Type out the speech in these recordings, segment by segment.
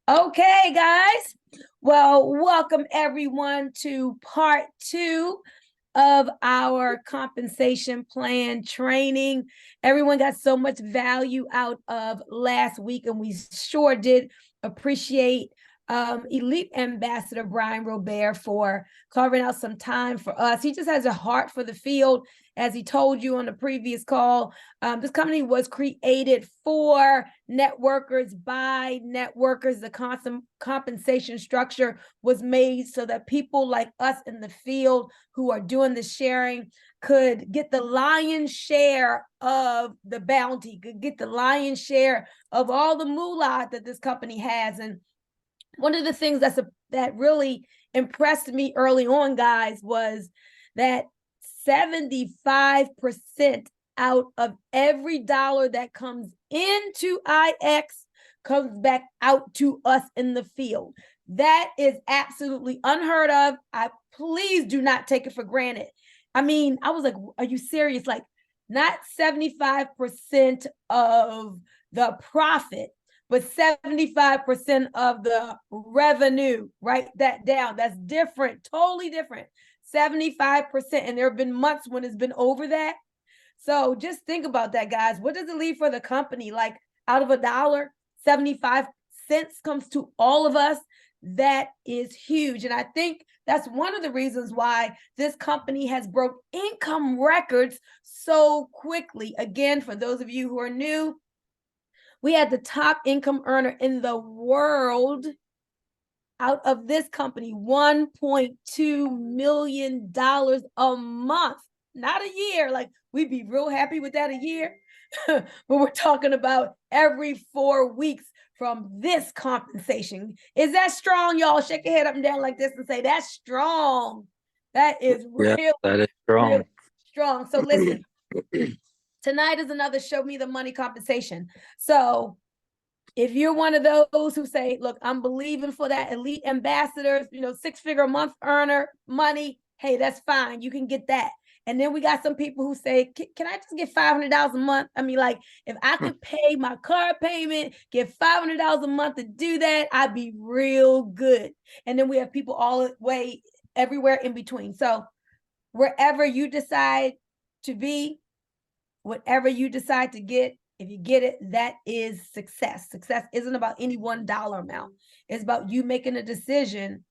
Okay, guys. Well, welcome everyone to part 2 of our compensation plan training. Everyone got so much value out of last week, and we sure did appreciate Elite Ambassador Bryan Robert for carving out some time for us. He just has a heart for the field. As he told you on the previous call, this company was created for networkers by networkers. The compensation structure was made so that people like us in the field who are doing the sharing could get the lion's share of the bounty, could get the lion's share of all the moolah that this company has. And one of the things that really impressed me early on, guys, was that 75% out of every dollar that comes into IX comes back out to us in the field. That is absolutely unheard of. Please do not take it for granted. I mean, I was like, are you serious? Like, not 75% of the profit, but 75% of the revenue. Write that down. That's different, totally different. 75%. And there have been months when it's been over that. So just think about that, guys. What does it leave for the company? Like, out of $1, 75 cents comes to all of us. That is huge. And I think that's one of the reasons why this company has broke income records so quickly. Again, for those of you who are new, we had the top income earner in the world out of this company, $1.2 million a month, not a year. Like, we'd be real happy with that a year, but we're talking about every 4 weeks from this compensation. Is that strong, y'all? Shake your head up and down like this and say, that's strong. That is real. Yeah, that is strong. Real strong. So listen, tonight is another Show Me the Money compensation. So if you're one of those who say, look, I'm believing for that elite ambassadors, 6-figure a month earner money, hey, that's fine. You can get that. And then we got some people who say, can I just get $500 a month? I mean, like, if I could pay my car payment, get $500 a month to do that, I'd be real good. And then we have people all the way everywhere in between. So wherever you decide to be, whatever you decide to get, if you get it, that is success. Success isn't about any $1 amount. It's about you making a decision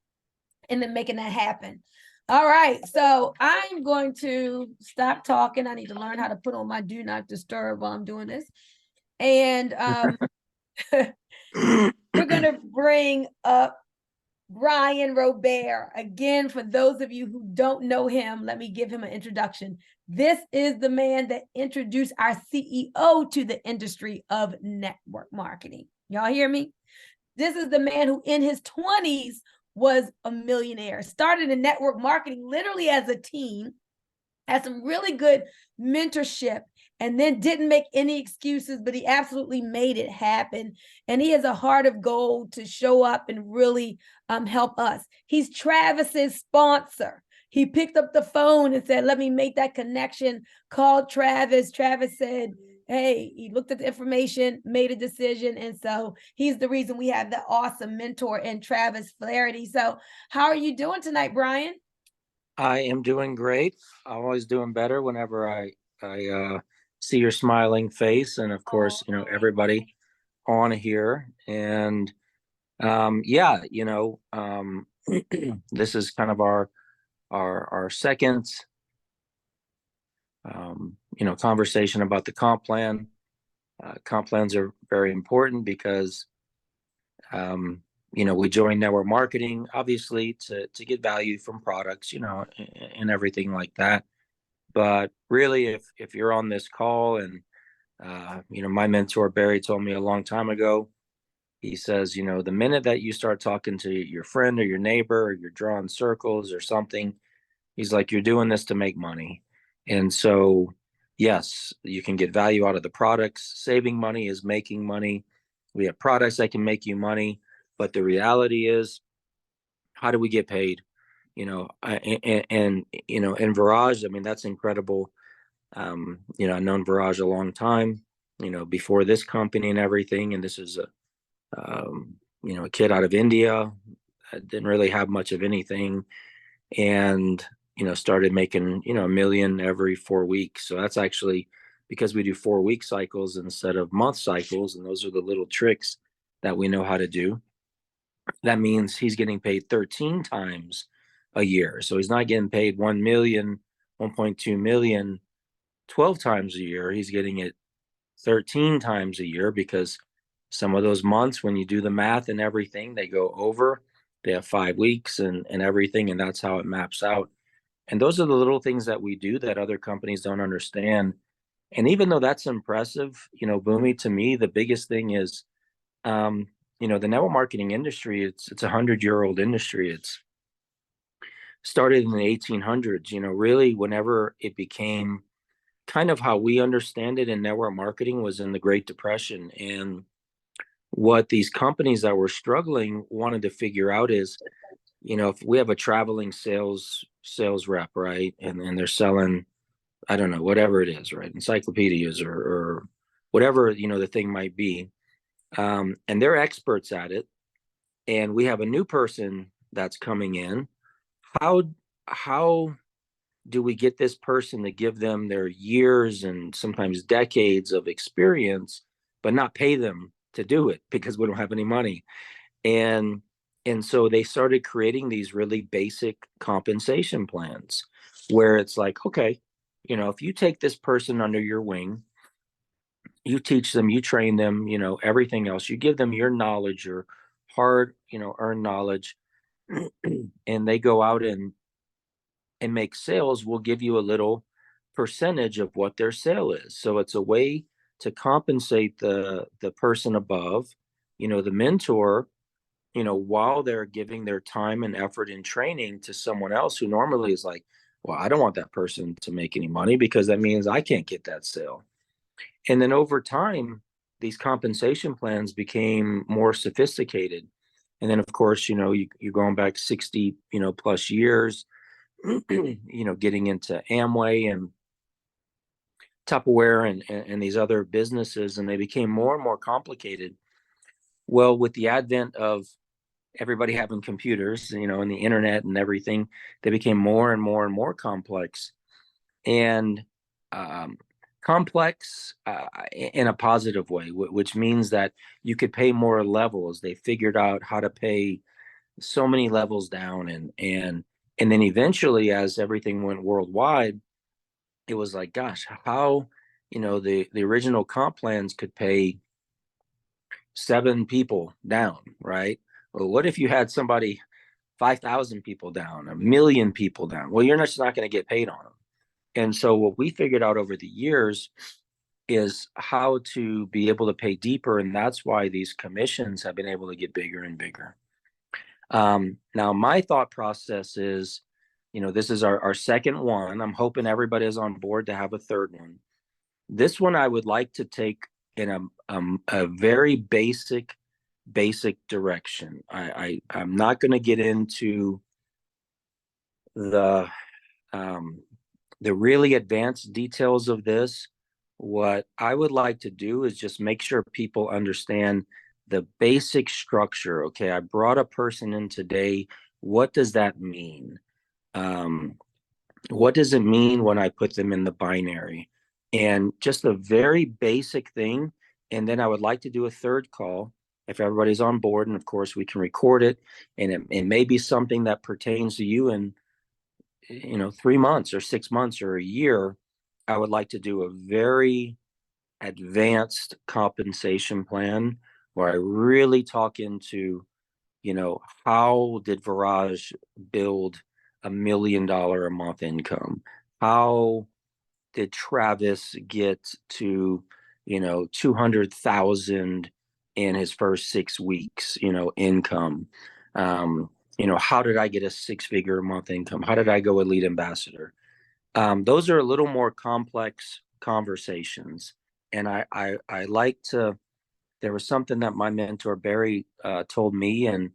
and then making that happen. All right, so I'm going to stop talking. I need to learn how to put on my do not disturb while I'm doing this. And we're going to bring up Bryan Robert. Again, for those of you who don't know him, let me give him an introduction. This is the man that introduced our CEO to the industry of network marketing. Y'all hear me? This is the man who in his 20s was a millionaire, started in network marketing literally as a teen, had some really good mentorship, and then didn't make any excuses, but he absolutely made it happen. And he has a heart of gold to show up and really help us. He's Travis's sponsor. He picked up the phone and said, let me make that connection, called Travis. Travis said, hey, he looked at the information, made a decision. And so he's the reason we have the awesome mentor in Travis Flaherty. So how are you doing tonight, Bryan? I am doing great. I'm always doing better whenever I see your smiling face, and of course, everybody on here. And this is kind of our second conversation about the comp plan. Comp plans are very important because we join network marketing, obviously, to get value from products, and everything like that. But really, if you're on this call, and my mentor Barry told me a long time ago, he says, the minute that you start talking to your friend or your neighbor, or you're drawing circles or something, he's like, you're doing this to make money. And so, yes, you can get value out of the products. Saving money is making money. We have products that can make you money, but the reality is, how do we get paid? And Viraj, I mean, that's incredible. I've known Viraj a long time, before this company and everything. And this is a kid out of India, didn't really have much of anything, and started making $1 million every 4 weeks. So that's actually because we do 4 week cycles instead of month cycles, and those are the little tricks that we know how to do. That means he's getting paid 13 times a year. So he's not getting paid 1 million, 1.2 million 12 times a year. He's getting it 13 times a year, because some of those months, when you do the math and everything, they go over. They have 5 weeks and everything, and that's how it maps out. And those are the little things that we do that other companies don't understand. And even though that's impressive, Boomy, to me, the biggest thing is, the network marketing industry, it's 100-year-old industry. It's started in the 1800s, really whenever it became kind of how we understand it in network marketing was in the Great Depression. And what these companies that were struggling wanted to figure out is, if we have a traveling sales rep, right, and they're selling, I don't know, whatever it is, right, encyclopedias or whatever the thing might be, and they're experts at it, and we have a new person that's coming in. How do we get this person to give them their years and sometimes decades of experience, but not pay them to do it because we don't have any money? And so they started creating these really basic compensation plans where it's like, okay, if you take this person under your wing, you teach them, you train them, everything else, you give them your knowledge, your hard, earned knowledge, and they go out and make sales, we'll give you a little percentage of what their sale is. So it's a way to compensate the person above, the mentor, while they're giving their time and effort in training to someone else who normally is like, well, I don't want that person to make any money because that means I can't get that sale. And then over time, these compensation plans became more sophisticated. And then, of course, you're going back 60, plus years, getting into Amway and Tupperware and these other businesses, and they became more and more complicated. Well, with the advent of everybody having computers, and the internet and everything, they became more and more and more complex. And complex in a positive way, which means that you could pay more levels. They figured out how to pay so many levels down, and then eventually, as everything went worldwide, it was like, gosh, how the original comp plans could pay 7 people down, right? Well, what if you had somebody 5,000 people down, 1,000,000 people down? Well, you're just not going to get paid on them. And so what we figured out over the years is how to be able to pay deeper, and that's why these commissions have been able to get bigger and bigger. Now, my thought process is, this is our second one. I'm hoping everybody is on board to have a third one. This one I would like to take in a very basic direction. I'm not going to get into the really advanced details of this. What I would like to do is just make sure people understand the basic structure. Okay, I brought a person in today. What does that mean? What does it mean when I put them in the binary? And just a very basic thing. And then I would like to do a third call if everybody's on board. And of course, we can record it. And it may be something that pertains to you in 3 months or 6 months or a year. I would like to do a very advanced compensation plan where I really talk into, how did Viraj build $1 million a month income? How did Travis get to, 200,000 in his first 6 weeks, income? How did I get a 6-figure a month income? How did I go a lead ambassador? Those are a little more complex conversations. And I like to, there was something that my mentor, Barry, told me, and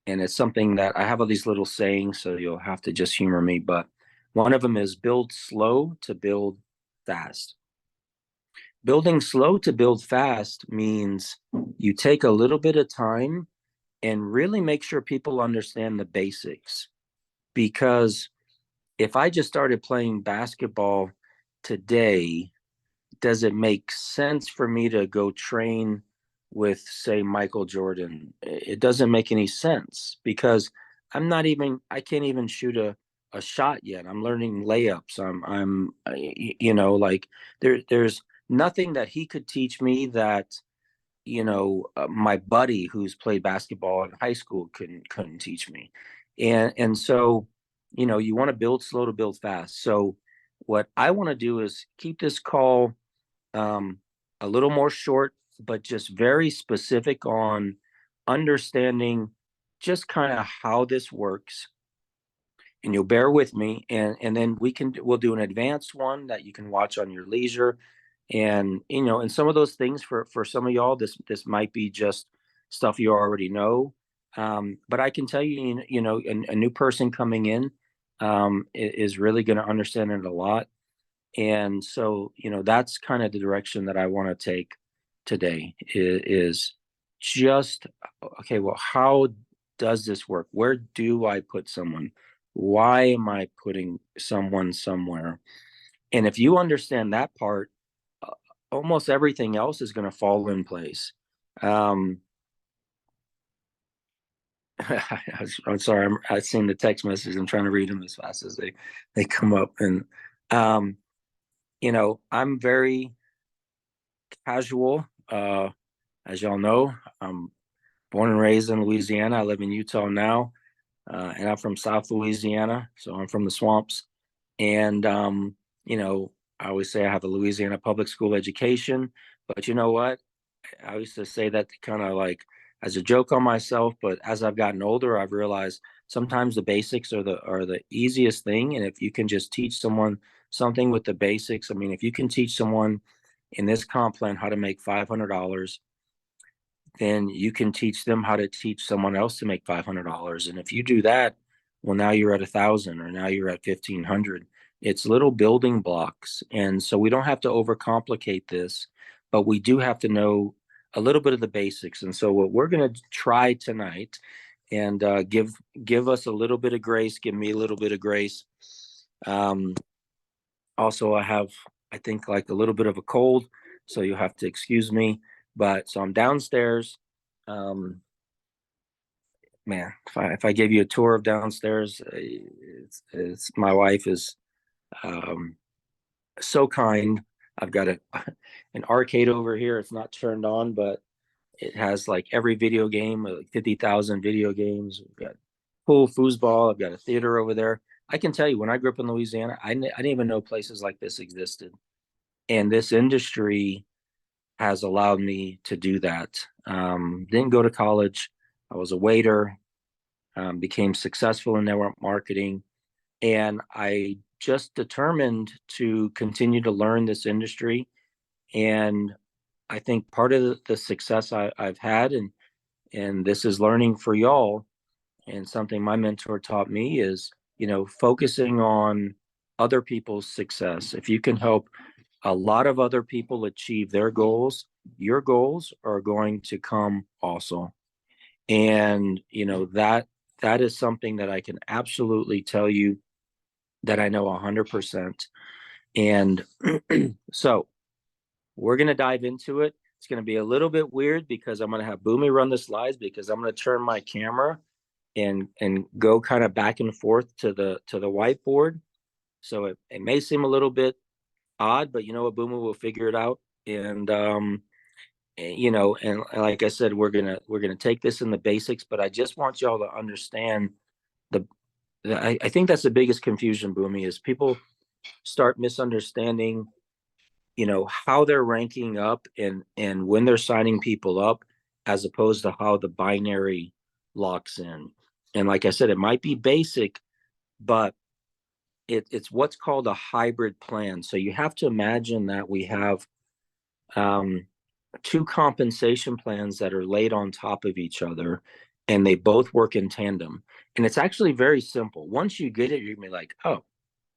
it's something that I have all these little sayings, so you'll have to just humor me. But one of them is build slow to build fast. Building slow to build fast means you take a little bit of time and really make sure people understand the basics. Because if I just started playing basketball today, does it make sense for me to go train with, say, Michael Jordan? It doesn't make any sense because I can't even shoot a shot yet. I'm learning layups. Like there's nothing that he could teach me that, my buddy who's played basketball in high school couldn't teach me. And so, you want to build slow to build fast. So what I want to do is keep this call um, a little more short, but just very specific on understanding just kind of how this works. And you'll bear with me, and then we'll do an advanced one that you can watch on your leisure. And and some of those things for some of y'all, this might be just stuff you already know. But I can tell you, a new person coming in is really going to understand it a lot. And so, that's kind of the direction that I want to take today is just, okay, well, how does this work? Where do I put someone? Why am I putting someone somewhere? And if you understand that part, uh, almost everything else is going to fall in place. Um, I'm sorry, I've seen the text messages. I'm trying to read them as fast as they come up. And, um, I'm very casual. As y'all know, I'm born and raised in Louisiana. I live in Utah now, and I'm from South Louisiana, so I'm from the swamps. And I always say I have a Louisiana public school education, but you know what? I used to say that kind of like as a joke on myself, but as I've gotten older, I've realized sometimes the basics are the easiest thing, and if you can just teach someone something with the basics, I mean, if you can teach someone in this comp plan how to make $500, then you can teach them how to teach someone else to make $500. And if you do that, well, now you're at 1,000 or now you're at 1,500. It's little building blocks. And so we don't have to overcomplicate this, but we do have to know a little bit of the basics. And so what we're going to try tonight, and give us a little bit of grace, give me a little bit of grace. Um, Also, I think, like a little bit of a cold, so you'll have to excuse me. But so I'm downstairs. Um, Man, if I gave you a tour of downstairs, it's my wife is so kind. I've got an arcade over here. It's not turned on, but it has like every video game, like 50,000 video games. We've got pool, foosball. I've got a theater over there. I can tell you, when I grew up in Louisiana, I didn't even know places like this existed. And this industry has allowed me to do that. Didn't go to college. I was a waiter, became successful in network marketing, and I just determined to continue to learn this industry. And I think part of the success I've had, and this is learning for y'all, and something my mentor taught me is, focusing on other people's success. If you can help a lot of other people achieve their goals, your goals are going to come also. And that is something that I can absolutely tell you that I know 100%. And so we're going to dive into it. It's going to be a little bit weird because I'm going to have Boomy run the slides, because I'm going to turn my camera and go kind of back and forth to the whiteboard. So it may seem a little bit odd, but you know what, Boomer will figure it out. And like I said, we're gonna take this in the basics, but I just want y'all to understand the, I think that's the biggest confusion, Boomy, is people start misunderstanding, how they're ranking up and when they're signing people up, as opposed to how the binary locks in. And like I said, it might be basic, but it's what's called a hybrid plan. So you have to imagine that we have um, two compensation plans that are laid on top of each other, and they both work in tandem. And it's actually very simple. Once you get it, you're gonna be like, oh,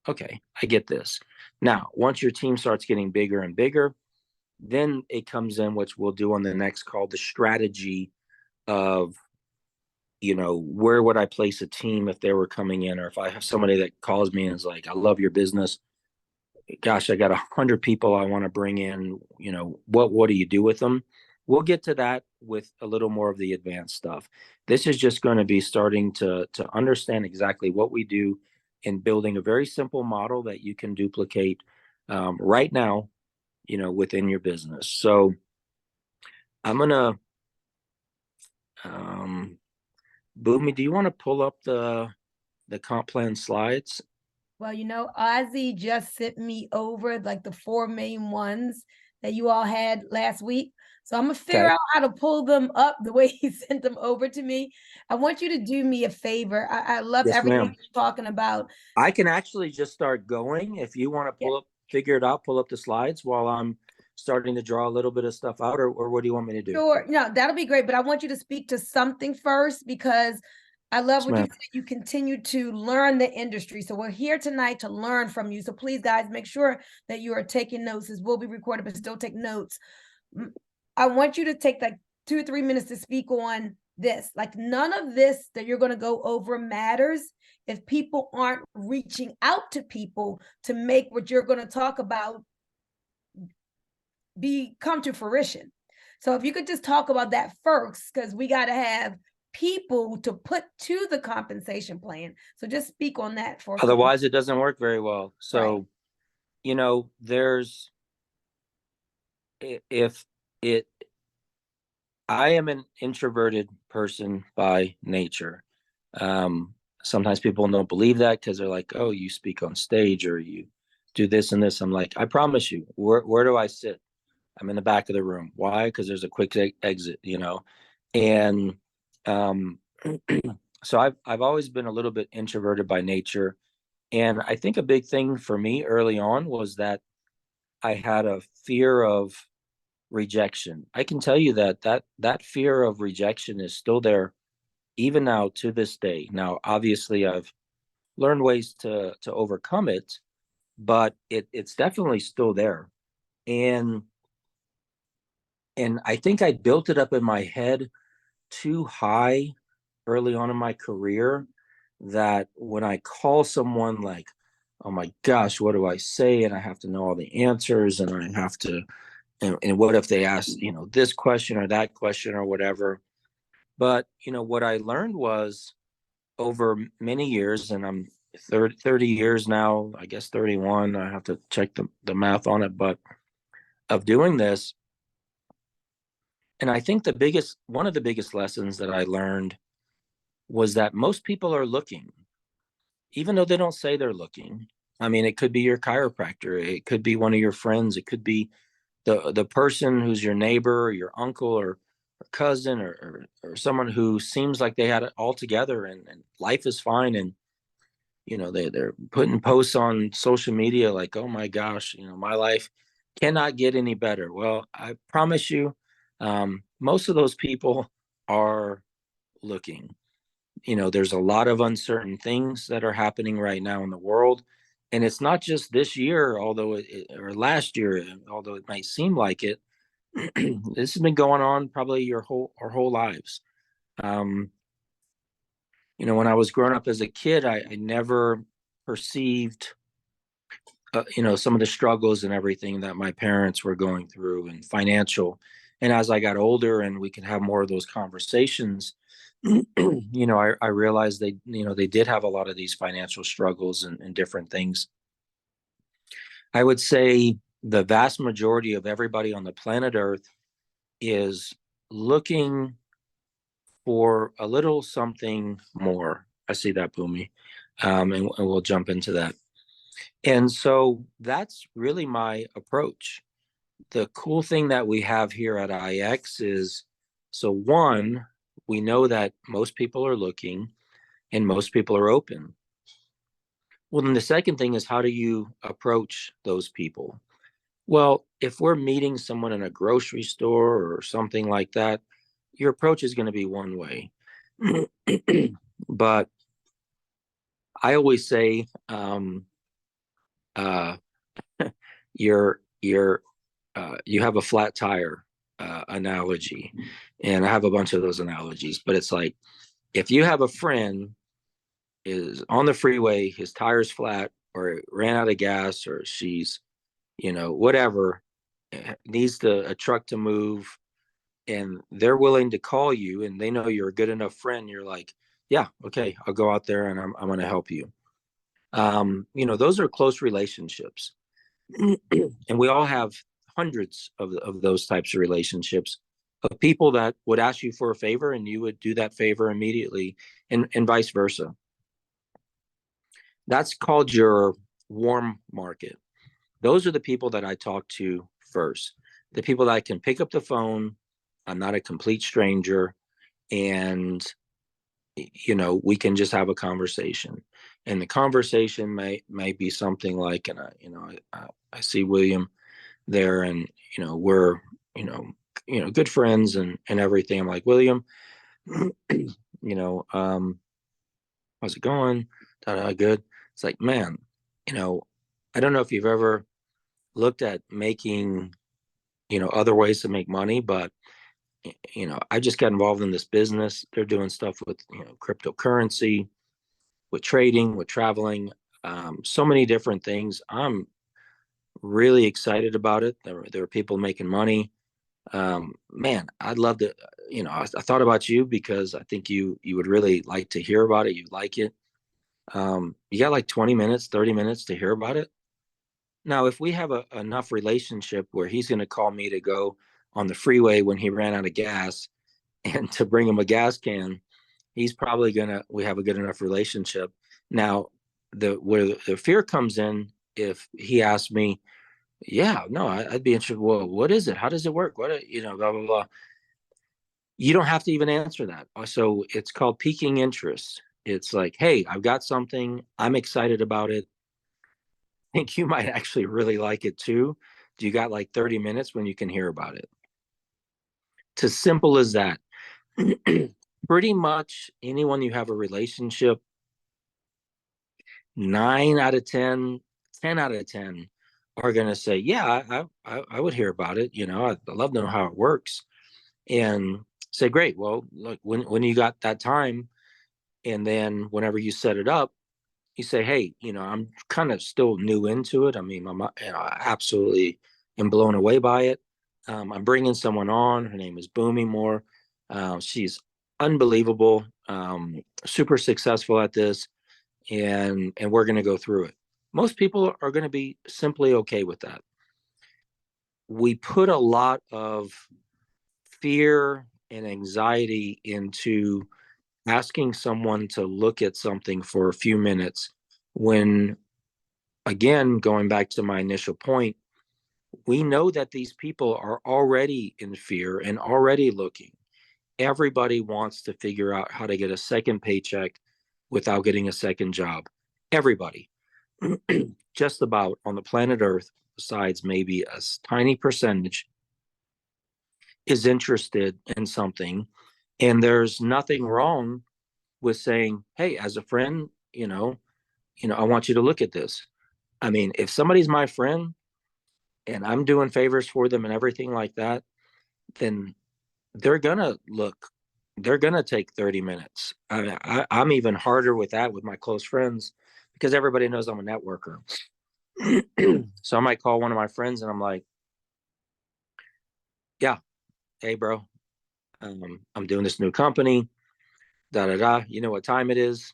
okay, I get this. Now, once your team starts getting bigger and bigger, then it comes in, which we'll do on the next call, the strategy of where would I place a team if they were coming in, or if I have somebody that calls me and is like, I love your business. Gosh, I got 100 people I want to bring in. What do you do with them? We'll get to that with a little more of the advanced stuff. This is just going to be starting to understand exactly what we do in building a very simple model that you can duplicate right now, within your business. So I'm gonna, Boomy, do you want to pull up the comp plan slides? Well, Ozzy just sent me over like the 4 main ones that you all had last week. So I'm gonna figure Okay. out how to pull them up the way he sent them over to me. I want you to do me a favor. I love Yes, everything ma'am. you're talking about. I can actually just start going if you want to Yeah, figure it out, pull up the slides while I'm starting to draw a little bit of stuff out, or what do you want me to do? sure. No, that'll be great. But I want you to speak to something first because I love Yes, what you ma'am. said. You continue to learn the industry. So we're here tonight to learn from you. So please, guys, make sure that you are taking notes. This will be recorded, but still take notes. I want you to take like 2 or 3 minutes to speak on this. Like none of this that you're going to go over matters if people aren't reaching out to people to make what you're going to talk about come to fruition. So if you could just talk about that first, because we got to have people to put to the compensation plan. So just speak on that for a couple. Otherwise, it doesn't work very well. Right. So, there's if it I am an introverted person by nature. Sometimes people don't believe that because they're like, "Oh, you speak on stage or you do this and this." I'm like, I promise you, where do I sit? I'm in the back of the room. Why? Because there's a quick exit, and um, so I've always been a little bit introverted by nature, and I think a big thing for me early on was that I had a fear of rejection. I can tell you that fear of rejection is still there even now to this day. Now, obviously, I've learned ways to overcome it, but it's definitely still there. And and I think I built it up in my head too high early on in my career that when I call someone like, oh my gosh, what do I say? And I have to know all the answers and I have to, and what if they ask, this question or that question or whatever. But, what I learned was over many years, and I'm 30 years now, I guess 31, I have to check the math on it, but of doing this. And I think one of the biggest lessons that I learned was that most people are looking, even though they don't say they're looking. I mean, it could be your chiropractor, it could be one of your friends, it could be the person who's your neighbor or your uncle or cousin or someone who seems like they had it all together and life is fine. And, they're putting posts on social media like, oh my gosh, my life cannot get any better. Well, I promise you, most of those people are looking. There's a lot of uncertain things that are happening right now in the world. And it's not just this year, or last year, although it might seem like it. This has been going on probably our whole lives. Um, when I was growing up as a kid, I never perceived, some of the struggles and everything that my parents were going through and financial. And as I got older and we could have more of those conversations, I realized they did have a lot of these financial struggles and different things. I would say the vast majority of everybody on the planet Earth is looking for a little something more. I see that, Boomy. And we'll jump into that. And so that's really my approach. The cool thing that we have here at IX is, so one, we know that most people are looking and most people are open. Well, then the second thing is, how do you approach those people? Well, if we're meeting someone in a grocery store or something like that, your approach is going to be one way. But I always say, uh, you're you have a flat tire analogy, and I have a bunch of those analogies. But it's like, If you have a friend is on the freeway, his tire's flat, or ran out of gas, or she's, whatever, needs a truck to move, and they're willing to call you, and they know you're a good enough friend, you're like, yeah, okay, I'll go out there and I'm going to help you. Those are close relationships. And we all have hundreds of those types of relationships, of people that would ask you for a favor and you would do that favor immediately, and vice versa. That's called your warm market. Those are the people that I talk to first. The people that I can pick up the phone. I'm not a complete stranger, and we can just have a conversation. And the conversation may be something like, and I see William there, and we're good friends and everything. I'm like, William, how's it going? Good. It's like, man, I don't know if you've ever looked at making other ways to make money, but I just got involved in this business. They're doing stuff with cryptocurrency, with trading, with traveling, so many different things. I'm really excited about it. There are people making money. Man, I'd love to. I thought about you because I think you would really like to hear about it. You'd like it. You got like 20 minutes, 30 minutes to hear about it. Now, if we have enough relationship where he's going to call me to go on the freeway when he ran out of gas and to bring him a gas can, he's probably we have a good enough relationship. Now, where the fear comes in, if he asks me, yeah, no, I'd be interested. Well, what is it? How does it work? What, blah, blah, blah. You don't have to even answer that. So it's called piquing interest. It's like, hey, I've got something. I'm excited about it. I think you might actually really like it too. Do you got like 30 minutes when you can hear about it? It's as simple as that. Pretty much anyone you have a relationship, 9 out of 10, 10 out of 10 are going to say, yeah, I would hear about it. I'd love to know how it works. And say, great. Well, look, when you got that time, and then whenever you set it up, you say, hey, I'm kind of still new into it. I mean, I absolutely am blown away by it. I'm bringing someone on. Her name is Bunmi Moore. She's unbelievable, super successful at this, and we're going to go through it. Most people are going to be simply okay with that. We put a lot of fear and anxiety into asking someone to look at something for a few minutes, when, again, going back to my initial point, we know that these people are already in fear and already looking. Everybody wants to figure out how to get a second paycheck without getting a second job. Everybody, just about on the planet Earth, besides maybe a tiny percentage, is interested in something. And there's nothing wrong with saying, hey, as a friend, I want you to look at this. I mean, if somebody's my friend and I'm doing favors for them and everything like that, then they're gonna look. They're gonna take 30 minutes. I'm even harder with that with my close friends, because everybody knows I'm a networker. So I might call one of my friends and I'm like, yeah, hey bro, I'm doing this new company. Da da da. You know what time it is?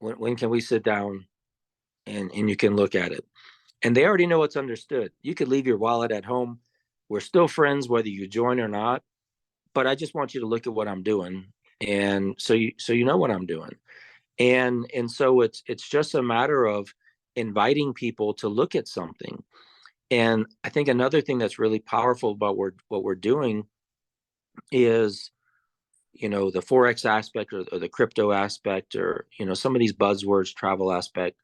When can we sit down and you can look at it? And they already know it's understood. You could leave your wallet at home. We're still friends whether you join or not, but I just want you to look at what I'm doing, and so you know what I'm doing. And so it's just a matter of inviting people to look at something. And I think another thing that's really powerful about what we're doing is, the forex aspect, or the crypto aspect, or some of these buzzwords, travel aspect.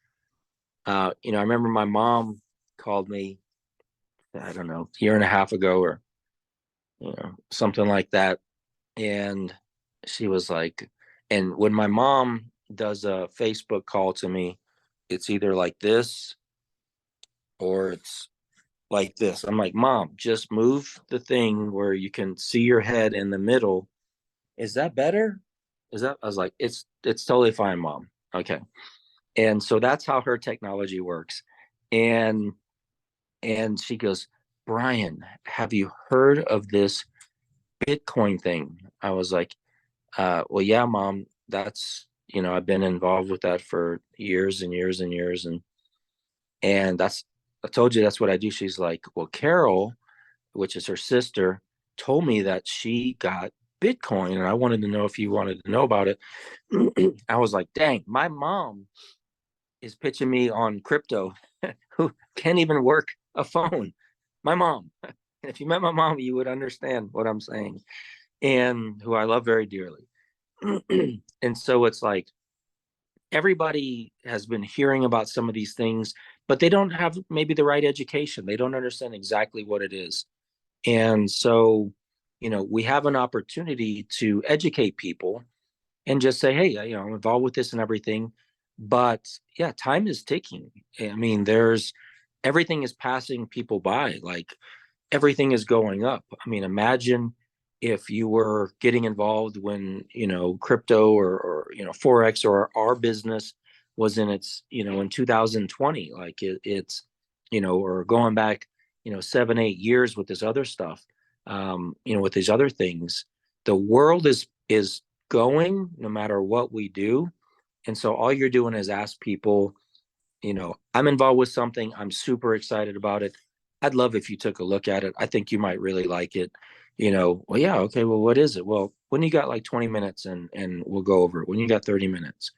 I remember my mom called me, I don't know, a year and a half ago, or something like that. And she was like, and when my mom does a Facebook call to me, it's either like this or it's like this. I'm like, Mom, just move the thing where you can see your head in the middle. Is that better? Is that? I was like, it's totally fine, mom. Okay. And so that's how her technology works. And she goes, Bryan, have you heard of this Bitcoin thing? I was like, well, yeah, mom, that's, I've been involved with that for years and years and years. And that's, I told you that's what I do. She's like, well, Carol, which is her sister, told me that she got Bitcoin, and I wanted to know if you wanted to know about it. I was like, dang, my mom is pitching me on crypto who can't even work a phone. My mom. If you met my mom, you would understand what I'm saying, and who I love very dearly. And so it's like everybody has been hearing about some of these things, but they don't have maybe the right education. They don't understand exactly what it is. And so, we have an opportunity to educate people and just say, hey, I'm involved with this and everything. But yeah, time is ticking. I mean, everything is passing people by. Like everything is going up. I mean, imagine if you were getting involved when, crypto or Forex or our business was in its, in 2020, like it's, or going back, 7, 8 years with this other stuff, with these other things. The world is going no matter what we do. And so all you're doing is ask people, I'm involved with something. I'm super excited about it. I'd love if you took a look at it. I think you might really like it. Well, yeah, okay, well, what is it? Well, when you got like 20 minutes and we'll go over it. When you got 30 minutes.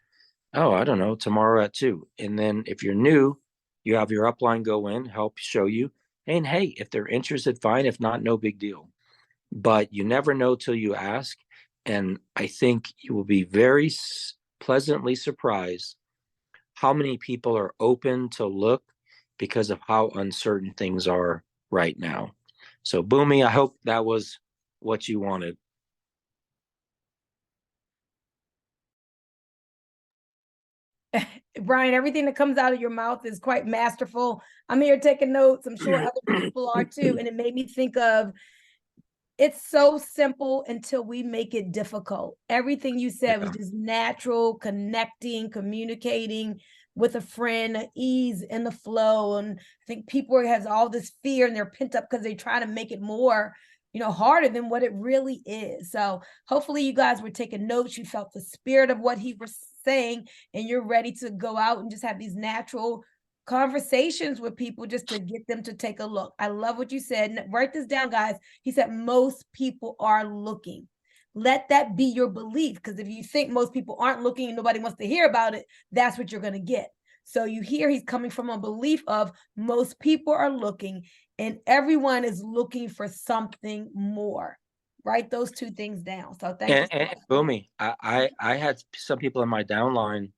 Oh, I don't know, tomorrow at 2. And then if you're new, you have your upline go in, help show you. And hey, if they're interested, fine. If not, no big deal. But you never know till you ask. And I think you will be very pleasantly surprised how many people are open to look because of how uncertain things are right now. So, Bunmi, I hope that was what you wanted. Bryan, everything that comes out of your mouth is quite masterful. I'm here taking notes. I'm sure other people are too. And it made me think of, it's so simple until we make it difficult. Everything you said was just natural, connecting, communicating with a friend, ease in the flow. And I think people has all this fear and they're pent up because they try to make it more, harder than what it really is. So hopefully you guys were taking notes. You felt the spirit of what he was saying, and you're ready to go out and just have these natural conversations with people just to get them to take a look. I love what you said. Write this down, guys. He said most people are looking. Let that be your belief, because if you think most people aren't looking and nobody wants to hear about it, that's what you're going to get. So you hear he's coming from a belief of most people are looking and everyone is looking for something more. Write those two things down. So thank you. And Bunmi, I had some people in my downline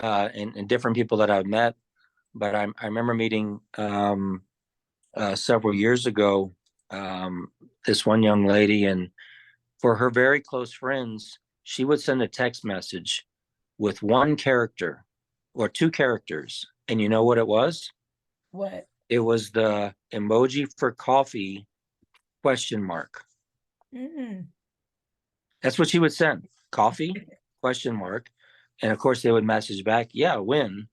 and different people that I've met, but I remember meeting several years ago this one young lady, and for her very close friends, she would send a text message with one character or two characters. And you know what it was? What? It was the emoji for coffee question mark. Mm-mm. That's what she would send. Coffee question mark. And of course they would message back, yeah, when.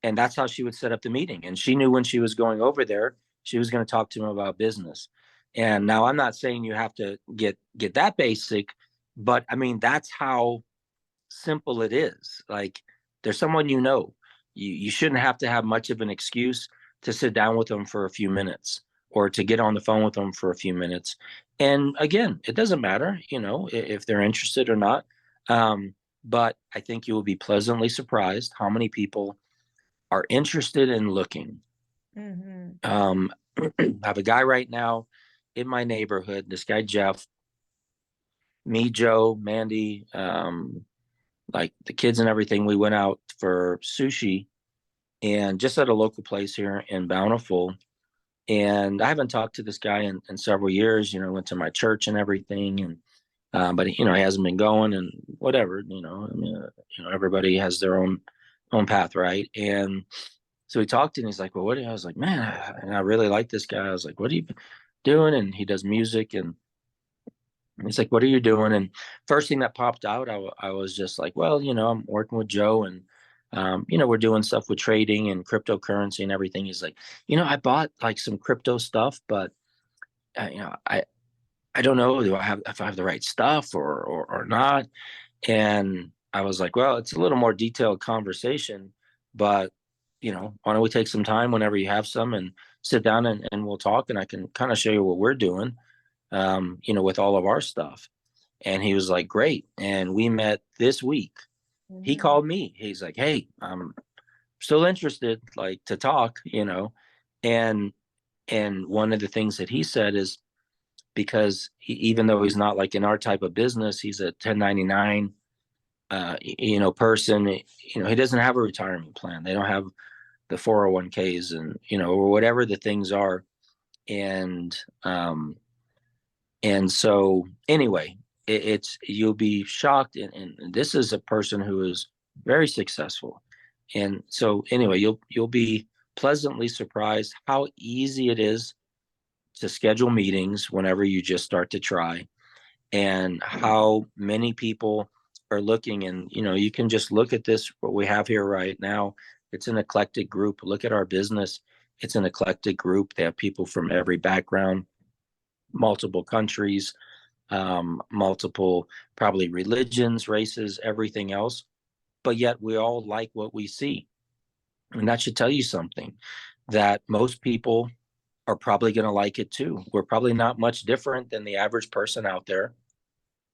And that's how she would set up the meeting. And she knew when she was going over there, she was going to talk to him about business. And now I'm not saying you have to get that basic, but I mean that's how simple it is. Like there's someone you shouldn't have to have much of an excuse to sit down with them for a few minutes or to get on the phone with them for a few minutes. And again, it doesn't matter, if they're interested or not. But I think you will be pleasantly surprised how many people are interested in looking. Mm-hmm. I have a guy right now in my neighborhood, this guy Jeff, me, Joe, Mandy, like the kids and everything. We went out for sushi and just at a local place here in Bountiful. And I haven't talked to this guy in several years, went to my church and everything. And, but he hasn't been going and whatever, I mean, everybody has their own path. Right. And so he talked and he's like, well, what? I was like, man, and I really like this guy. I was like, what are you doing? And he does music. And And he's like, what are you doing? And first thing that popped out, I was just like, well, I'm working with Joe, and we're doing stuff with trading and cryptocurrency and everything. He's like, I bought like some crypto stuff, but I don't know, do I have if I have the right stuff or not. And I was like, well, it's a little more detailed conversation, but why don't we take some time whenever you have some and sit down and we'll talk, and I can kind of show you what we're doing, with all of our stuff. And he was like, great. And we met this week. He Mhm. called me. He's like, hey, I'm still interested, like, to talk, and one of the things that he said is, because even though he's not like in our type of business, he's a 1099 person. He doesn't have a retirement plan. They don't have the 401ks and or whatever the things are. And so anyway, it's you'll be shocked, and this is a person who is very successful. And so anyway, you'll be pleasantly surprised how easy it is to schedule meetings whenever you just start to try, and how many people are looking. And you can just look at this, what we have here right now. It's an eclectic group. Look at our business. It's an eclectic group. They have people from every background, multiple countries, multiple probably religions, races, everything else, but yet we all like what we see. And that should tell you something, that most people are probably going to like it too. We're probably not much different than the average person out there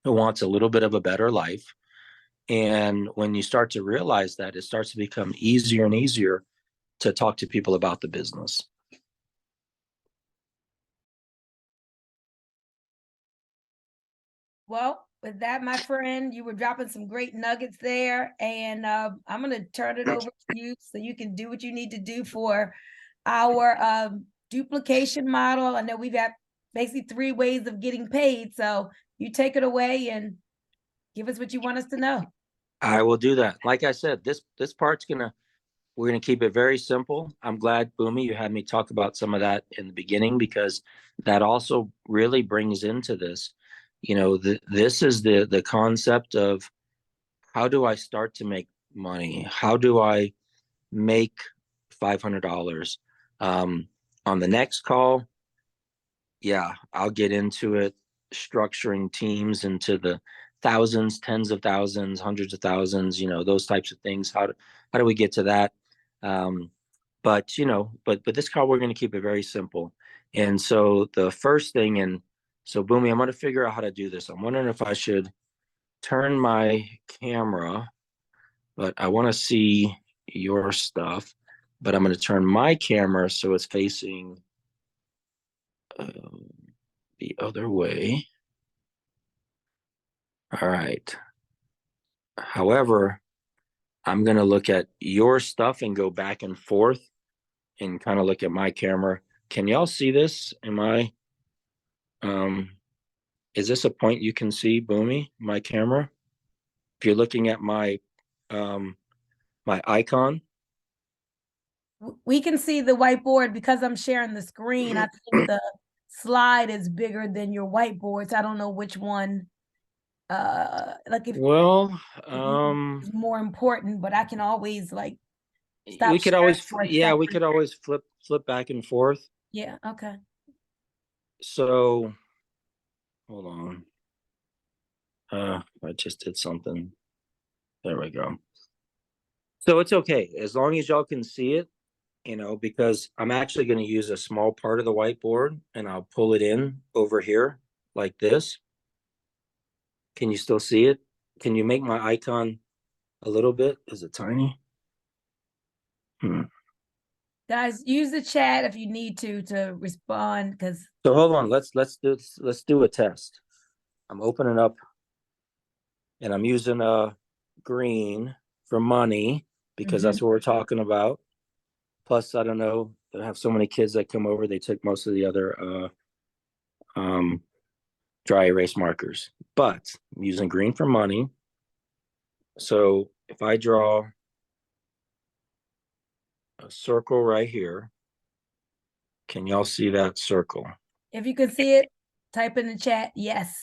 who wants a little bit of a better life. And when you start to realize that, it starts to become easier and easier to talk to people about the business. Well, with that, my friend, you were dropping some great nuggets there, and I'm going to turn it over to you so you can do what you need to do for our duplication model. I know we've got basically 3 ways of getting paid, so you take it away and give us what you want us to know. I will do that. Like I said, this part's we're gonna keep it very simple. I'm glad, Bunmi, you had me talk about some of that in the beginning, because that also really brings into this. This is the concept of, how do I start to make money? How do I make $500? On the next call, yeah, I'll get into it, structuring teams into the thousands, tens of thousands, hundreds of thousands, those types of things. How do we get to that? Um, but this call, we're going to keep it very simple. And so the first thing, and so Boomy, I'm going to figure out how to do this. I'm wondering if I should turn my camera, but I want to see your stuff. But I'm going to turn my camera so it's facing uh, the other way. All right. However, I'm going to look at your stuff and go back and forth and kind of look at my camera. Can y'all see this? Um, is this a point you can see, Boomy, my camera? If you're looking at um, my icon. We can see the whiteboard because I'm sharing the screen. I think the slide is bigger than your whiteboard, so I don't know which one. Like if Well, is more important, but I can always like stop we could sharing always, for a yeah, we second. could always flip back and forth. Yeah, okay. So hold on. I just did something. There we go. So it's okay as long as y'all can see it, because I'm actually going to use a small part of the whiteboard and I'll pull it in over here like this. Can you still see it? Can you make my icon a little bit? Is it tiny? Guys, use the chat if you need to respond because So hold on. Let's do a test. I'm opening up and I'm using a green for money because that's what we're talking about. Plus, I don't know. I have so many kids that come over. They took most of the other um, dry erase markers, but I'm using green for money. So if I draw a circle right here, can y'all see that circle? if you can see it, type in the chat yes.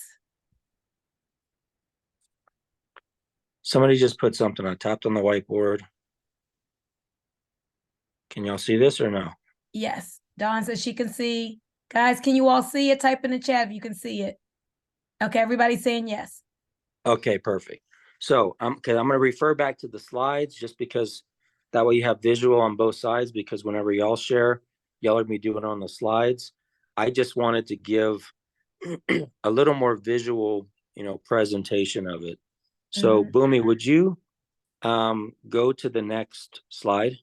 Somebody just put something. I tapped on the whiteboard. Can y'all see this or no? Yes. Dawn says she can see. Guys, can you all see it? Type in the chat if you can see it. Okay, everybody's saying yes. Okay, perfect. So I'm going to refer back to the slides just because that way you have visual on both sides, because whenever y'all share, y'all are me doing it on the slides. I just wanted to give a little more visual, presentation of it. So Bunmi, would you go to the next slide?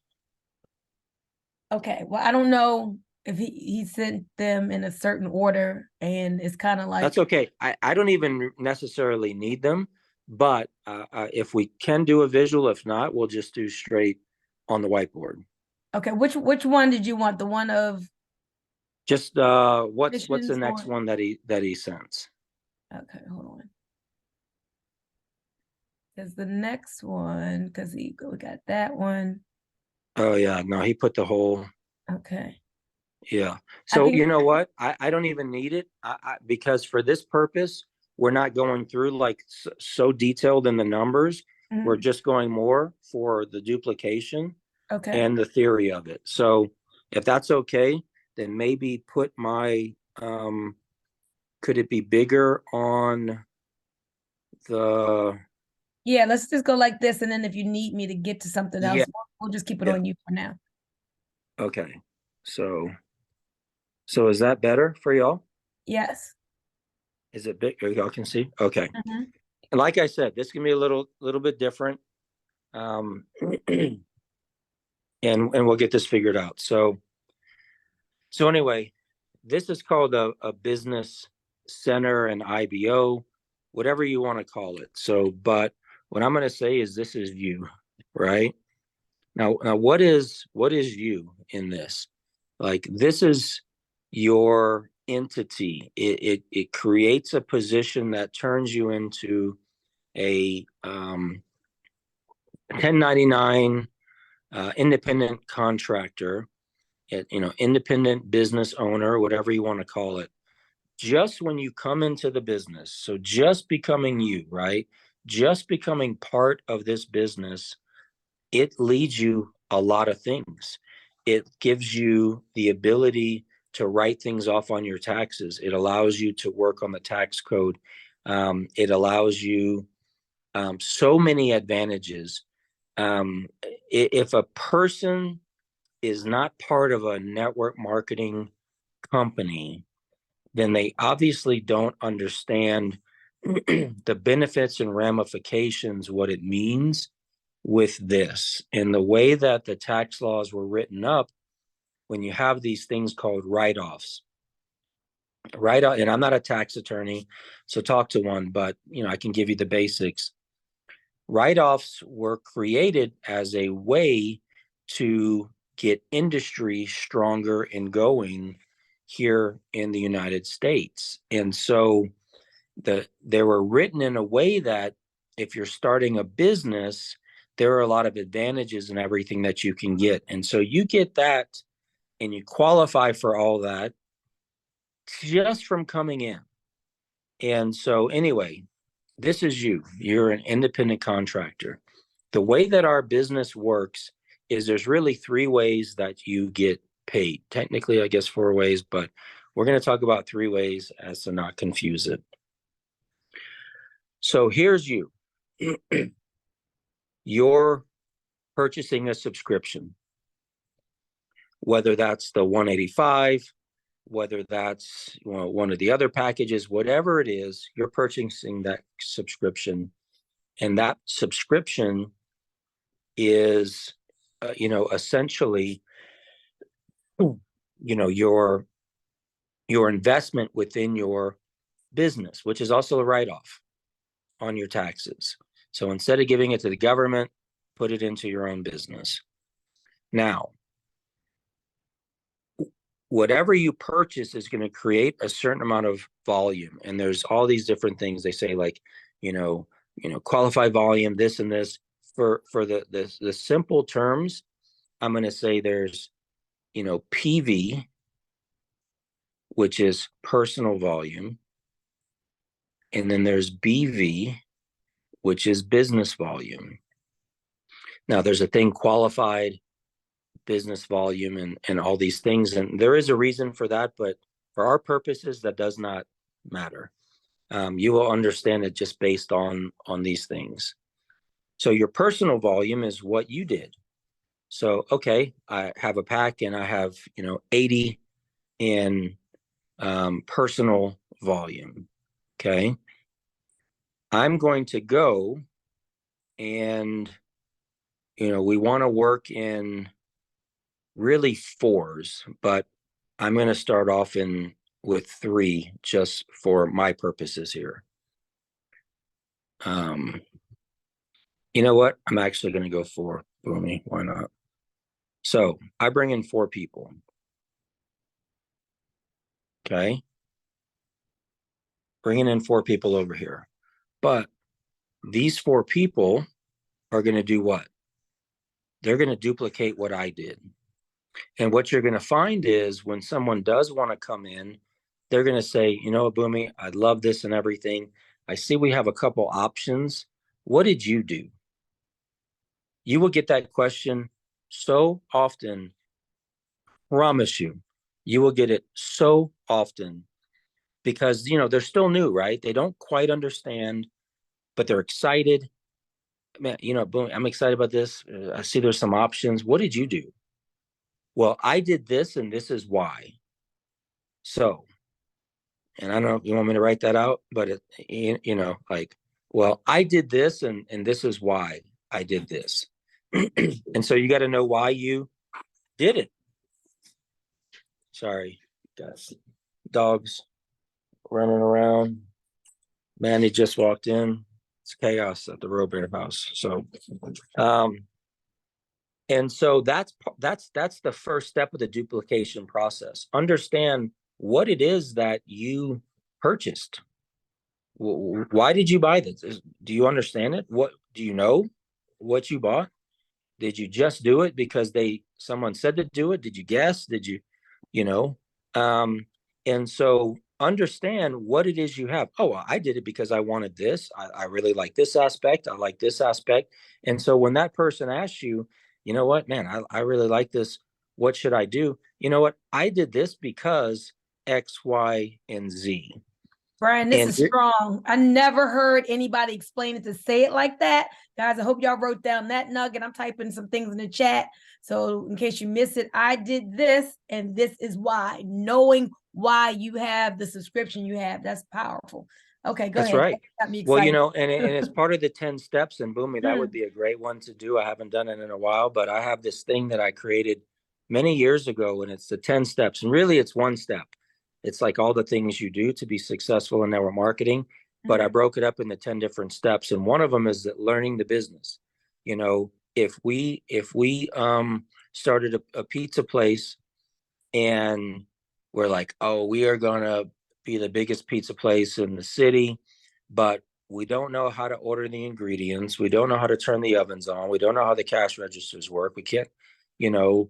Okay, well, I don't know if he sent them in a certain order, and it's kind of like That's okay. I don't even necessarily need them, but if we can do a visual, if not, we'll just do straight on the whiteboard. okay. Which one did you want? The one of Just what's the missions next or one that he sends? okay, hold on. Because the next one, because we got that one. Oh yeah, no, he put the whole. Okay. Yeah. I So think you know what? I don't even need it because for this purpose, we're not going through like so detailed in the numbers. We're just going more for the duplication okay. and the theory of it. So if that's okay, then maybe put my could it be bigger on the Yeah, let's just go like this, and then if you need me to get to something else, yeah, we'll just keep it yeah. on you for now. Okay. So is that better for y'all? Yes. Is it big? Y'all can see? Okay. Mhm. And like I said, this can be a little bit different. Um, and we'll get this figured out. So anyway, this is called a business center, an IBO, whatever you want to call it. So, but what I'm going to say is this is you, right? Now what is you in this? Like this is your entity. It creates a position that turns you into a 1099 independent contractor, independent business owner, whatever you want to call it. Just when you come into the business, so just becoming you, right? Just becoming part of this business, it leads you a lot of things. It gives you the ability to write things off on your taxes. It allows you to work on the tax code. It allows you so many advantages. If a person is not part of a network marketing company, then they obviously don't understand the benefits and ramifications, what it means with this. And the way that the tax laws were written up, when you have these things called write-offs, right? And I'm not a tax attorney, so talk to one, but I can give you the basics. Write-offs were created as a way to get industry stronger and going here in the United States. And so they were written in a way that if you're starting a business, there are a lot of advantages and everything that you can get. And so you get that and you qualify for all that just from coming in. And so anyway, this is you. You're an independent contractor. The way that our business works is there's really three ways that you get paid. Technically, I guess four ways, but we're going to talk about three ways as to not confuse it. So here's you. You're purchasing a subscription, whether that's the 185, whether that's one of the other packages, whatever it is, you're purchasing that subscription. And that subscription is, essentially, your investment within your business, which is also a write-off on your taxes. So instead of giving it to the government, put it into your own business. Now, whatever you purchase is going to create a certain amount of volume. And there's all these different things they say, like, qualified volume, this and this. For the simple terms, I'm going to say there's, PV, which is personal volume. And then there's BV, which is business volume. Now, there's a thing qualified business volume and all these things, and there is a reason for that, but for our purposes, that does not matter. You will understand it just based on these things. So your personal volume is what you did. So, okay, I have a pack and I have, 80 in personal volume. Okay. I'm going to go and, we want to work in really fours, but I'm going to start off with 3 just for my purposes here. You know what? I'm actually going to go 4. Bunmi, why not? So I bring in 4 people. Okay. Bringing in 4 people over here. But these 4 people are going to do what? They're going to duplicate what I did. And what you're going to find is when someone does want to come in, they're going to say, Bunmi, I love this and everything. I see we have a couple options. What did you do? You will get that question so often. Promise you, you will get it so often because, they're still new, right? They don't quite understand, but they're excited. Man, boom, I'm excited about this. I see there's some options. What did you do? Well, I did this and this is why. So, and I don't know if you want me to write that out, but well, I did this and this is why I did this. And so you got to know why you did it. Sorry, guys, dogs running around. Manny just walked in. It's chaos at the Robert house. So, and so that's the first step of the duplication process. Understand what it is that you purchased. Why did you buy this? Do you understand it? What do you know what you bought? Did you just do it because someone said to do it? Did you guess? Did you, and so understand what it is you have. Oh, well, I did it because I wanted this. I really like this aspect. I like this aspect. And so when that person asks you, you know what, man, I really like this. What should I do? You know what? I did this because X, Y, and Z. Bryan, this is strong. I never heard anybody explain it to say it like that. Guys, I hope y'all wrote down that nugget. I'm typing some things in the chat. So in case you miss it, I did this and this is why. Knowing why you have the subscription you have. That's powerful. Okay, go ahead. That's right. That got me excited. Well, and it's part of the 10 steps, and Bunmi, that would be a great one to do. I haven't done it in a while, but I have this thing that I created many years ago, and it's the 10 steps. And really, it's one step. It's like all the things you do to be successful in network marketing, but I broke it up into 10 different steps. And one of them is that learning the business. If we started a pizza place and we're like, oh, we are going to be the biggest pizza place in the city, but we don't know how to order the ingredients. We don't know how to turn the ovens on. We don't know how the cash registers work. We can't, do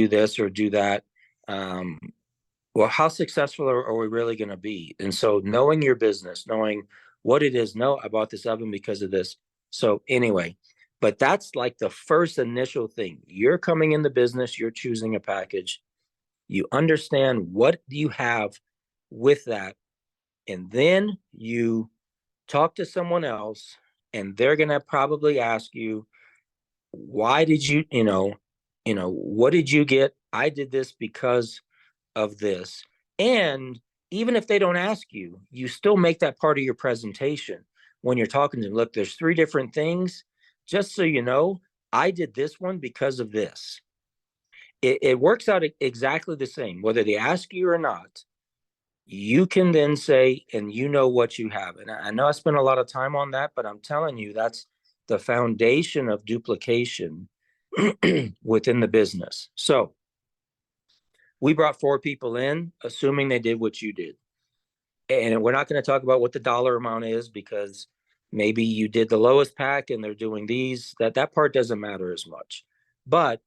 this or do that. Well, how successful are we really going to be? And so knowing your business, knowing what it is, no, I bought this oven because of this. So anyway, but that's like the first initial thing. You're coming in the business, you're choosing a package. You understand what you have with that. And then you talk to someone else and they're going to probably ask you, why did you, what did you get? I did this because of this. And even if they don't ask you, you still make that part of your presentation when you're talking to them. Look, there's 3 different things. Just so you know, I did this one because of this. It works out exactly the same, whether they ask you or not. You can then say, and what you have. And I know I spent a lot of time on that, but I'm telling you, that's the foundation of duplication within the business. So we brought 4 people in, assuming they did what you did. And we're not going to talk about what the dollar amount is because maybe you did the lowest pack and they're doing these. That part doesn't matter as much. But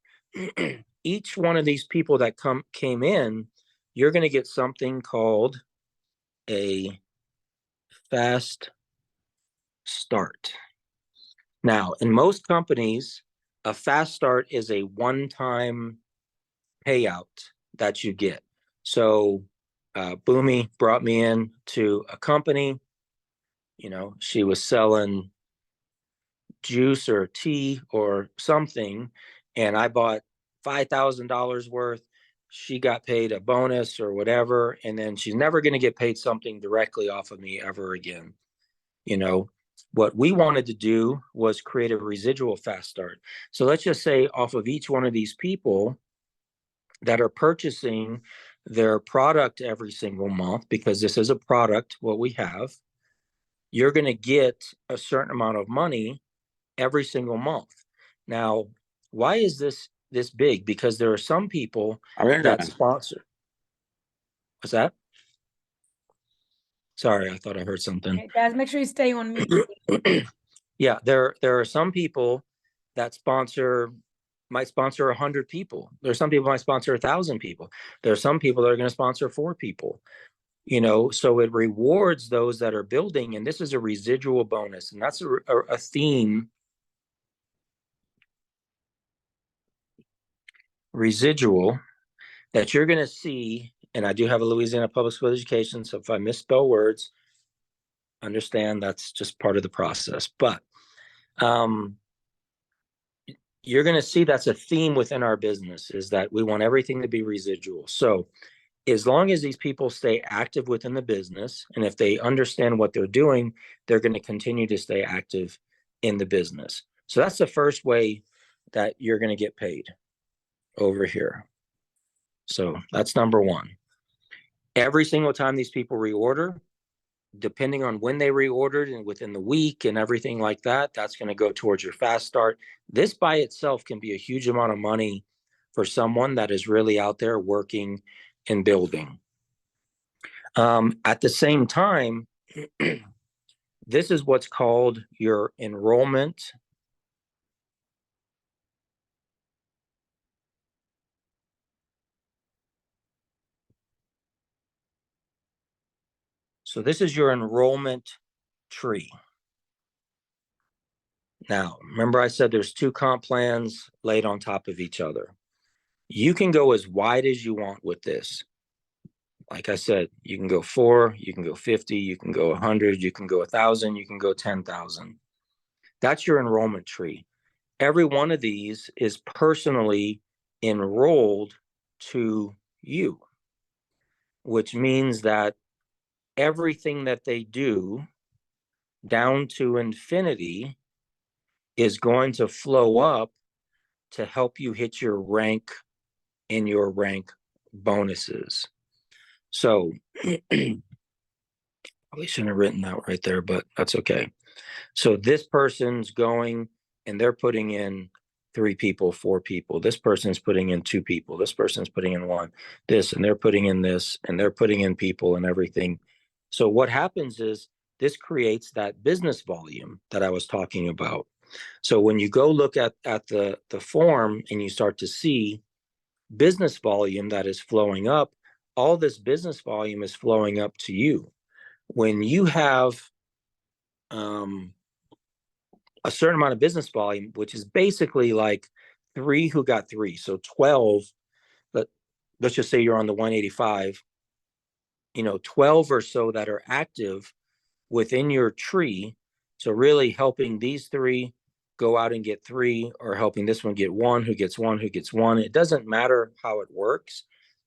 each one of these people that came in, you're going to get something called a fast start. Now, in most companies, a fast start is a one-time payout that you get. So Bunmi brought me in to a company. She was selling juice or tea or something, and I bought $5,000 worth. She got paid a bonus or whatever, and then she's never going to get paid something directly off of me ever again. What we wanted to do was create a residual fast start. So let's just say off of each one of these people that are purchasing their product every single month, because this is a product, what we have, you're going to get a certain amount of money every single month. Now, why is this big? Because there are some people that sponsor. What's that? Sorry, I thought I heard something. Okay, guys, make sure you stay on mute. Yeah, there are some people that might sponsor 100 people. There are some people might sponsor 1,000 people. There are some people that are going to sponsor 4 people. So it rewards those that are building, and this is a residual bonus, and that's a theme. Residual that you're going to see, and I do have a Louisiana public school education, so if I misspell words, understand that's just part of the process. But you're going to see that's a theme within our business, is that we want everything to be residual. So as long as these people stay active within the business, and if they understand what they're doing, they're going to continue to stay active in the business. So that's the first way that you're going to get paid over here. So that's number one. Every single time these people reorder, depending on when they reordered and within the week and everything like that, that's going to go towards your fast start. This by itself can be a huge amount of money for someone that is really out there working and building. At the same time, this is what's called your enrollment. So this is your enrollment tree. Now, remember I said there's 2 comp plans laid on top of each other. You can go as wide as you want with this. Like I said, you can go 4, you can go 50, you can go 100, you can go 1,000, you can go 10,000. That's your enrollment tree. Every one of these is personally enrolled to you, which means that everything that they do down to infinity is going to flow up to help you hit your rank and your rank bonuses. So probably shouldn't have written that right there, but that's okay. So this person's going and they're putting in 3 people, 4 people. This person's putting in 2 people. This person's putting in 1, this, and they're putting in this, and they're putting in people and everything. So what happens is this creates that business volume that I was talking about. So when you go look at the form and you start to see business volume that is flowing up, all this business volume is flowing up to you. When you have a certain amount of business volume, which is basically like 3 who got 3, so 12, let's just say you're on the 185, 12 or so that are active within your tree. So really helping these 3 go out and get 3, or helping this one get 1, who gets 1, who gets 1. It doesn't matter how it works,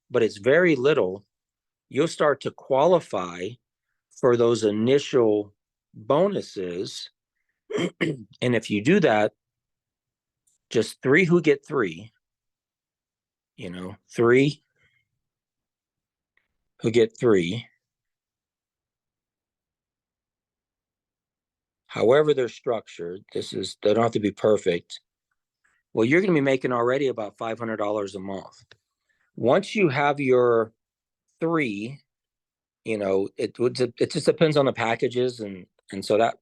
but it's very little. You'll start to qualify for those initial bonuses. And if you do that, just 3 who get 3, 3 who get 3, however they're structured, they don't have to be perfect. Well, you're going to be making already about $500 a month. Once you have your 3, it just depends on the packages, and so that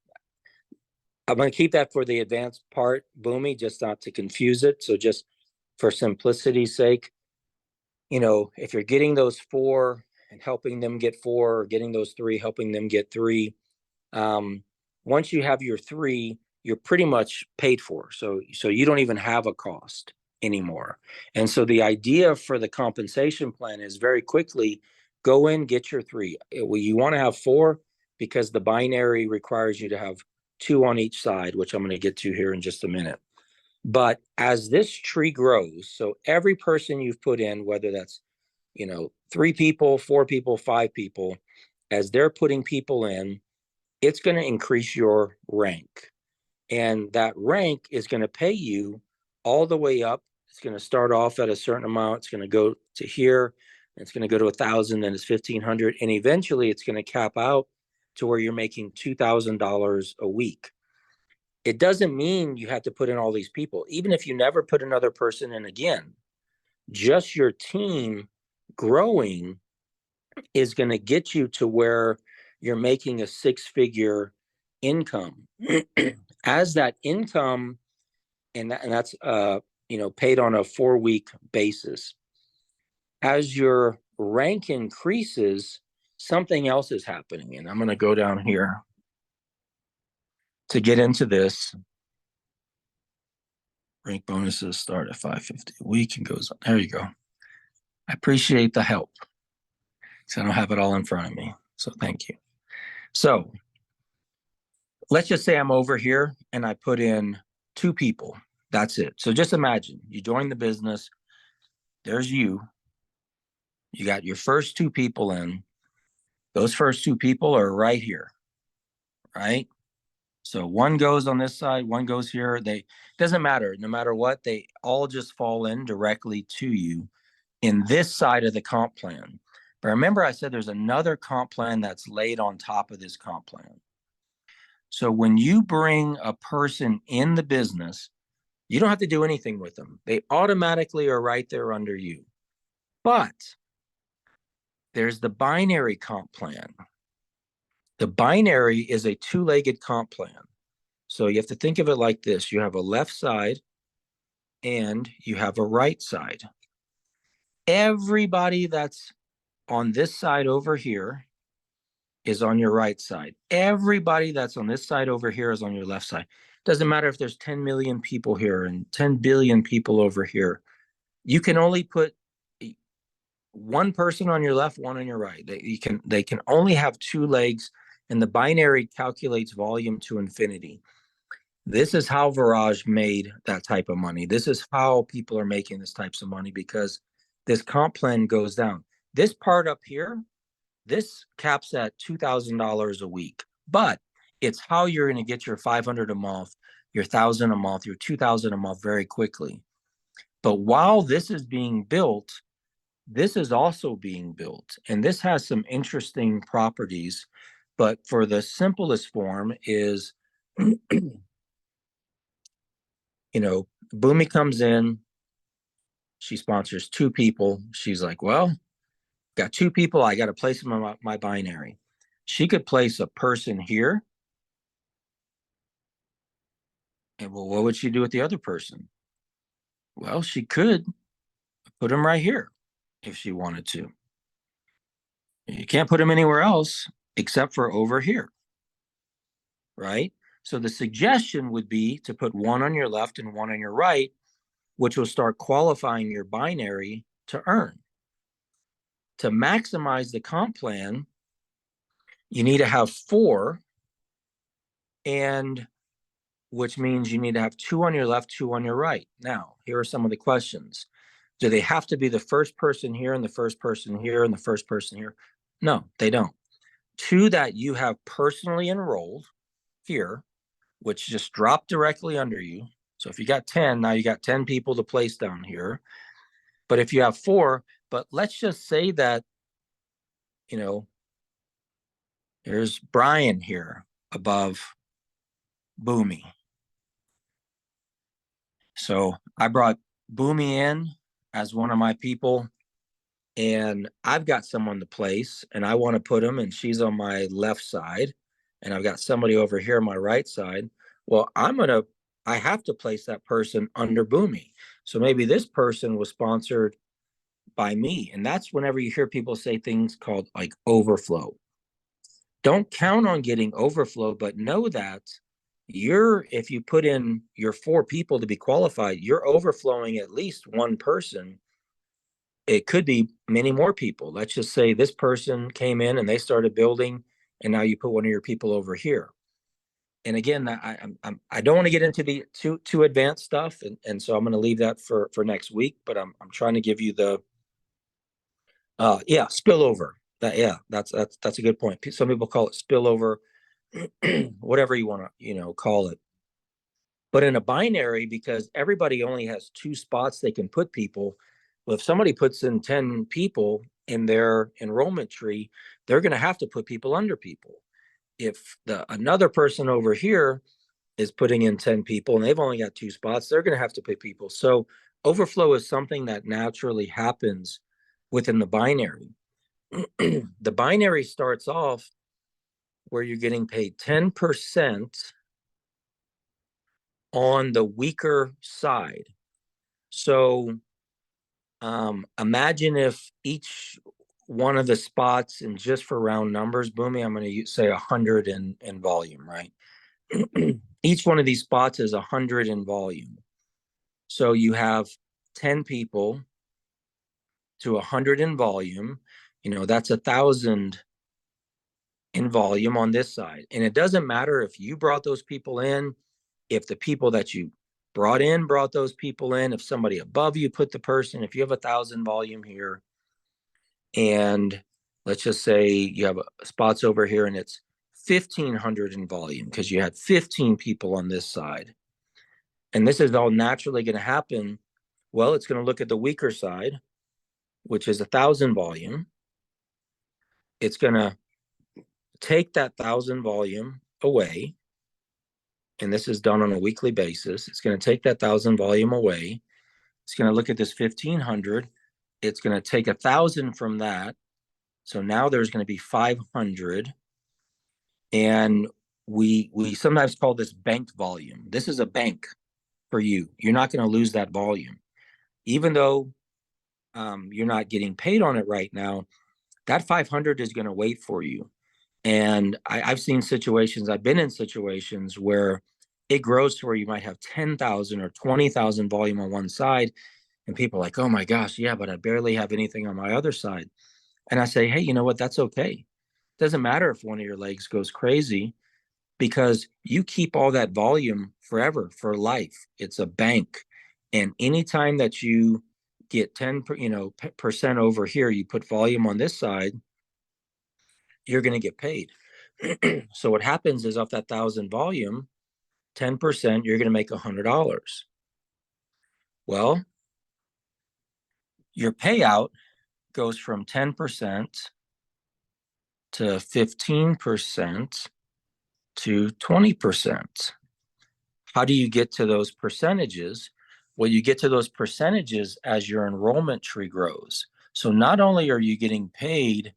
I'm going to keep that for the advanced part, Bunmi, just not to confuse it. So just for simplicity's sake, if you're getting those 4 and helping them get 4, or getting those 3 helping them get 3, once you have your 3, you're pretty much paid for. So you don't even have a cost anymore. And so the idea for the compensation plan is very quickly go in, get your 3. Well, you want to have 4 because the binary requires you to have 2 on each side, which I'm going to get to here in just a minute. But as this tree grows, so every person you've put in, whether that's, 3 people, 4 people, 5 people, as they're putting people in, it's going to increase your rank. And that rank is going to pay you all the way up. It's going to start off at a certain amount. It's going to go to here. It's going to go to 1,000, then it's 1,500. And eventually it's going to cap out to where you're making $2,000 a week. It doesn't mean you have to put in all these people. Even if you never put another person in again, just your team growing is going to get you to where you're making a 6-figure income. As that income, and that's paid on a 4-week basis. As your rank increases, something else is happening. And I'm going to go down here to get into this. Rank bonuses start at $550 a week and goes on. There you go. I appreciate the help. So I don't have it all in front of me. So thank you. So let's just say I'm over here and I put in 2 people. That's it. So just imagine you join the business. There's you. You got your first 2 people in. Those first 2 people are right here, right? So one goes on this side, one goes here. Doesn't matter. No matter what, they all just fall in directly to you in this side of the comp plan. But remember, I said there's another comp plan that's laid on top of this comp plan. So when you bring a person in the business, you don't have to do anything with them. They automatically are right there under you. But there's the binary comp plan. The binary is a 2-legged comp plan. So you have to think of it like this. You have a left side and you have a right side. Everybody that's on this side over here is on your right side. Everybody that's on this side over here is on your left side. Doesn't matter if there's 10 million people here and 10 billion people over here. You can only put one person on your left, one on your right. They can only have 2 legs, and the binary calculates volume to infinity. This is how Virage made that type of money. This is how people are making this types of money, because this comp plan goes down. This part up here, this caps at $2,000 a week, but it's how you're going to get your 500 a month, your 1,000 a month, your 2,000 a month very quickly. But while this is being built, this is also being built, and this has some interesting properties. But for the simplest form is, Bunmi comes in, she sponsors 2 people. She's like, well, got 2 people, I got to place them on my binary. She could place a person here. And well, what would she do with the other person? Well, she could put him right here if she wanted to. You can't put him anywhere else except for over here, right? So the suggestion would be to put one on your left and one on your right, which will start qualifying your binary to earn. To maximize the comp plan, you need to have 4, and which means you need to have 2 on your left, 2 on your right. Now, here are some of the questions. Do they have to be the first person here and the first person here and the first person here? No, they don't. 2 that you have personally enrolled here, which just drop directly under you. So if you got 10, now you got 10 people to place down here. But if you have 4, but let's just say that, there's Bryan here above Bunmi. So I brought Bunmi in as one of my people, and I've got someone to place, and I want to put him, and she's on my left side, and I've got somebody over here on my right side. Well, I have to place that person under Bunmi. So maybe this person was sponsored by me. And that's whenever you hear people say things called like overflow. don't count on getting overflow, but know that if you put in your 4 people to be qualified, you're overflowing at least one person. It could be many more people. Let's just say this person came in and they started building, and now you put one of your people over here. And again, I don't want to get into the too advanced stuff, and so I'm going to leave that for next week. But I'm trying to give you the spillover. That's a good point. Some people call it spillover, whatever you want to call it. But in a binary, because everybody only has 2 spots they can put people, well, if somebody puts in 10 people in their enrollment tree, they're going to have to put people under people. If another person over here is putting in 10 people and they've only got 2 spots, they're going to have to put people. So overflow is something that naturally happens within the binary. The binary starts off where you're getting paid 10% on the weaker side. So imagine if each one of the spots, and just for round numbers, Bunmi, I'm going to say 100 in volume, right? Each one of these spots is 100 in volume. So you have 10 people to 100 in volume. That's 1,000 in volume on this side. And it doesn't matter if you brought those people in, if the people that you brought those people in, if somebody above you put the person, if you have 1,000 volume here, and let's just say you have spots over here and it's 1,500 in volume because you had 15 people on this side. And this is all naturally going to happen. Well, it's going to look at the weaker side, which is 1,000 volume. It's going to take that 1,000 volume away. And this is done on a weekly basis. It's going to take that 1,000 volume away. It's going to look at this 1,500. It's going to take 1,000 from that. So now there's going to be 500. And we sometimes call this banked volume. This is a bank for you. You're not going to lose that volume. Even though you're not getting paid on it right now, that 500 is going to wait for you. And I've seen situations, I've been in situations where it grows to where you might have 10,000 or 20,000 volume on one side. And people are like, oh my gosh, yeah, but I barely have anything on my other side. And I say, hey, you know what? That's okay. It doesn't matter if one of your legs goes crazy, because you keep all that volume forever, for life. It's a bank. And anytime that you get 10% over here, you put volume on this side, you're going to get paid. So what happens is, off that 1,000 volume, 10%, you're going to make $100. Well, your payout goes from 10% to 15% to 20%. How do you get to those percentages? Well, you get to those percentages as your enrollment tree grows. So not only are you getting paid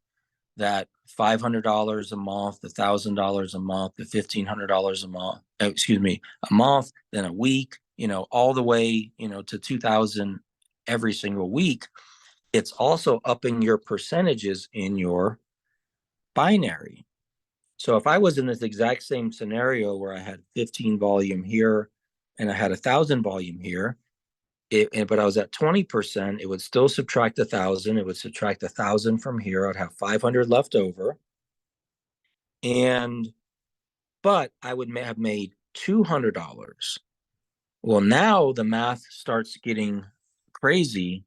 that $500 a month, the $1,000 a month, the $1,500 a month, a month, then a week, all the way, to 2,000 every single week. It's also upping your percentages in your binary. So if I was in this exact same scenario where I had 15 volume here and I had 1,000 volume here, but I was at 20%, it would still subtract 1,000. It would subtract 1,000 from here. I'd have 500 left over. But I would have made $200. Well, now the math starts getting crazy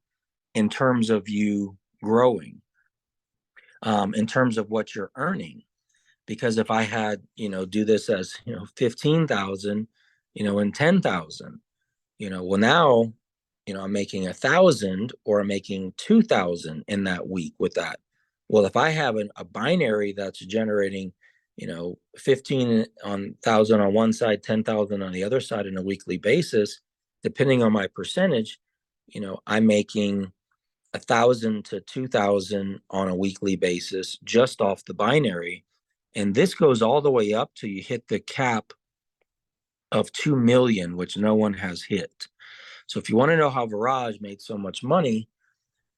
in terms of you growing, in terms of what you're earning. Because if I had, do this as, 15,000, and 10,000, well, now, I'm making 1,000, or I'm making 2,000 in that week with that. Well, if I have a binary that's generating, 15,000 on one side, 10,000 on the other side on a weekly basis, depending on my percentage, I'm making 1,000 to 2,000 on a weekly basis just off the binary. And this goes all the way up till you hit the cap of 2 million, which no one has hit. So if you want to know how Viraj made so much money,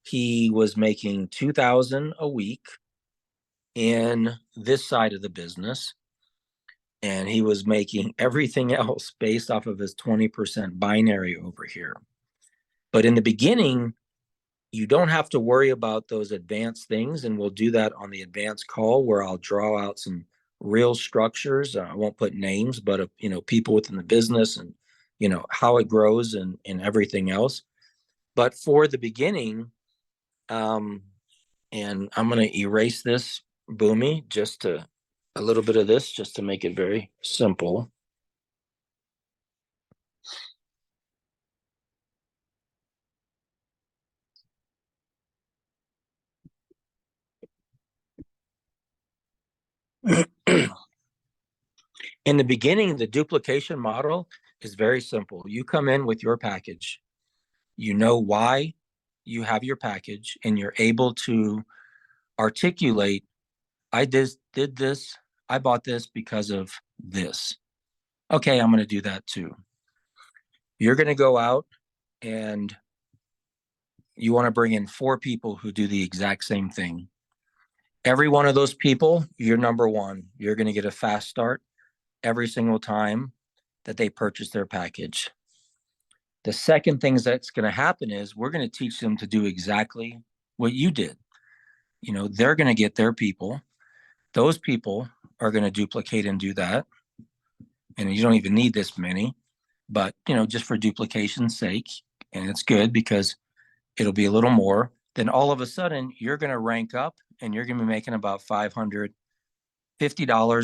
he was making 2,000 a week in this side of the business, and he was making everything else based off of his 20% binary over here. But in the beginning, you don't have to worry about those advanced things, and we'll do that on the advanced call where I'll draw out some real structures. I won't put names, but people within the business and how it grows and everything else. But for the beginning, and I'm going to erase this, Bunmi, just to a little bit of this, just to make it very simple. In the beginning, the duplication model is very simple. You come in with your package, you know why you have your package, and you're able to articulate, I did this, I bought this because of this. Okay, I'm going to do that too. You're going to go out and you want to bring in 4 people who do the exact same thing. Every one of those people, you're number one. You're going to get a fast start every single time that they purchase their package. The second thing that's going to happen is we're going to teach them to do exactly what you did. They're going to get their people. Those people are going to duplicate and do that. And you don't even need this many, but, just for duplication's sake, and it's good because it'll be a little more, then all of a sudden you're going to rank up and you're going to be making about $550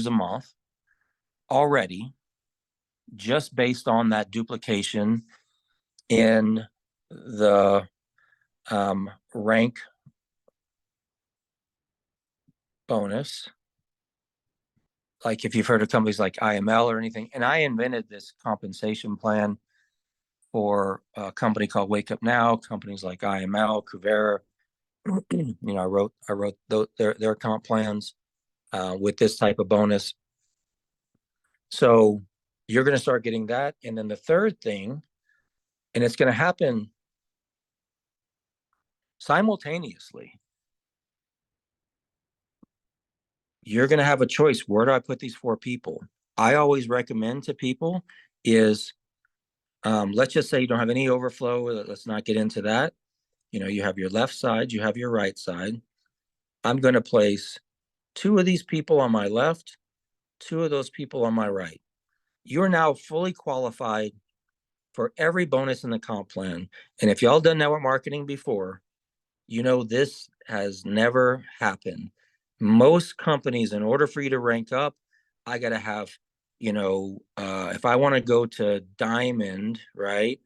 a month already, just based on that duplication in the rank bonus. Like if you've heard of companies like IML or anything, and I invented this compensation plan for a company called Wake Up Now, companies like IML, Kuvera. I wrote their comp plans with this type of bonus. So you're going to start getting that. And then the third thing, and it's going to happen simultaneously. You're going to have a choice. Where do I put these 4 people? I always recommend to people is, let's just say you don't have any overflow. Let's not get into that. You have your left side, you have your right side. I'm going to place 2 of these people on my left, 2 of those people on my right. You're now fully qualified for every bonus in the comp plan. And if y'all done network marketing before, this has never happened. Most companies, in order for you to rank up, I got to have, if I want to go to diamond, right,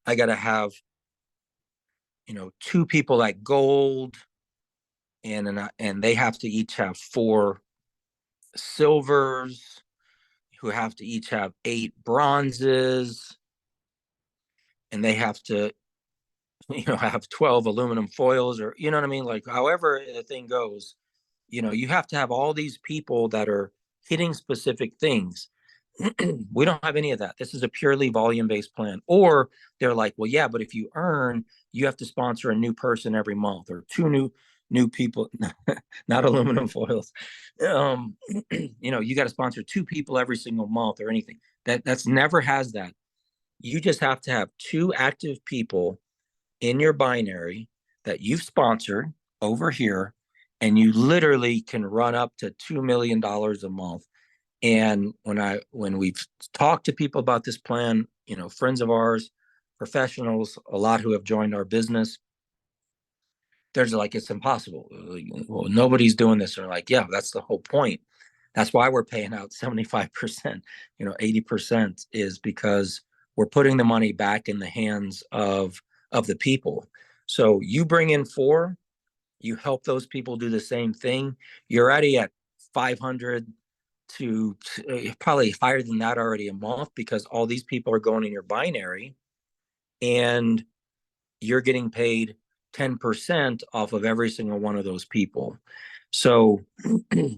I got to have, 2 people at gold, and they have to each have 4 silvers, who have to each have 8 bronzes, and they have to have 12 aluminum foils, or what I mean, like however the thing goes. You have to have all these people that are hitting specific things. We don't have any of that. This is a purely volume-based plan. Or they're like, well, yeah, but if you earn, you have to sponsor a new person every month, or 2 new people. Not aluminum foils. You got to sponsor 2 people every single month or anything. That's never has that. You just have to have 2 active people in your binary that you've sponsored over here, and you literally can run up to $2 million a month. And when we've talked to people about this plan, friends of ours, professionals, a lot who have joined our business, there's like, it's impossible. Well, nobody's doing this. They're like, yeah, that's the whole point. That's why we're paying out 75%, 80% is because we're putting the money back in the hands of the people. So you bring in 4, you help those people do the same thing. You're already at 500 to probably higher than that already a month, because all these people are going in your binary, and you're getting paid 10% off of every single one of those people. So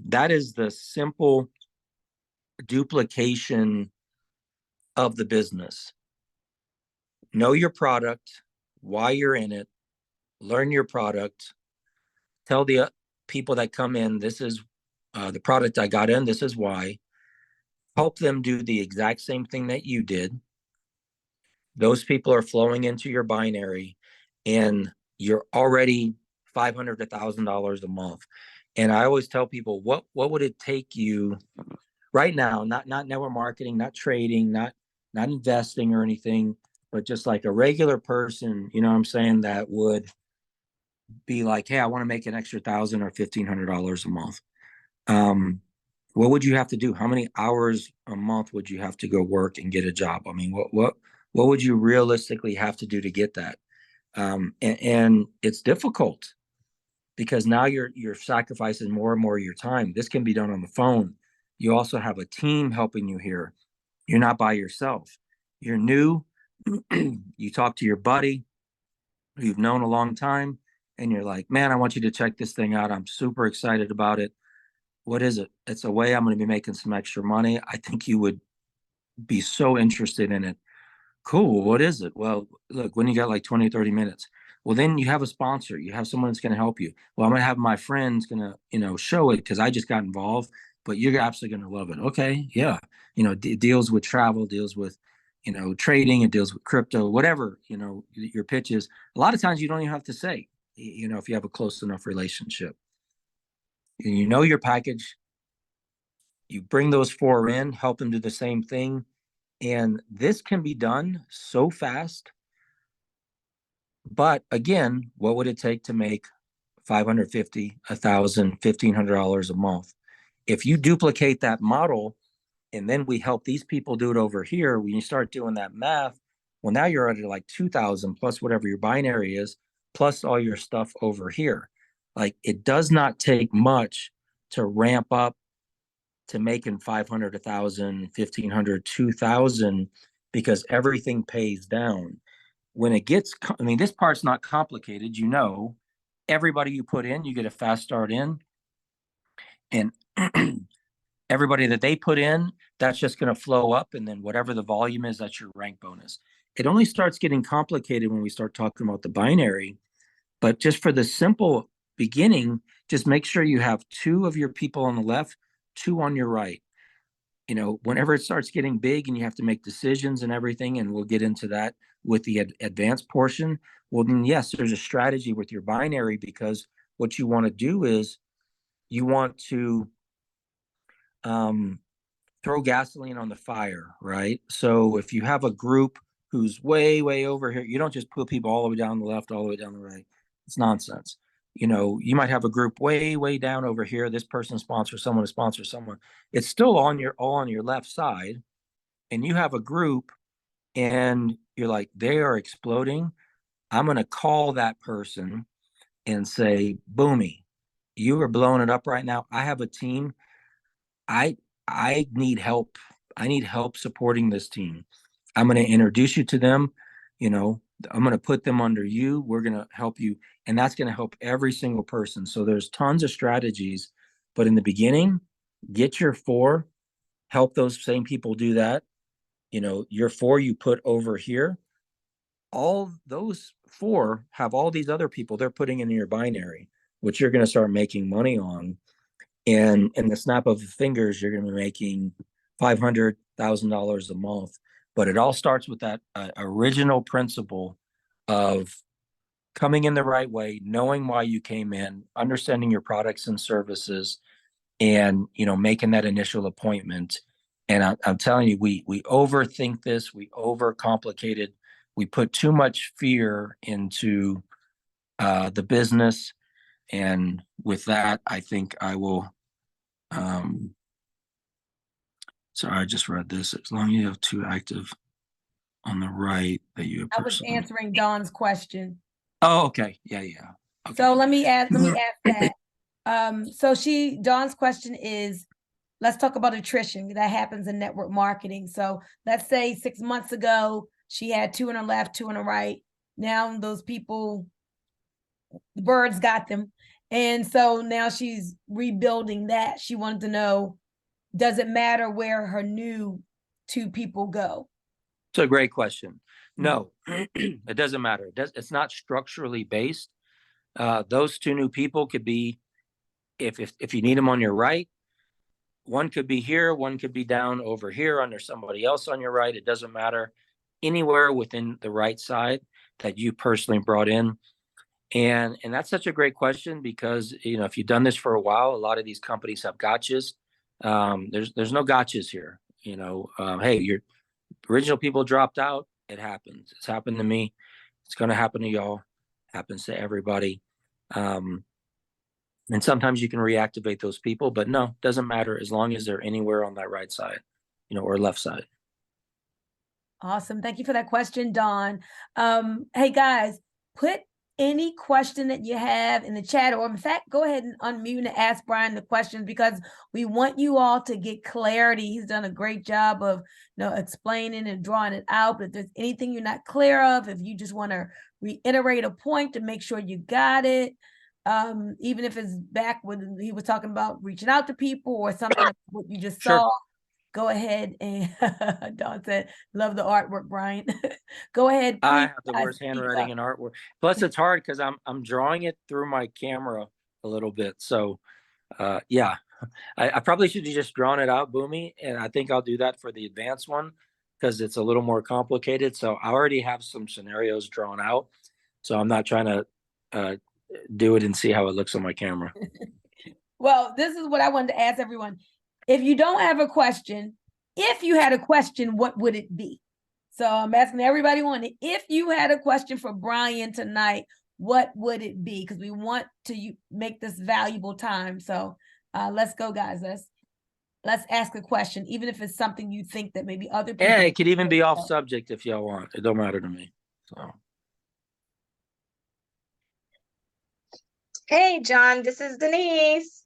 that is the simple duplication of the business. Know your product, why you're in it, learn your product, tell the people that come in, this is the product I got in, this is why. Help them do the exact same thing that you did. Those people are flowing into your binary, and you're already $500 to $1,000 a month. And I always tell people, what would it take you right now? Not network marketing, not trading, not investing or anything, but just like a regular person, you know what I'm saying, that would be like, hey, I want to make an extra $1,000 or $1,500 a month. What would you have to do? How many hours a month would you have to go work and get a job? I mean, what would you realistically have to do to get that? And it's difficult because now you're sacrificing more and more of your time. This can be done on the phone. You also have a team helping you here. You're not by yourself. You're new. You talk to your buddy who you've known a long time, and you're like, man, I want you to check this thing out. I'm super excited about it. What is it? It's a way I'm going to be making some extra money. I think you would be so interested in it. Cool. What is it? Well, look, when you got like 20, 30 minutes, well, then you have a sponsor. You have someone that's going to help you. Well, I'm going to have my friends going to, show it because I just got involved, but you're absolutely going to love it. Okay. Yeah. Deals with travel, deals with, trading, and deals with crypto, whatever, your pitch is. A lot of times you don't even have to say, if you have a close enough relationship. And your package, you bring those four in, help them do the same thing. And this can be done so fast. But again, what would it take to make $550, $1,000, $1,500 a month? If you duplicate that model, and then we help these people do it over here, when you start doing that math, well, now you're at like 2,000 plus whatever your binary is, plus all your stuff over here. Like, it does not take much to ramp up to making 500, 1,000, 1,500, 2,000, because everything pays down. When it gets, this part's not complicated. Everybody you put in, you get a fast start in, and everybody that they put in, that's just going to flow up, and then whatever the volume is, that's your rank bonus. It only starts getting complicated when we start talking about the binary, but just for the simple beginning, just make sure you have 2 of your people on the left, 2 on your right. Whenever it starts getting big and you have to make decisions and everything, and we'll get into that with the advanced portion, well, then yes, there's a strategy with your binary, because what you want to do is you want to throw gasoline on the fire, right? So if you have a group who's way, way over here, you don't just put people all the way down the left, all the way down the right. It's nonsense. You might have a group way, way down over here. This person sponsors someone to sponsor someone. It's still all on your left side. And you have a group and you're like, they are exploding. I'm going to call that person and say, Bunmi, you are blowing it up right now. I have a team. I need help. I need help supporting this team. I'm going to introduce you to them. I'm going to put them under you. We're going to help you. And that's going to help every single person. So there's tons of strategies, but in the beginning, get your 4, help those same people do that. Your 4 you put over here. All those 4 have all these other people they're putting in your binary, which you're going to start making money on. And in the snap of the fingers, you're going to be making $500,000 a month. But it all starts with that original principle of coming in the right way, knowing why you came in, understanding your products and services, and making that initial appointment. And I'm telling you, we overthink this, we overcomplicate it, we put too much fear into the business. And with that, I think I will. Sorry, I just read this. As long as you have 2 active on the right, that you I was answering Don's question. Oh, okay. Yeah. Okay. So let me ask that. So Dawn's question is, let's talk about attrition. That happens in network marketing. So let's say 6 months ago, she had 2 on the left, 2 on the right. Now those people, the birds got them. And so now she's rebuilding that. She wanted to know, does it matter where her new 2 people go? It's a great question. No, it doesn't matter. It's not structurally based. Those 2 new people could be if you need them on your right, one could be here, one could be down over here under somebody else on your right. It doesn't matter. Anywhere within the right side that you personally brought in. And that's such a great question because, if you've done this for a while, a lot of these companies have gotchas. There's no gotchas here. Hey, your original people dropped out. It happens. It's happened to me. It's going to happen to y'all. Happens to everybody. And sometimes you can reactivate those people, but no, doesn't matter as long as they're anywhere on that right side, or left side. Awesome. Thank you for that question, Dawn. Hey guys, put any question that you have in the chat, or in fact, go ahead and unmute and ask Bryan the questions, because we want you all to get clarity. He's done a great job of explaining and drawing it out. But if there's anything you're not clear of, if you just want to reiterate a point to make sure you got it, even if it's back when he was talking about reaching out to people or something like what you just Sure. saw, go ahead. And Dawn said, love the artwork, Bryan. Go ahead. I have the worst handwriting and artwork. Plus it's hard because I'm drawing it through my camera a little bit. So yeah, I probably should have just drawn it out, Bunmi, and I think I'll do that for the advanced one because it's a little more complicated. So I already have some scenarios drawn out. So I'm not trying to do it and see how it looks on my camera. Well, this is what I wanted to ask everyone. If you don't have a question, if you had a question, what would it be? So I'm asking everybody if you had a question for Bryan tonight, what would it be? Because we want to make this valuable time. So let's go, guys. Let's ask a question, even if it's something you think that maybe other people. Yeah, it could even be off subject if y'all want. It don't matter to me. So. Hey, John, this is Denise.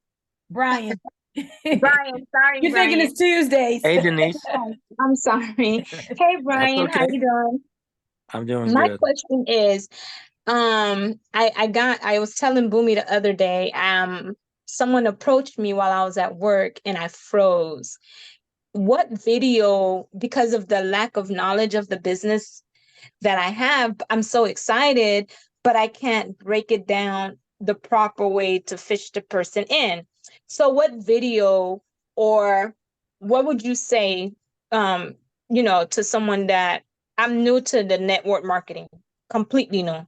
Bryan. Bryan, sorry, You're Bryan. thinking it's Tuesdays. Hey, Denise. I'm sorry. Hey, Bryan, okay. how you doing? I'm doing My good. question is, I was telling Bunmi the other day, someone approached me while I was at work and I froze. What video, because of the lack of knowledge of the business that I have, I'm so excited, but I can't break it down the proper way to fish the person in. So what video, or what would you say, to someone that I'm new to the network marketing, completely new.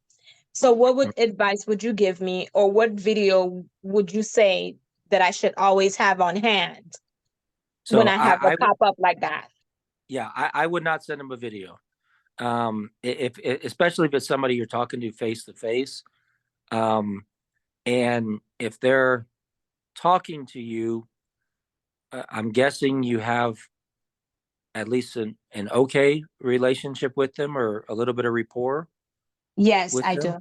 So what advice would you give me, or what video would you say that I should always have on hand when I have a pop-up like that? Yeah, I would not send them a video. If especially if it's somebody you're talking to face to face. And if they're talking to you, I'm guessing you have at least an okay relationship with them, or a little bit of rapport. Yes, I do.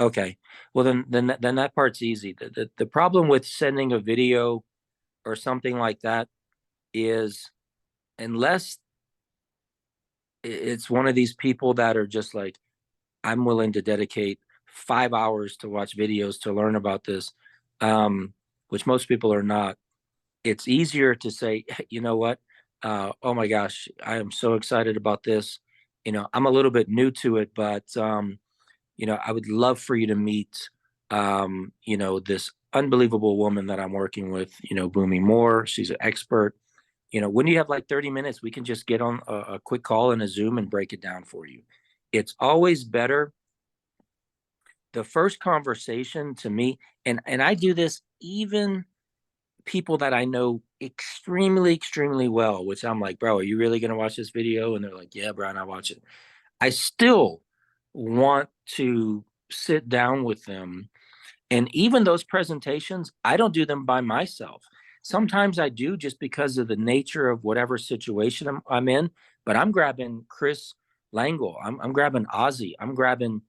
Okay. Well, then that part's easy. The problem with sending a video or something like that is, unless it's one of these people that are just like, I'm willing to dedicate 5 hours to watch videos to learn about this, which most people are not. It's easier to say, you know what? Oh my gosh, I am so excited about this. I'm a little bit new to it, but I would love for you to meet, this unbelievable woman that I'm working with, Bunmi Moore. She's an expert. When you have like 30 minutes, we can just get on a quick call in a Zoom and break it down for you. It's always better. The first conversation to me, and I do this even people that I know extremely, extremely well, which I'm like, bro, are you really going to watch this video? And they're like, yeah, Bryan, I watch it. I still want to sit down with them. And even those presentations, I don't do them by myself. Sometimes I do, just because of the nature of whatever situation I'm in, but I'm grabbing Chris Langle. I'm grabbing Ozzy. I'm grabbing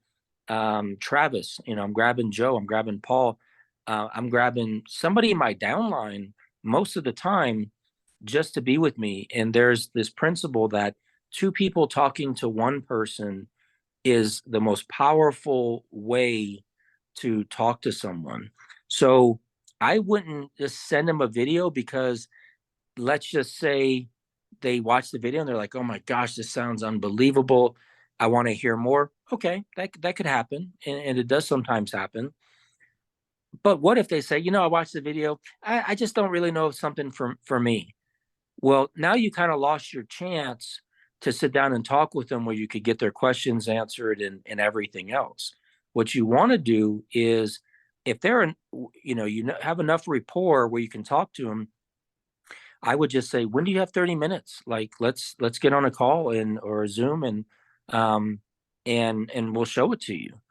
Travis, I'm grabbing Joe. I'm grabbing Paul. I'm grabbing somebody in my downline most of the time just to be with me. And there's this principle that two people talking to one person is the most powerful way to talk to someone. So I wouldn't just send them a video, because let's just say they watch the video and they're like, oh my gosh, this sounds unbelievable. I want to hear more. Okay, that could happen. And it does sometimes happen. But what if they say, you know, I watched the video, I just don't really know if something for me. Well, now you kind of lost your chance to sit down and talk with them where you could get their questions answered and everything else. What you want to do is, if they're in, you know, have enough rapport where you can talk to them, I would just say, when do you have 30 minutes? Like, let's get on a call or a Zoom um and we'll show it to you.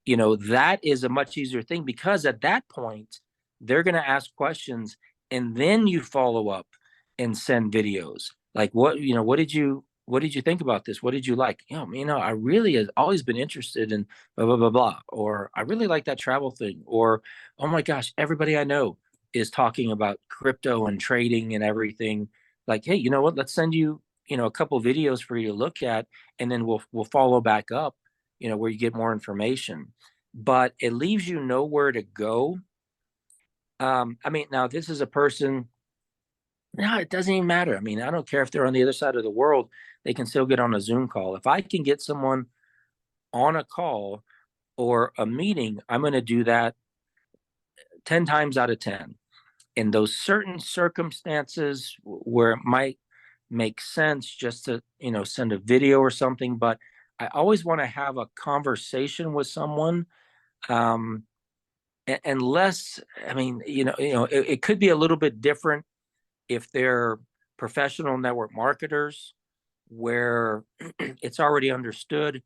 You know, that is a much easier thing, because at that point they're going to ask questions, and then you follow up and send videos like, what did you think about this? What did you like? I really have always been interested in blah blah blah blah, or I really like that travel thing, or oh my gosh, everybody I know is talking about crypto and trading and everything. Like, hey, you know what, let's send you, a couple videos for you to look at, and then we'll follow back up, where you get more information. But it leaves you nowhere to go. I mean, now this is a person, no, it doesn't even matter. I mean, I don't care if they're on the other side of the world, they can still get on a Zoom call. If I can get someone on a call or a meeting, I'm going to do that 10 times out of 10. In those certain circumstances where it might make sense just to, send a video or something, but I always want to have a conversation with someone. Unless, I mean, it could be a little bit different if they're professional network marketers, where it's already understood.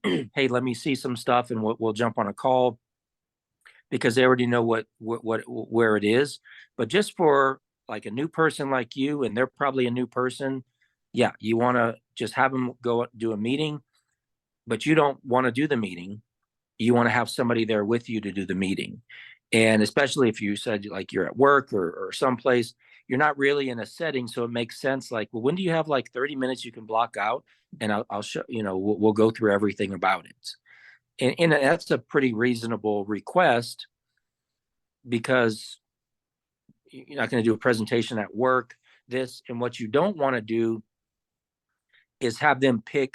Hey, let me see some stuff, and we'll jump on a call, because they already know where it is. But just for like a new person like you, and they're probably a new person, yeah, you want to just have them go do a meeting, but you don't want to do the meeting. You want to have somebody there with you to do the meeting. And especially if you said like you're at work or someplace, you're not really in a setting. So it makes sense. Like, well, when do you have like 30 minutes you can block out? And I'll show, we'll go through everything about it. And that's a pretty reasonable request, because you're not going to do a presentation at work. And what you don't want to do is have them pick,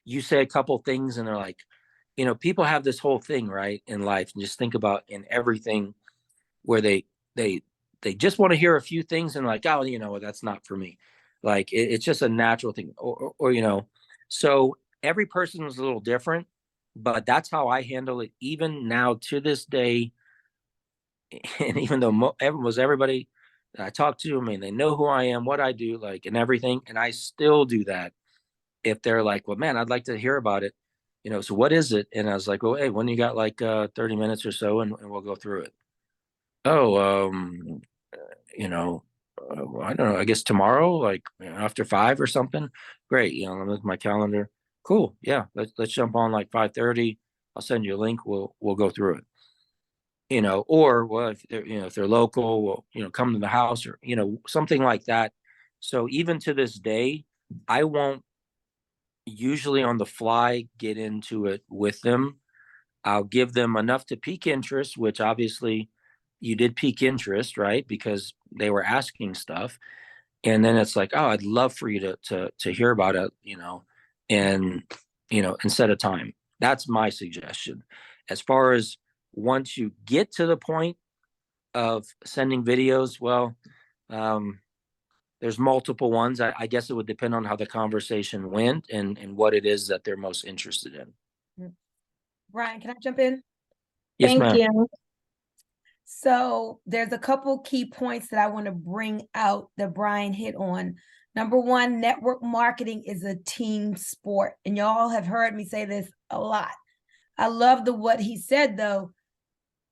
you say a couple things and they're like, people have this whole thing, right, in life, and just think about in everything, where they just want to hear a few things and like, oh, that's not for me. Like, it's just a natural thing, or so every person is a little different, but that's how I handle it, even now to this day. And even though everybody I talk to, I mean, they know who I am, what I do, like, and everything, and I still do that. If they're like, well, man, I'd like to hear about it, so what is it? And I was like, well, hey, when you got like 30 minutes or so, and we'll go through it. Oh, I don't know, I guess tomorrow, like, after 5 or something. Great. Let me look at my calendar. Cool. Yeah. Let's jump on like 5:30. I'll send you a link. We'll go through it. Or, well, if they're local, well, come to the house, or, something like that. So even to this day, I won't usually on the fly get into it with them. I'll give them enough to pique interest, which obviously you did pique interest, right? Because they were asking stuff. And then it's like, oh, I'd love for you to hear about it, and, and set a time. That's my suggestion. As far as once you get to the point of sending videos, well, there's multiple ones. I guess it would depend on how the conversation went and what it is that they're most interested in. Bryan, can I jump in? Yes, Thank ma'am. you. So there's a couple key points that I want to bring out that Bryan hit on. Number one, network marketing is a team sport. And y'all have heard me say this a lot. I love what he said, though.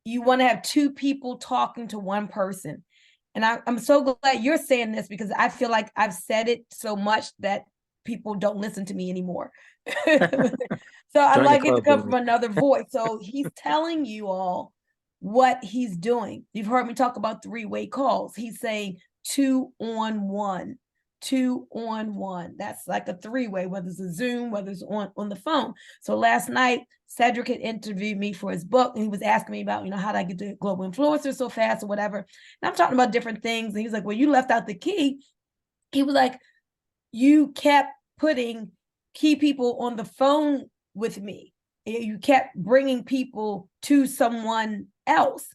You want to have two people talking to one person. And I'm so glad you're saying this, because I feel like I've said it so much that people don't listen to me anymore. So I like it to come from another voice. So he's telling you all what he's doing. You've heard me talk about 3-way calls. He's saying 2-on-1. 2-on-1. That's like a 3-way, whether it's a Zoom, whether it's on the phone. So last night, Cedric had interviewed me for his book, and he was asking me about, how did I get to global influencer so fast or whatever. And I'm talking about different things. And he was like, well, you left out the key. He was like, you kept putting key people on the phone with me. You kept bringing people to someone else.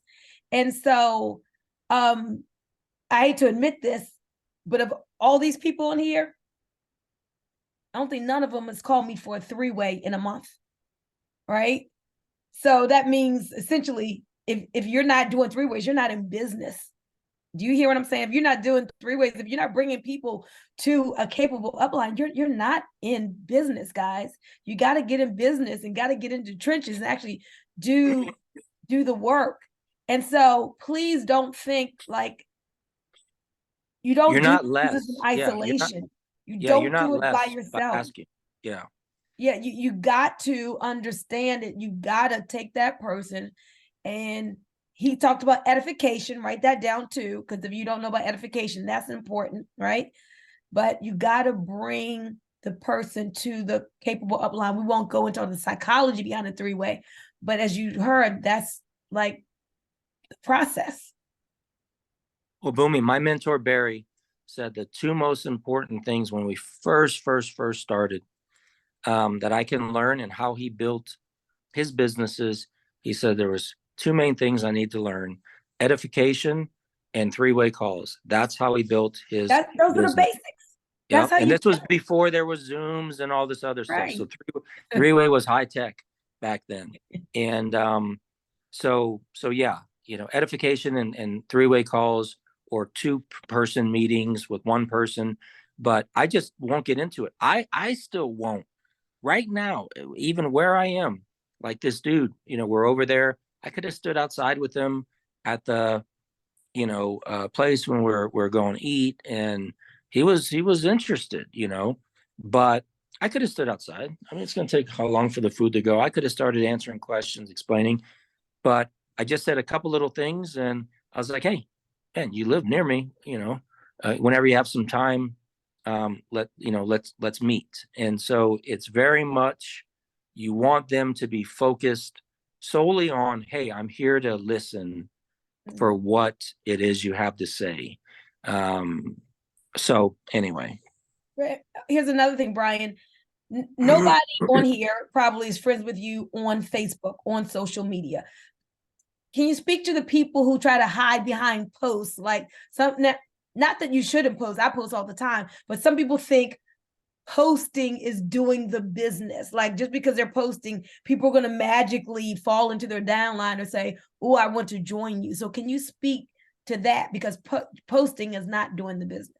And so I hate to admit this, but of all these people in here, I don't think none of them has called me for a three-way in a month, right? So that means essentially, if you're not doing three-ways, you're not in business. Do you hear what I'm saying? If you're not doing three-ways, if you're not bringing people to a capable upline, you're not in business, guys. You got to get in business and got to get into trenches and actually do the work. And so please don't think like you don't You're do not less. this in isolation. You You're don't not do it by less yourself. asking. Yeah. Yeah, you got to understand it. You got to take that person. And he talked about edification. Write that down too, because if you don't know about edification, that's important, right? But you got to bring the person to the capable upline. We won't go into the psychology behind the three-way, but as you heard, that's like the process. Well, Bunmi, my mentor Barry said the two most important things when we first started that I can learn and how he built his businesses. He said there was two main things I need to learn: edification and three-way calls. That's how he built his those business. are the basics. Yeah, That's how and you this was before there was Zooms and all this other right. stuff. So three-way was high tech back then. And so yeah, you know, edification and three-way calls or two-person meetings with one person. But I just won't get into it. I still won't. Right now, even where I am, like this dude, you know, we're over there. I could have stood outside with him at the, you know, place when we're going to eat, and he was interested, you know, but I could have stood outside. I mean, it's going to take how long for the food to go? I could have started answering questions, explaining, but I just said a couple little things, and I was like, hey, man, you live near me, you know, whenever you have some time, let's meet. And so it's very much, you want them to be focused solely on, hey, I'm here to listen for what it is you have to say. So anyway. Here's another thing, Bryan. Nobody on here probably is friends with you on Facebook, on social media. Can you speak to the people who try to hide behind posts? Like something, not that you shouldn't post, I post all the time, but some people think posting is doing the business. Like just because they're posting, people are going to magically fall into their downline or say, oh, I want to join you. So can you speak to that? Because posting is not doing the business.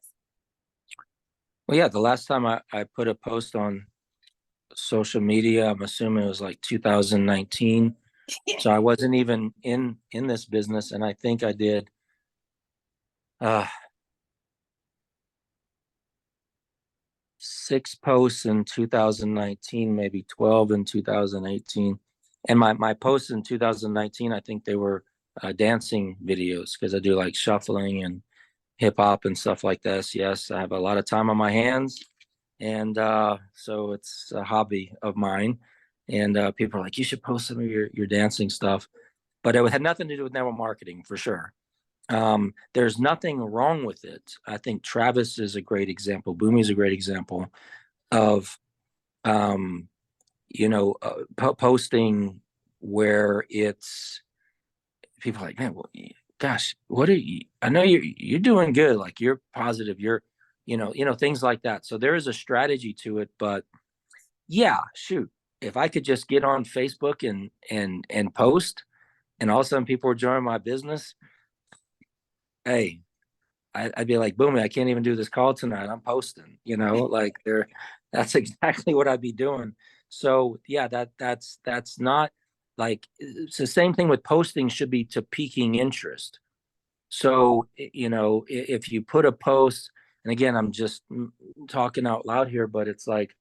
Well, yeah, the last time I put a post on social media, I'm assuming it was like 2019. So I wasn't even in this business. And I think I did 6 posts in 2019, maybe 12 in 2018. And my posts in 2019, I think they were dancing videos, because I do like shuffling and hip hop and stuff like this. Yes, I have a lot of time on my hands. And so it's a hobby of mine. And people are like, you should post some of your dancing stuff. But it had nothing to do with network marketing, for sure. There's nothing wrong with it. I think Travis is a great example. Bunmi is a great example of, posting where it's people are like, man, well, gosh, what are you? I know you're doing good. Like you're positive. You're, things like that. So there is a strategy to it. But yeah, shoot, if I could just get on Facebook and post, and all of a sudden people are joining my business, hey, I'd be like, Bunmi, I can't even do this call tonight. I'm posting, like that's exactly what I'd be doing. So yeah, that's not like, it's the same thing with posting, should be to piquing interest. So, if you put a post, and again, I'm just talking out loud here, but it's like,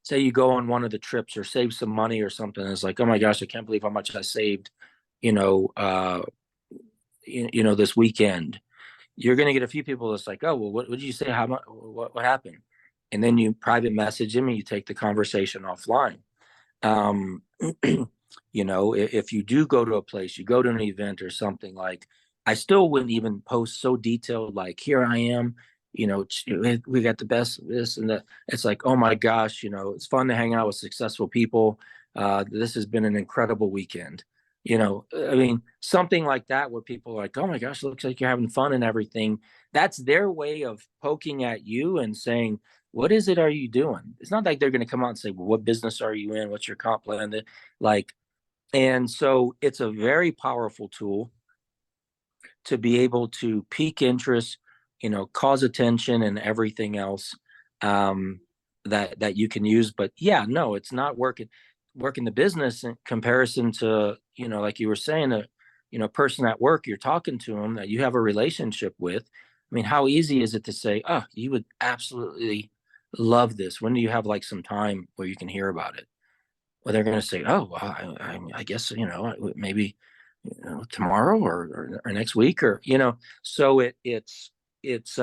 say you go on one of the trips or save some money or something. It's like, oh my gosh, I can't believe how much I saved, this weekend. You're going to get a few people that's like, oh, well, what did you say? How much, what happened? And then you private message them and you take the conversation offline. If you do go to a place, you go to an event or something, like, I still wouldn't even post so detailed, like, here I am, we got the best of this and that. It's like, oh my gosh, it's fun to hang out with successful people. This has been an incredible weekend. You know, I mean, something like that where people are like, oh my gosh, it looks like you're having fun and everything. That's their way of poking at you and saying, what is it are you doing? It's not like they're going to come out and say, well, what business are you in? What's your comp plan? Like, and so it's a very powerful tool to be able to pique interest, you know, cause attention and everything else, that you can use. But yeah, no, it's not working the business in comparison to, you know, like you were saying, a you know, person at work, you're talking to them that you have a relationship with. I mean, how easy is it to say, oh, you would absolutely love this. When do you have like some time where you can hear about it? Well, they're going to say, oh, well, I guess, you know, maybe, you know, tomorrow or next week, or, you know, so it's it's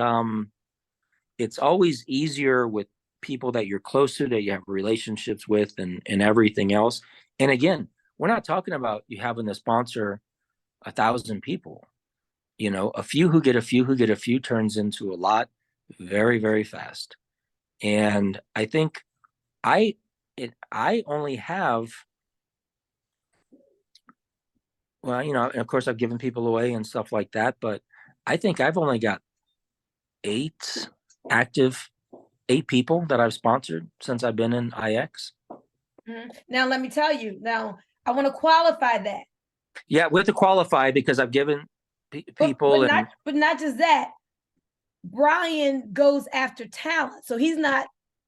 always easier with people that you're close to, that you have relationships with, and everything else. And again, we're not talking about you having to sponsor 1,000 people. You know, a few who get a few who get a few turns into a lot very, very fast. And I think I only have, well, you know, and of course I've given people away and stuff like that, but I think I've only got eight active, 8 people that I've sponsored since I've been in IX. Now, let me tell you, now I want to qualify that. Yeah, with the qualify, because I've given people, but not just that. Bryan goes after talent, so he's not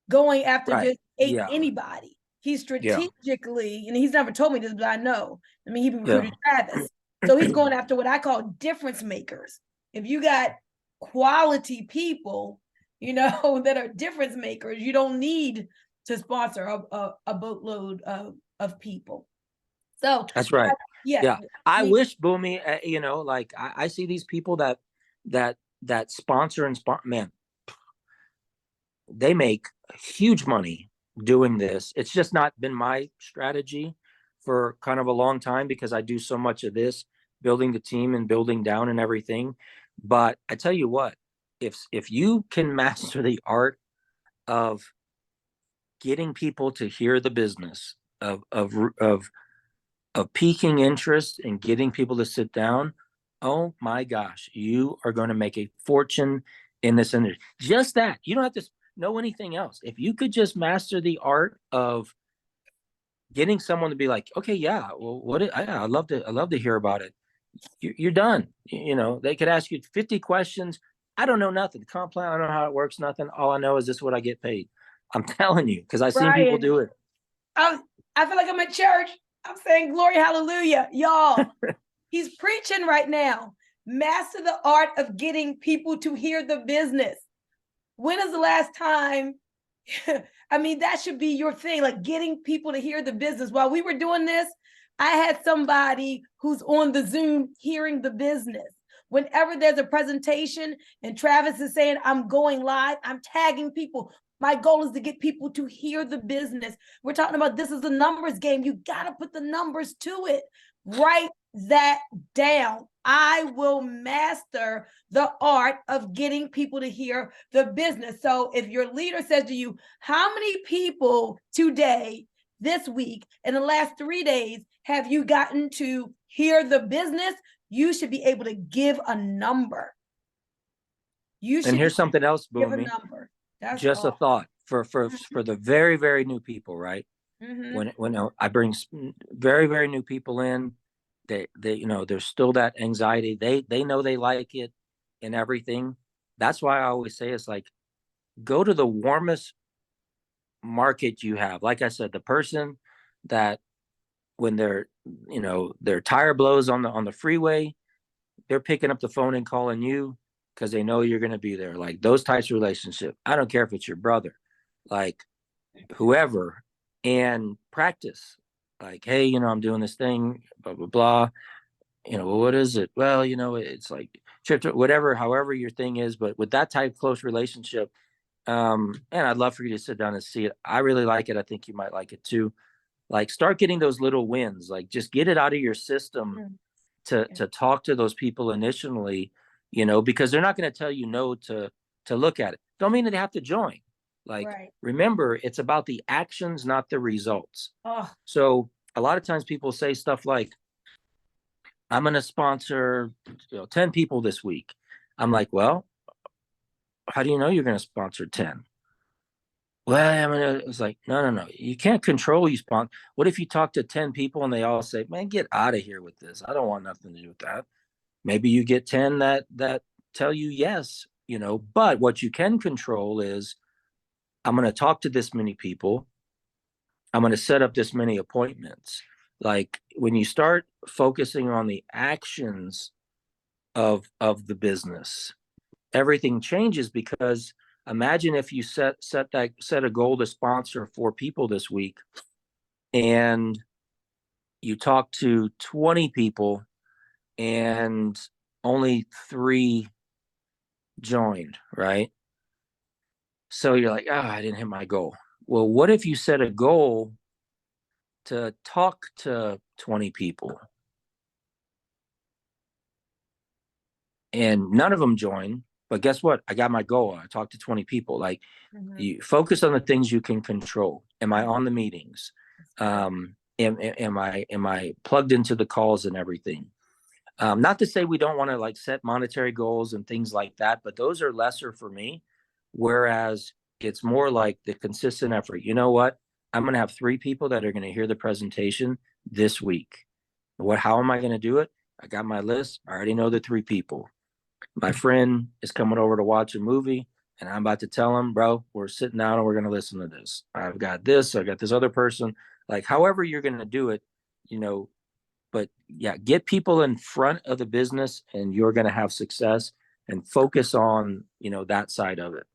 going after right. just anybody. He's strategically, and he's never told me this, but I know. I mean, he recruited Travis, so he's going after what I call difference makers. If you got quality people, you know, that are difference makers, you don't need to sponsor a boatload of people. So that's right. Yeah. I wish, Bunmi, you know, like I see these people that sponsor and man, they make huge money doing this. It's just not been my strategy for kind of a long time, because I do so much of this, building the team and building down and everything. But I tell you what, if you can master the art of getting people to hear the business, of piquing interest and getting people to sit down, oh my gosh, you are going to make a fortune in this industry. Just that. You don't have to know anything else. If you could just master the art of getting someone to be like, okay, yeah, well, I'd love to hear about it. You're done. You know, they could ask you 50 questions. I don't know nothing. Comp plan, I don't know how it works, nothing. All I know is this is what I get paid. I'm telling you, because I've seen people do it. I feel like I'm at church. I'm saying glory, hallelujah. Y'all, he's preaching right now. Master the art of getting people to hear the business. When is the last time? I mean, that should be your thing, like getting people to hear the business. While we were doing this, I had somebody who's on the Zoom hearing the business. Whenever there's a presentation and Travis is saying, I'm going live, I'm tagging people. My goal is to get people to hear the business. We're talking about this is a numbers game. You got to put the numbers to it. Write that down. I will master the art of getting people to hear the business. So if your leader says to you, how many people today, this week, in the last 3 days, have you gotten to hear the business? You should be able to give a number. And here's something else, Bunmi. That's just a thought for the very, very new people, right? When I bring very, very new people in, they you know, there's still that anxiety. They know they like it and everything. That's why I always say it's like, go to the warmest market you have. Like I said, the person that when their, you know, their tire blows on the freeway, they're picking up the phone and calling you because they know you're going to be there. Like those types of relationship. I don't care if it's your brother, like whoever, and practice. Like, hey, you know, I'm doing this thing, blah, blah, blah. You know, well, what is it? Well, you know, it's like trip to whatever, however your thing is. But with that type of close relationship, and I'd love for you to sit down and see it. I really like it. I think you might like it too. Like start getting those little wins, like just get it out of your system to talk to those people initially, you know, because they're not going to tell you no to look at it. Don't mean that they have to join. Like, Right. remember, it's about the actions, not the results. Oh, So a lot of times people say stuff like, I'm going to sponsor 10 people this week. I'm like, well, how do you know you're going to sponsor 10? Well, it's like, no. You can't control you sponsor. What if you talk to 10 people and they all say, man, get out of here with this. I don't want nothing to do with that. Maybe you get 10 that tell you yes, but what you can control is, I'm going to talk to this many people. I'm going to set up this many appointments. Like, when you start focusing on the actions of the business, everything changes. Because imagine if you set a goal to sponsor 4 people this week, and you talk to 20 people and only 3 joined, right? So you're like, I didn't hit my goal. Well, what if you set a goal to talk to 20 people and none of them join? But guess what? I got my goal. I talked to 20 people. Like, you focus on the things you can control. Am I on the meetings? Am I plugged into the calls and everything? Not to say we don't want to like set monetary goals and things like that, but those are lesser for me. Whereas it's more like the consistent effort. You know what? I'm going to have 3 people that are going to hear the presentation this week. How am I going to do it? I got my list. I already know the 3 people. My friend is coming over to watch a movie, and I'm about to tell him, bro, we're sitting down and we're going to listen to this. I've got this. I got this other person. Like, however you're going to do it, but yeah, get people in front of the business and you're going to have success, and focus on, that side of it.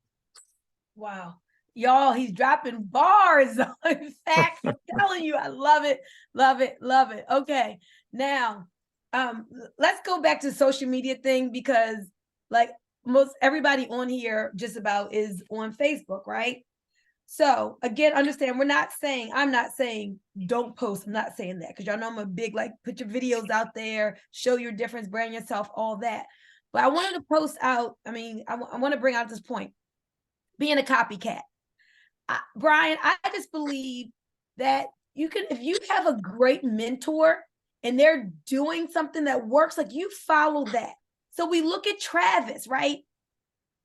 wow. Y'all, he's dropping bars. In fact, I'm telling you, I love it, love it, love it. Okay. Now, let's go back to the social media thing, because like most everybody on here just about is on Facebook, right? So again, understand, I'm not saying don't post. I'm not saying that, because y'all know I'm a big, like, put your videos out there, show your difference, brand yourself, all that. But I wanted to post out, I want to bring out this point, being a copycat. Bryan, I just believe that if you have a great mentor and they're doing something that works, like, you follow that. So we look at Travis, right?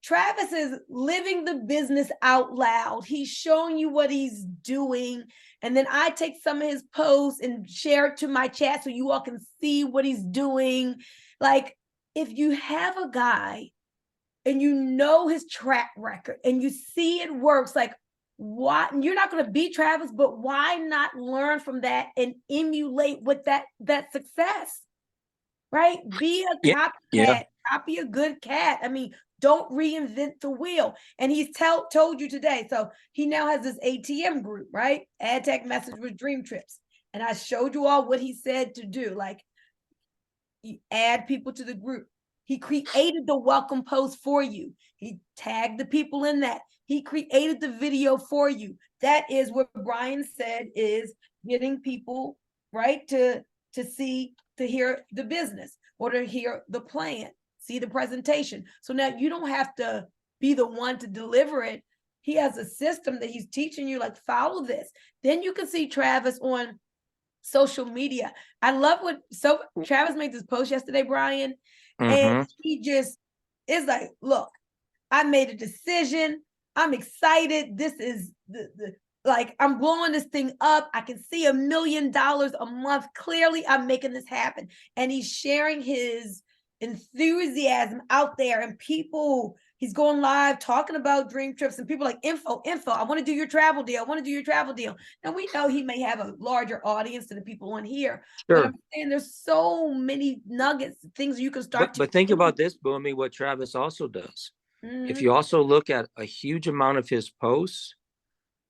Travis is living the business out loud. He's showing you what he's doing. And then I take some of his posts and share it to my chat so you all can see what he's doing. Like, if you have a guy and you know his track record and you see it works, like, why you're not going to beat Travis, but why not learn from that and emulate with that success, right? Be a copycat, copy a good cat. Don't reinvent the wheel. And he's told you today. So he now has this ATM group, right? Ad tech message with dream trips. And I showed you all what he said to do. Like, you add people to the group. He created the welcome post for you. He tagged the people in that. He created the video for you. That is what Bryan said is getting people, right, to hear the business or to hear the plan, see the presentation. So now you don't have to be the one to deliver it. He has a system that he's teaching you, like, follow this. Then you can see Travis on social media. I love Travis made this post yesterday, Bryan, and he just is like, look, I made a decision. I'm excited. This is like, I'm blowing this thing up. I can see $1 million a month. Clearly, I'm making this happen. And he's sharing his enthusiasm out there, and he's going live talking about dream trips, and people like, info. I want to do your travel deal. Now, we know he may have a larger audience than the people on here, but I'm saying there's so many nuggets, things you can start but think about this, Bunmi, what Travis also does. If you also look at a huge amount of his posts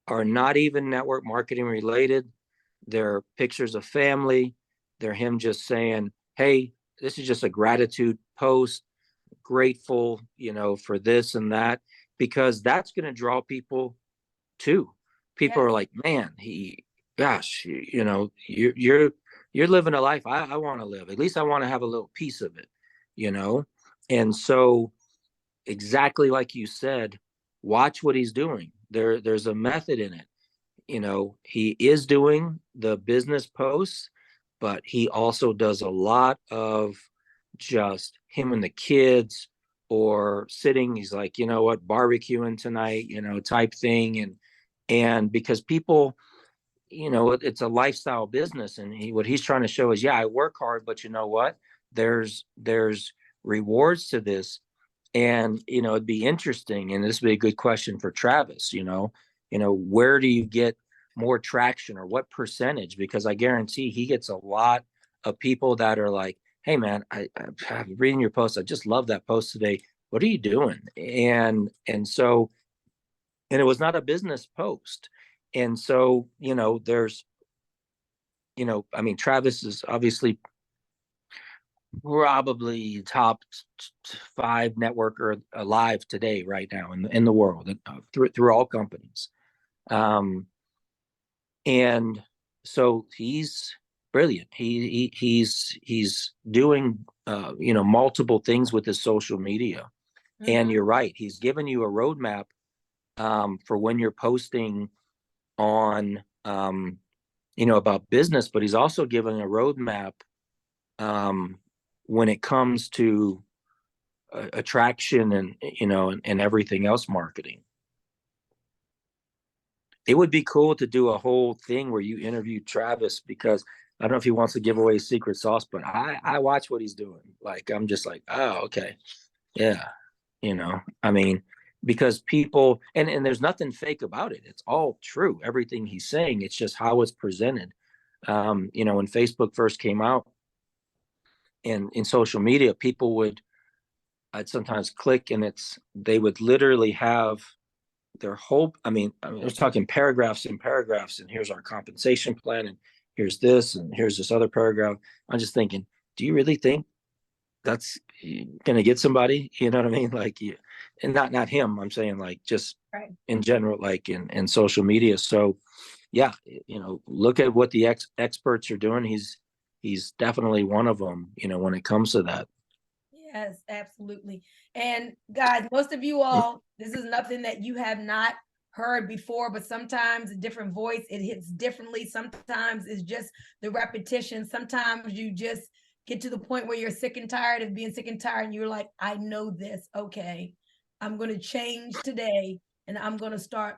are not even network marketing related. They're pictures of family. They're him just saying, hey, this is just a gratitude post, grateful, for this and that, because that's going to draw people too. People are like, man, you're living a life I want to live. At least I want to have a little piece of it, And so, exactly like you said, watch what he's doing. there's a method in it. He is doing the business posts, but he also does a lot of just him and the kids, or sitting, he's like, you know what, barbecuing tonight, type thing. And because people, it's a lifestyle business, and what he's trying to show is, yeah, I work hard, but you know what, there's rewards to this. And it'd be interesting, and this would be a good question for Travis, where do you get more traction, or what percentage? Because I guarantee he gets a lot of people that are like, hey man, I'm reading your post, I just love that post today, what are you doing? And so, and it was not a business post. And so, there's, I mean, Travis is obviously probably top 5 networker alive today, right now in the world, through all companies. And so he's brilliant. He's doing multiple things with his social media. Mm-hmm. And you're right, he's given you a roadmap for when you're posting on about business, but he's also giving a roadmap when it comes to attraction and and everything else, marketing. It would be cool to do a whole thing where you interview Travis, because I don't know if he wants to give away secret sauce, but I watch what he's doing. Like, I'm just like, oh, okay. Yeah. I mean, because people, and there's nothing fake about it. It's all true. Everything he's saying, it's just how it's presented. When Facebook first came out, and in social media, people I'd sometimes click, and they would literally have their whole, I mean, we're talking paragraphs and paragraphs, and here's our compensation plan, and here's this, and here's this other paragraph. I'm just thinking, do you really think that's going to get somebody? You know what I mean? Like, and not him, I'm saying, like, just right. In general, like in social media. So yeah, look at what the experts are doing. He's definitely one of them, when it comes to that. Yes, absolutely. And guys, most of you all, this is nothing that you have not heard before, but sometimes a different voice, it hits differently. Sometimes it's just the repetition. Sometimes you just get to the point where you're sick and tired of being sick and tired, and you're like, I know this. Okay, I'm going to change today, and I'm going to start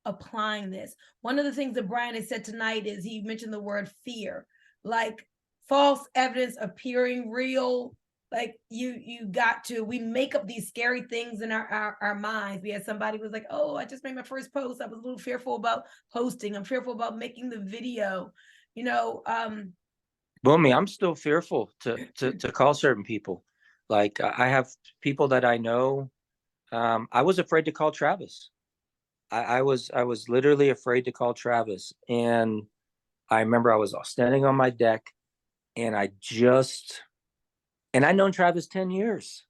applying this. One of the things that Bryan has said tonight is, he mentioned the word fear, like false evidence appearing real. Like we make up these scary things in our minds. We had somebody who was like, oh, I just made my first post. I was a little fearful about posting. I'm fearful about making the video, Bunmi, I'm still fearful to call certain people. Like, I have people that I know. I was afraid to call Travis. I was literally afraid to call Travis. And I remember I was standing on my deck, and I've known Travis 10 years,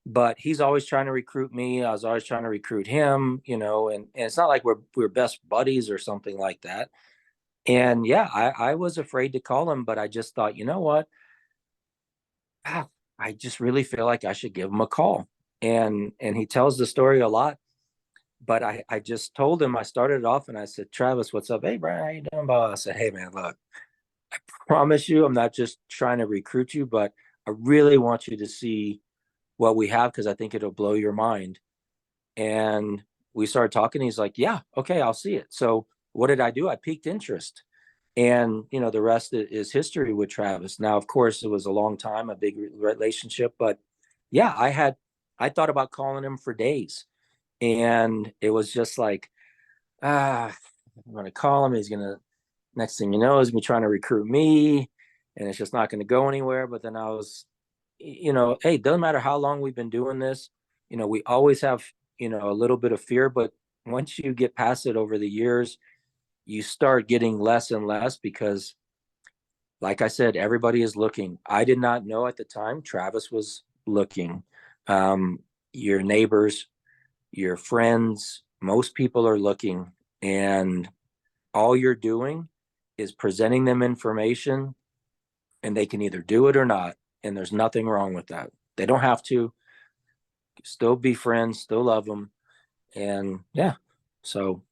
but he's always trying to recruit me. I was always trying to recruit him, and it's not like we're best buddies or something like that. And yeah, I was afraid to call him, but I just thought, you know what? I just really feel like I should give him a call. And he tells the story a lot, but I just told him, I started off and I said, Travis, what's up? Hey, Bryan, how you doing, boss? I said, hey man, look, I promise you, I'm not just trying to recruit you, but I really want you to see what we have, because I think it'll blow your mind. And we started talking. He's like, yeah, okay, I'll see it. So what did I do? I piqued interest. And, the rest is history with Travis. Now, of course, it was a long time, a big relationship. But yeah, I thought about calling him for days. And it was just like, I'm going to call him. He's going to, next thing you know, is me trying to recruit me, and it's just not going to go anywhere. But then I was, hey, doesn't matter how long we've been doing this, we always have, a little bit of fear, but once you get past it over the years, you start getting less and less, because like I said, everybody is looking. I did not know at the time Travis was looking. Your neighbors, your friends, most people are looking, and all you're doing is presenting them information, and they can either do it or not. And there's nothing wrong with that. They don't have to. Still be friends, still love them. And yeah, so.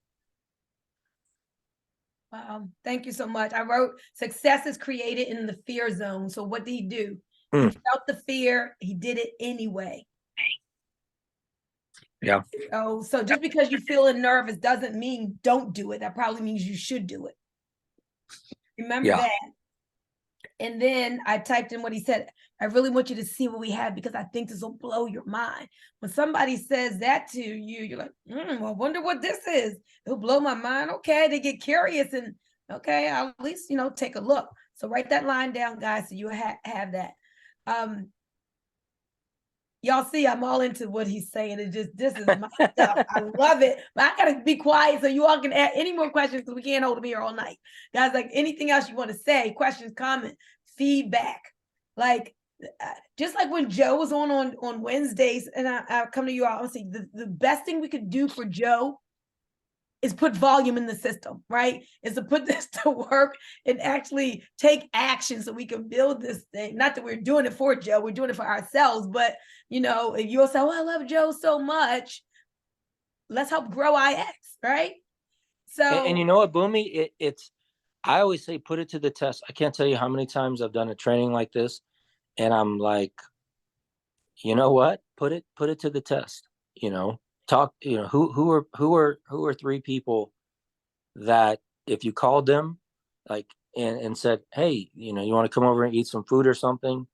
Thank you so much. I wrote success is created in the fear zone. So what did he do? He Mm. felt the fear. He did it anyway. Yeah. Oh, so just because you feeling nervous doesn't mean don't do it. That probably means you should do it. Remember that. And then I typed in what he said. I really want you to see what we have because I think this will blow your mind. When somebody says that to you, you're like, well, I wonder what this is. It'll blow my mind. Okay, they get curious and okay, I'll at least, take a look. So write that line down, guys, so you have that. Y'all see, I'm all into what he's saying. It's just, this is my stuff. I love it. But I gotta be quiet so you all can add any more questions because we can't hold them here all night. Guys, like anything else you want to say, questions, comment, feedback. Like, just like when Joe was on Wednesdays, and I come to you all and say the best thing we could do for Joe is put volume in the system, right? Is to put this to work and actually take action so we can build this thing. Not that we're doing it for Joe, we're doing it for ourselves. But, if you'll say, oh, I love Joe so much, let's help grow IX, right? So. And you know what, Bunmi? I always say put it to the test. I can't tell you how many times I've done a training like this, and I'm like, you know what? Put it to the test. Talk. Who are three people that if you called them, like, and said, hey, you want to come over and eat some food or something,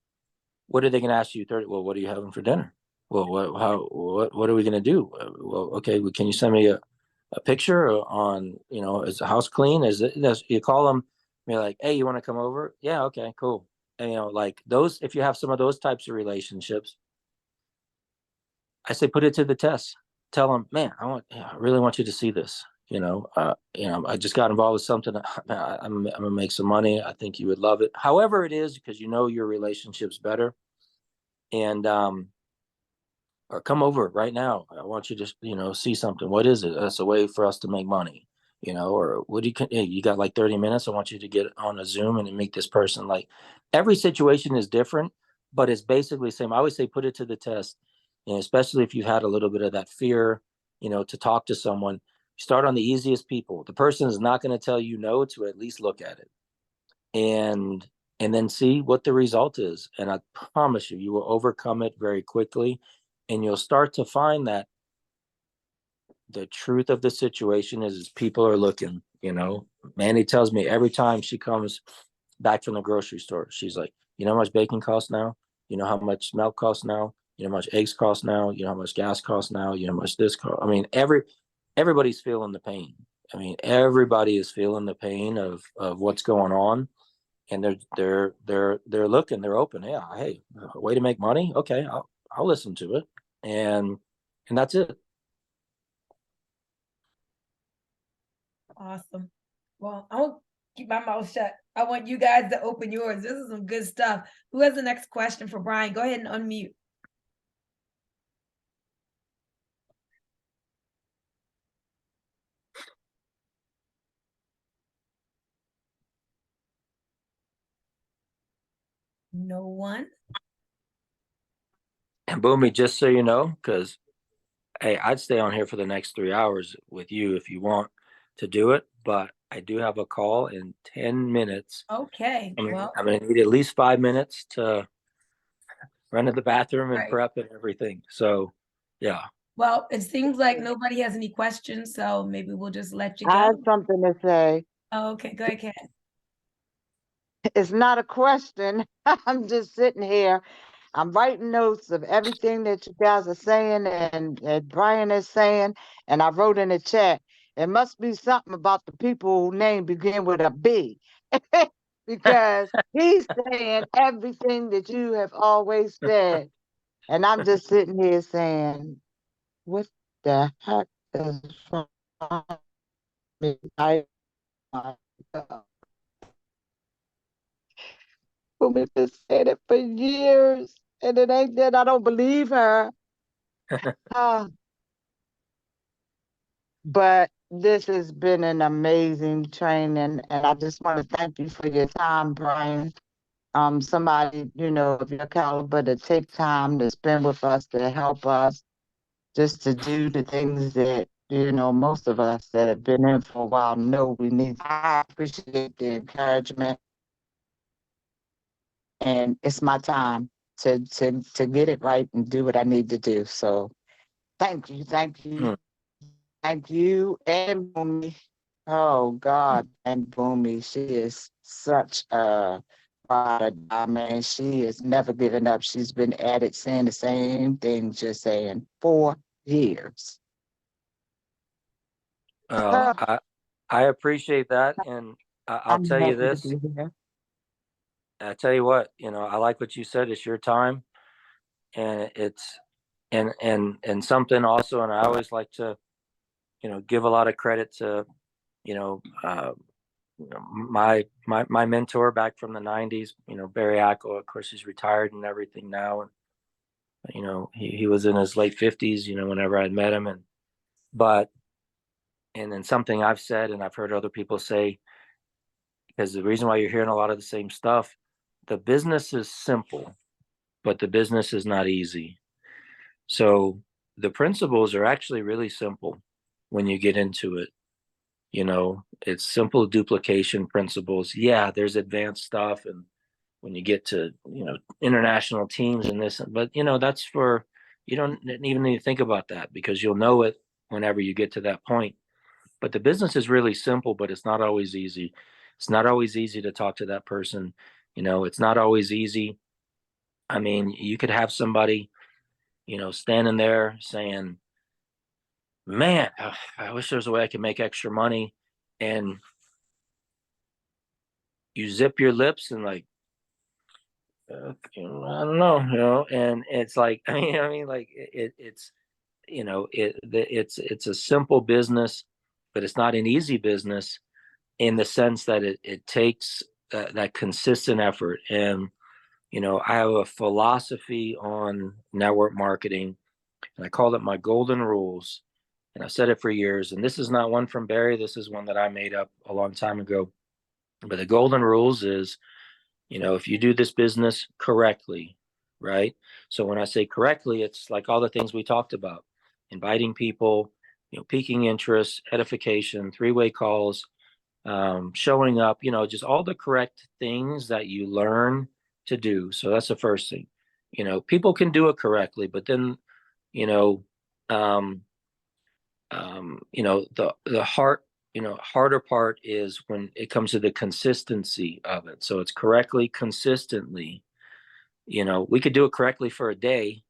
what are they going to ask you? Well, what are you having for dinner? Well, what are we going to do? Well, okay, can you send me a picture on, is the house clean? You call them, you're like, hey, you want to come over? Yeah, okay, cool. And like those, if you have some of those types of relationships, I say put it to the test. Tell them, man, I really want you to see this. I just got involved with something. I'm gonna make some money. I think you would love it. However it is, because your relationship's better. And or come over right now. I want you to see something. What is it? That's a way for us to make money. Or what do you got like 30 minutes? I want you to get on a Zoom and meet this person. Like every situation is different, but it's basically the same. I always say put it to the test. And especially if you've had a little bit of that fear, to talk to someone, start on the easiest people. The person is not going to tell you no to at least look at it. And then see what the result is. And I promise you will overcome it very quickly. And you'll start to find that the truth of the situation is people are looking. Mandy tells me every time she comes back from the grocery store, she's like, you know how much bacon costs now? You know how much milk costs now? You know how much eggs cost now? You know how much gas costs now? You know how much this costs? I mean, everybody's feeling the pain. I mean, everybody is feeling the pain of what's going on. And they're looking, they're open. Yeah, hey, a way to make money. Okay, I'll listen to it. And that's it. Awesome. Well, I won't keep my mouth shut. I want you guys to open yours. This is some good stuff. Who has the next question for Bryan? Go ahead and unmute. No one. And Bunmi, just so you know, because hey, I'd stay on here for the next 3 hours with you if you want to do it, but I do have a call in 10 minutes. Okay. I'm gonna need at least 5 minutes to run to the bathroom and prep and everything. So yeah. Well, it seems like nobody has any questions, so maybe we'll just let you go. I have something to say. Oh, okay, go ahead, Kat. It's not a question. I'm just sitting here. I'm writing notes of everything that you guys are saying and Bryan is saying, and I wrote in the chat. It must be something about the people whose name begin with a B. Because he's saying everything that you have always said. And I'm just sitting here saying, what the heck is wrong with me? Woman been saying it for years, and it ain't that I don't believe her. But this has been an amazing training, and I just want to thank you for your time, Bryan. Somebody, of your caliber to take time to spend with us to help us. just to do the things that, most of us that have been in for a while know we need. I appreciate the encouragement, and it's my time to get it right and do what I need to do. So thank you, thank you, and Boomy. Oh God, and Boomy, she is such a product. I mean, she has never given up. She's been at it saying the same thing, just saying 4 years. I appreciate that, and I'll I'm tell you happy to this. be here. I tell you what, I like what you said. It's your time, and it's and something also. And I always like to, give a lot of credit to, you know, uh, my mentor back from the '90s. Barry Ackel. Of course, he's retired and everything now, and he was in his late 50s. Whenever I met him, but and then something I've said and I've heard other people say, because the reason why you're hearing a lot of the same stuff, the business is simple, but the business is not easy. So the principles are actually really simple when you get into it. It's simple duplication principles. Yeah, there's advanced stuff, and when you get to, international teams and this, but that's for, you don't even need to think about that, because you'll know it whenever you get to that point. But the business is really simple, but it's not always easy. It's not always easy to talk to that person. It's not always easy. I mean, you could have somebody, standing there saying, man, I wish there was a way I could make extra money. And you zip your lips and like, I don't know, and it's like, like it's a simple business, but it's not an easy business, in the sense that it takes that consistent effort. And, I have a philosophy on network marketing, and I call it my golden rules. And I've said it for years. And this is not one from Barry. This is one that I made up a long time ago. But the golden rules is, if you do this business correctly, right? So when I say correctly, it's like all the things we talked about: inviting people, piquing interest, edification, three-way calls, showing up, just all the correct things that you learn to do. So that's the first thing. People can do it correctly, but then, you know, um, the harder part is when it comes to the consistency of it. So it's correctly, consistently. We could do it correctly for a day,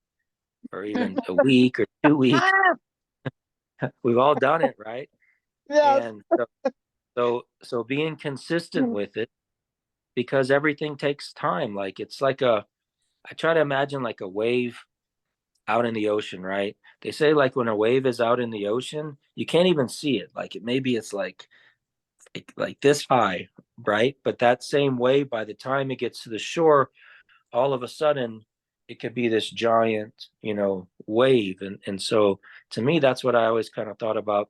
or even a week or 2 weeks. We've all done it, right? Yes. And so being consistent with it, because everything takes time. Like, it's like I try to imagine like a wave out in the ocean, right? They say, like, when a wave is out in the ocean, you can't even see it. Like, it's like this high, right? But that same wave, by the time it gets to the shore, all of a sudden it could be this giant, wave. And so to me, that's what I always kind of thought about.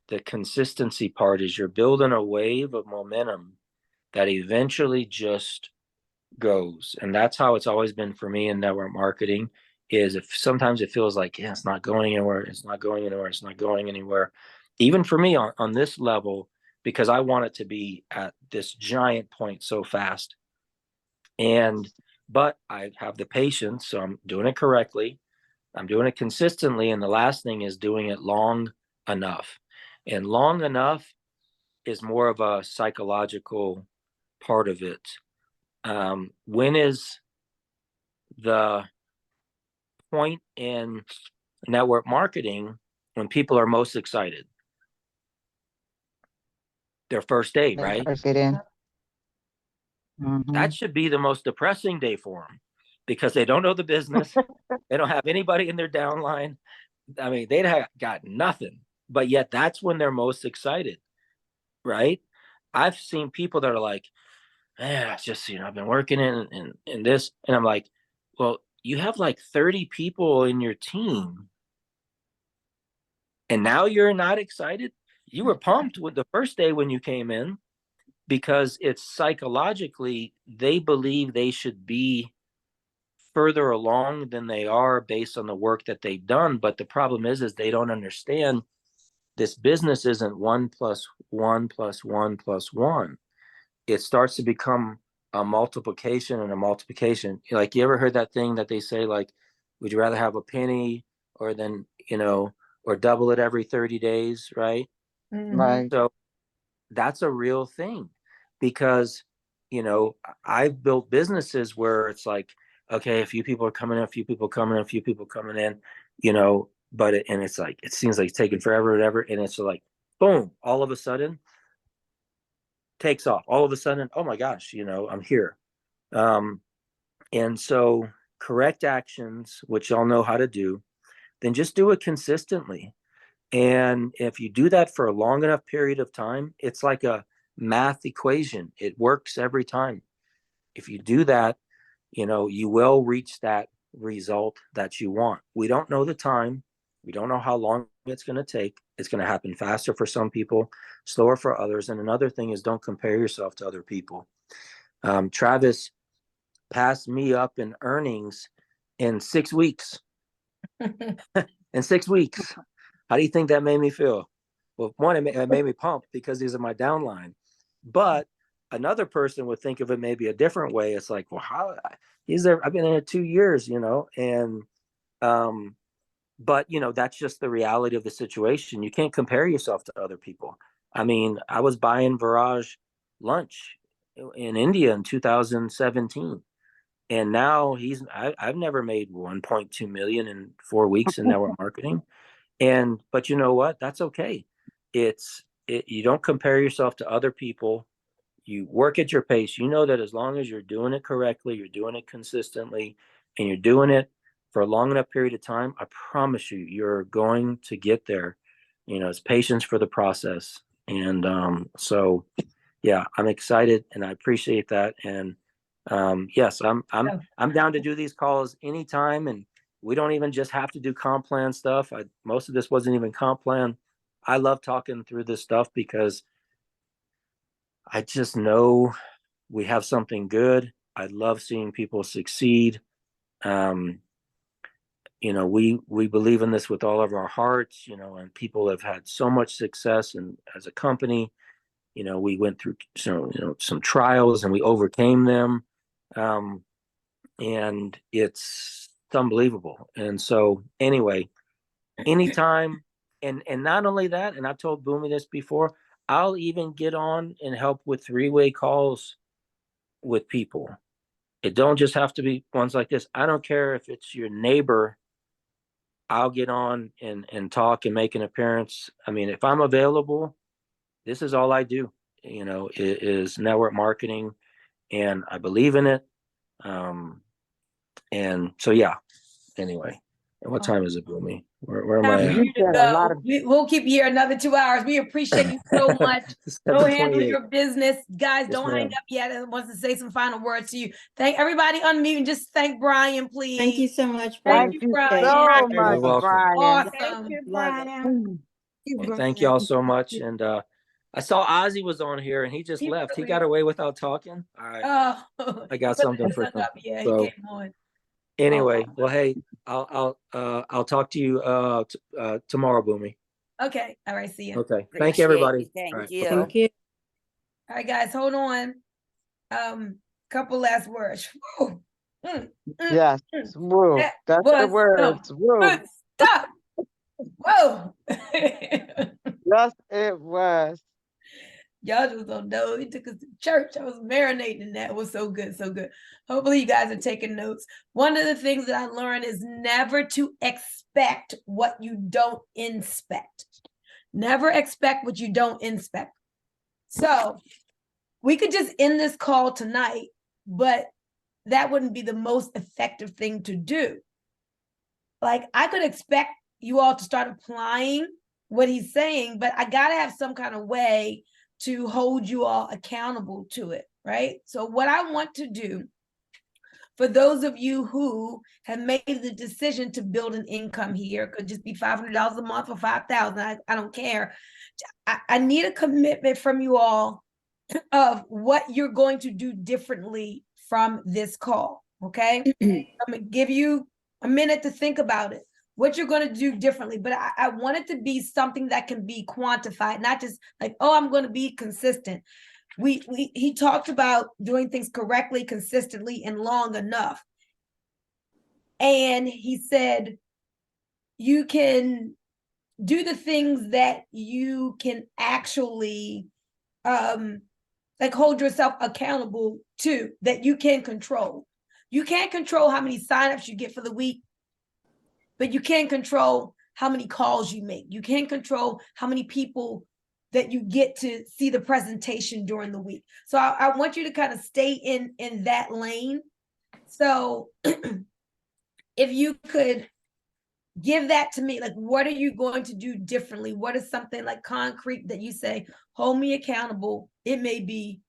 The consistency part is you're building a wave of momentum that eventually just goes. And that's how it's always been for me in network marketing. Is if sometimes it feels like, yeah, it's not going anywhere, it's not going anywhere, it's not going anywhere, even for me on this level, because I want it to be at this giant point so fast. But I have the patience, so I'm doing it correctly, I'm doing it consistently, and the last thing is doing it long enough. And long enough is more of a psychological part of it. When is the point in network marketing when people are most excited? Their first day, right? First get in. That should be the most depressing day for them, because they don't know the business. They don't have anybody in their downline. I mean, they'd have got nothing, but yet that's when they're most excited, right? I've seen people that are like, man, it's just, I've been working in this. And I'm like, well, you have like 30 people in your team, and now you're not excited. You were pumped with the first day when you came in, because it's psychologically, they believe they should be further along than they are based on the work that they've done. But the problem is they don't understand this business isn't 1+1+1+1. It starts to become a multiplication and a multiplication. Like, you ever heard that thing that they say, like, would you rather have a penny or then, or double it every 30 days, right? Right. So that's a real thing, because, I've built businesses where it's like, okay, a few people are coming in, a few people coming in, a few people coming in, but it's like, it seems like it's taking forever, whatever. And it's like, boom, all of a sudden takes off. All of a sudden, oh my gosh, I'm here. And so correct actions, which y'all know how to do, then just do it consistently. And if you do that for a long enough period of time, it's like a math equation. It works every time. If you do that, you will reach that result that you want. We don't know the time. We don't know how long it's going to take. It's going to happen faster for some people, slower for others. And another thing is, don't compare yourself to other people. Travis passed me up in earnings in 6 weeks. In 6 weeks. How do you think that made me feel? Well, one, it made me pump because these are my downline. But another person would think of it maybe a different way. It's like, well, how he's there? I've been in it 2 years, and but that's just the reality of the situation. You can't compare yourself to other people. I mean, I was buying Viraj lunch in India in 2017. And now I've never made 1.2 million in 4 weeks in network marketing. But you know what? That's okay. You don't compare yourself to other people. You work at your pace. You know that as long as you're doing it correctly, you're doing it consistently, and you're doing it for a long enough period of time, I promise you're going to get there. It's patience for the process. And so, yeah, I'm excited and I appreciate that. And yes, I'm down to do these calls anytime, and we don't even just have to do comp plan stuff. Most of this wasn't even comp plan. I love talking through this stuff because I just know we have something good. I love seeing people succeed. We believe in this with all of our hearts, and people have had so much success, and as a company, we went through some trials and we overcame them. And it's unbelievable. And so anyway, anytime, and not only that, and I've told Bunmi this before, I'll even get on and help with 3-way calls with people. It don't just have to be ones like this. I don't care if it's your neighbor. I'll get on and talk and make an appearance. I mean, if I'm available, this is all I do, is network marketing, and I believe in it. And so, yeah, anyway, and what time is it, Bunmi? Where am I at? You said a lot of We'll keep you here another 2 hours. We appreciate you so much. Go handle 7:28. your business. Guys, Yes, don't hang ma'am. up yet. I want to say some final words to you. Thank everybody, unmute and just thank Bryan, please. Thank you so much, Thank Brian. you, thank you Bryan. so You're much, welcome. Bryan. Thank you, Love it. Brian. Well, thank y'all so much. And I saw Ozzy was on here and he just left. He got away without talking. All right. Oh, I got something for him. yeah, So, he came on. anyway, well, hey, I'll talk to you tomorrow, Bunmi. Okay. All right. See you. Okay. Thank you, everybody. Thank All right, you. bye-bye. Thank you. All right, guys, hold on. Couple last words. Yes, woo. That That's the was words. Woo. good stuff. Whoa. Yes, it was. Y'all just don't know. He took us to church. I was marinating in that. It was so good, so good. Hopefully you guys are taking notes. One of the things that I learned is never to expect what you don't inspect. Never expect what you don't inspect. So we could just end this call tonight, but that wouldn't be the most effective thing to do. Like, I could expect you all to start applying what he's saying, but I got to have some kind of way to hold you all accountable to it, right? So what I want to do, for those of you who have made the decision to build an income here, it could just be $500 a month or $5,000, I don't care. I need a commitment from you all of what you're going to do differently from this call. Okay. I'm gonna give you a minute to think about it, what you're going to do differently. But I want it to be something that can be quantified, not just like, oh, I'm going to be consistent. He talked about doing things correctly, consistently, and long enough. And he said, you can do the things that you can actually like hold yourself accountable to, that you can control. You can't control how many signups you get for the week, but you can control how many calls you make. You can control how many people that you get to see the presentation during the week. So I want you to kind of stay in that lane. So if you could give that to me, like, what are you going to do differently? What is something like concrete that you say, hold me accountable? It may be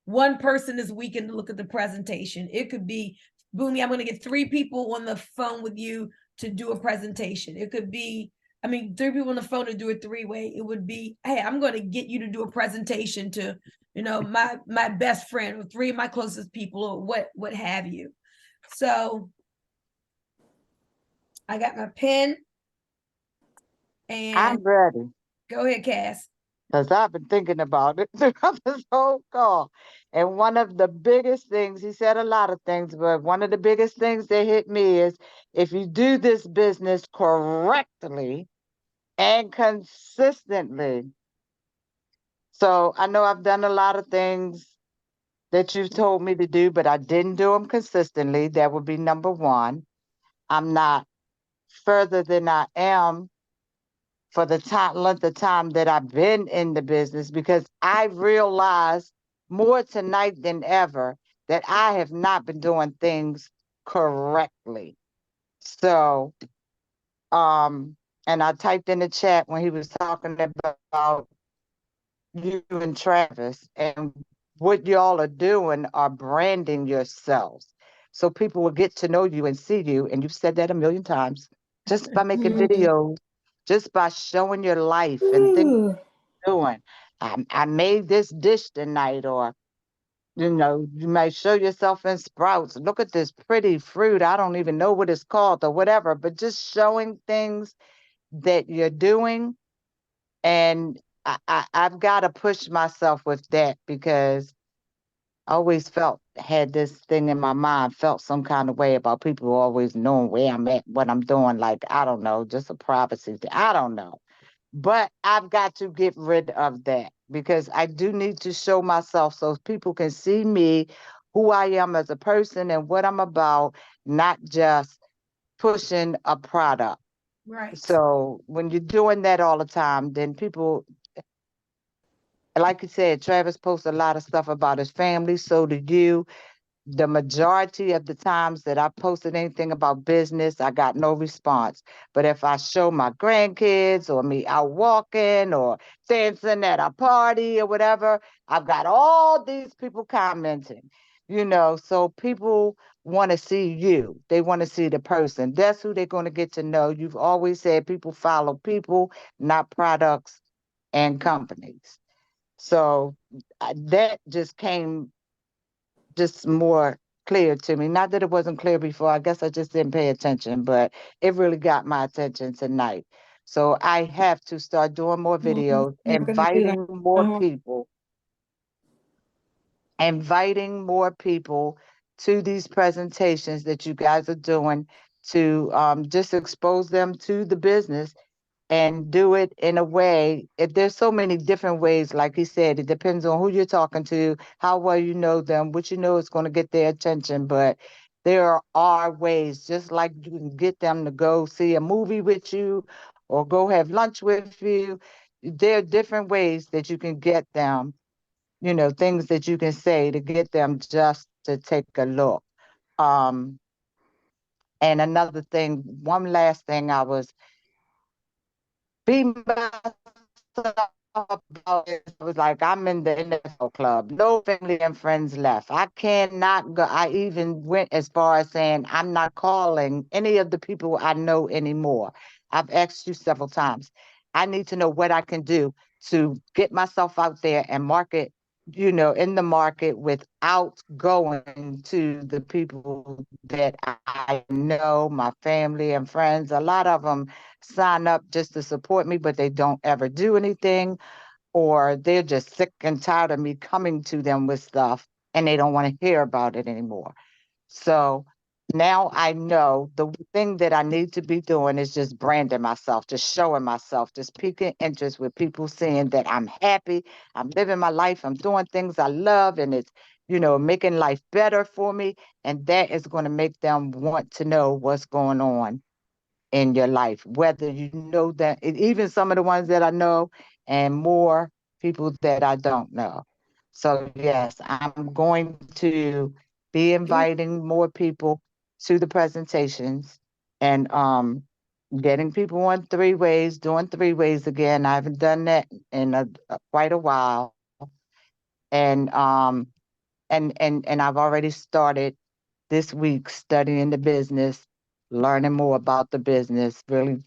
one person this weekend to look at the presentation. It could be, Bunmi, I'm going to get 3 people on the phone with you to do a presentation. It could be, 3 people on the phone to do a 3-way. It would be, hey, I'm going to get you to do a presentation to, my best friend or 3 of my closest people, or what have you. So I got my pen, and I'm ready. Go ahead, Cass. Because I've been thinking about it throughout this whole call. And one of the biggest things, he said a lot of things, but one of the biggest things that hit me is, if you do this business correctly and consistently. So I know I've done a lot of things that you've told me to do, but I didn't do them consistently. That would be number one. I'm not further than I am for the length of time that I've been in the business, because I realize more tonight than ever that I have not been doing things correctly. So, and I typed in the chat when he was talking about you and Travis, and what y'all are doing are branding yourselves. So people will get to know you and see you. And you've said that a million times, just by making videos, just by showing your life and things you're doing. I made this dish tonight, or you might show yourself in Sprouts. Look at this pretty fruit. I don't even know what it's called or whatever, but just showing things that you're doing. And I've got to push myself with that, because I always had this thing in my mind, felt some kind of way about people always knowing where I'm at, what I'm doing. Like, I don't know, just a privacy thing. I don't know. But I've got to get rid of that, because I do need to show myself so people can see me, who I am as a person and what I'm about, not just pushing a product. Right. So when you're doing that all the time, then people, like you said, Travis posts a lot of stuff about his family. So do you. The majority of the times that I posted anything about business, I got no response. But if I show my grandkids, or me out walking or dancing at a party or whatever, I've got all these people commenting, so people want to see you. They want to see the person. That's who they're going to get to know. You've always said people follow people, not products and companies. So that just came just more clear to me. Not that it wasn't clear before. I guess I just didn't pay attention, but it really got my attention tonight. So I have to start doing more videos, inviting more people to these presentations that you guys are doing, to just expose them to the business, and do it in a way. If there's so many different ways, like he said, it depends on who you're talking to, how well you know them, what is going to get their attention. But there are ways, just like you can get them to go see a movie with you or go have lunch with you. There are different ways that you can get them, things that you can say to get them just to take a look. And another thing, one last thing I was being about it was like, I'm in the NFL club. No family and friends left. I cannot go. I even went as far as saying I'm not calling any of the people I know anymore. I've asked you several times. I need to know what I can do to get myself out there and market in the market without going to the people that I know, my family and friends. A lot of them sign up just to support me, but they don't ever do anything, or they're just sick and tired of me coming to them with stuff and they don't want to hear about it anymore. So now I know the thing that I need to be doing is just branding myself, just showing myself, just piquing interest with people seeing that I'm happy, I'm living my life, I'm doing things I love, and it's, making life better for me. And that is going to make them want to know what's going on in your life, whether you know that, even some of the ones that I know, and more people that I don't know. So yes, I'm going to be inviting more people to the presentations, and getting people on three ways, doing three ways again. I haven't done that in quite a while. And and I've already started this week studying the business, learning more about the business, really.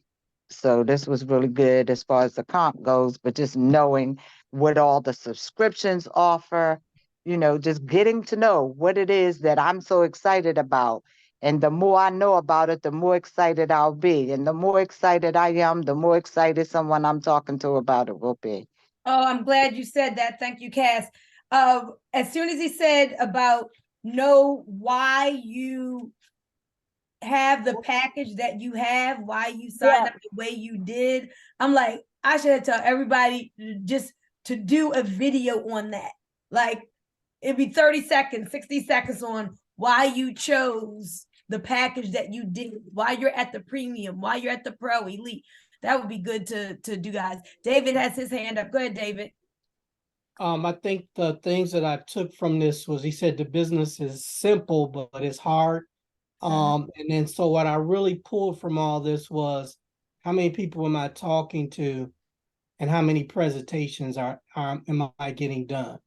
So this was really good as far as the comp goes, but just knowing what all the subscriptions offer, just getting to know what it is that I'm so excited about. And the more I know about it, the more excited I'll be. And the more excited I am, the more excited someone I'm talking to about it will be. Oh, I'm glad you said that. Thank you, Cass. As soon as he said about know why you have the package that you have, why you signed up the way you did, I'm like, I should tell everybody just to do a video on that. Like, it'd be 30 seconds, 60 seconds on why you chose the package that you did, why you're at the premium, why you're at the pro elite. That would be good to do, guys. David has his hand up. Go ahead, David. I think the things that I took from this was he said the business is simple, but it's hard. And then so what I really pulled from all this was how many people am I talking to and how many presentations am I getting done?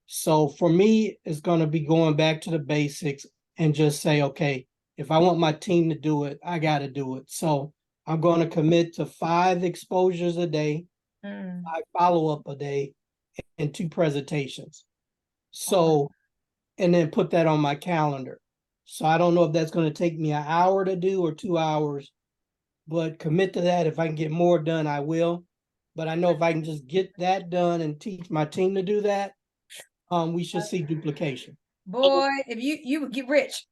So for me, it's going to be going back to the basics and just say, okay, if I want my team to do it, I got to do it. So I'm going to commit to 5 exposures a day, 5 follow-up a day, and 2 presentations. So, and then put that on my calendar. So I don't know if that's going to take me an hour to do or 2 hours, but commit to that. If I can get more done, I will. But I know if I can just get that done and teach my team to do that, we should see duplication. Boy, if you would get rich.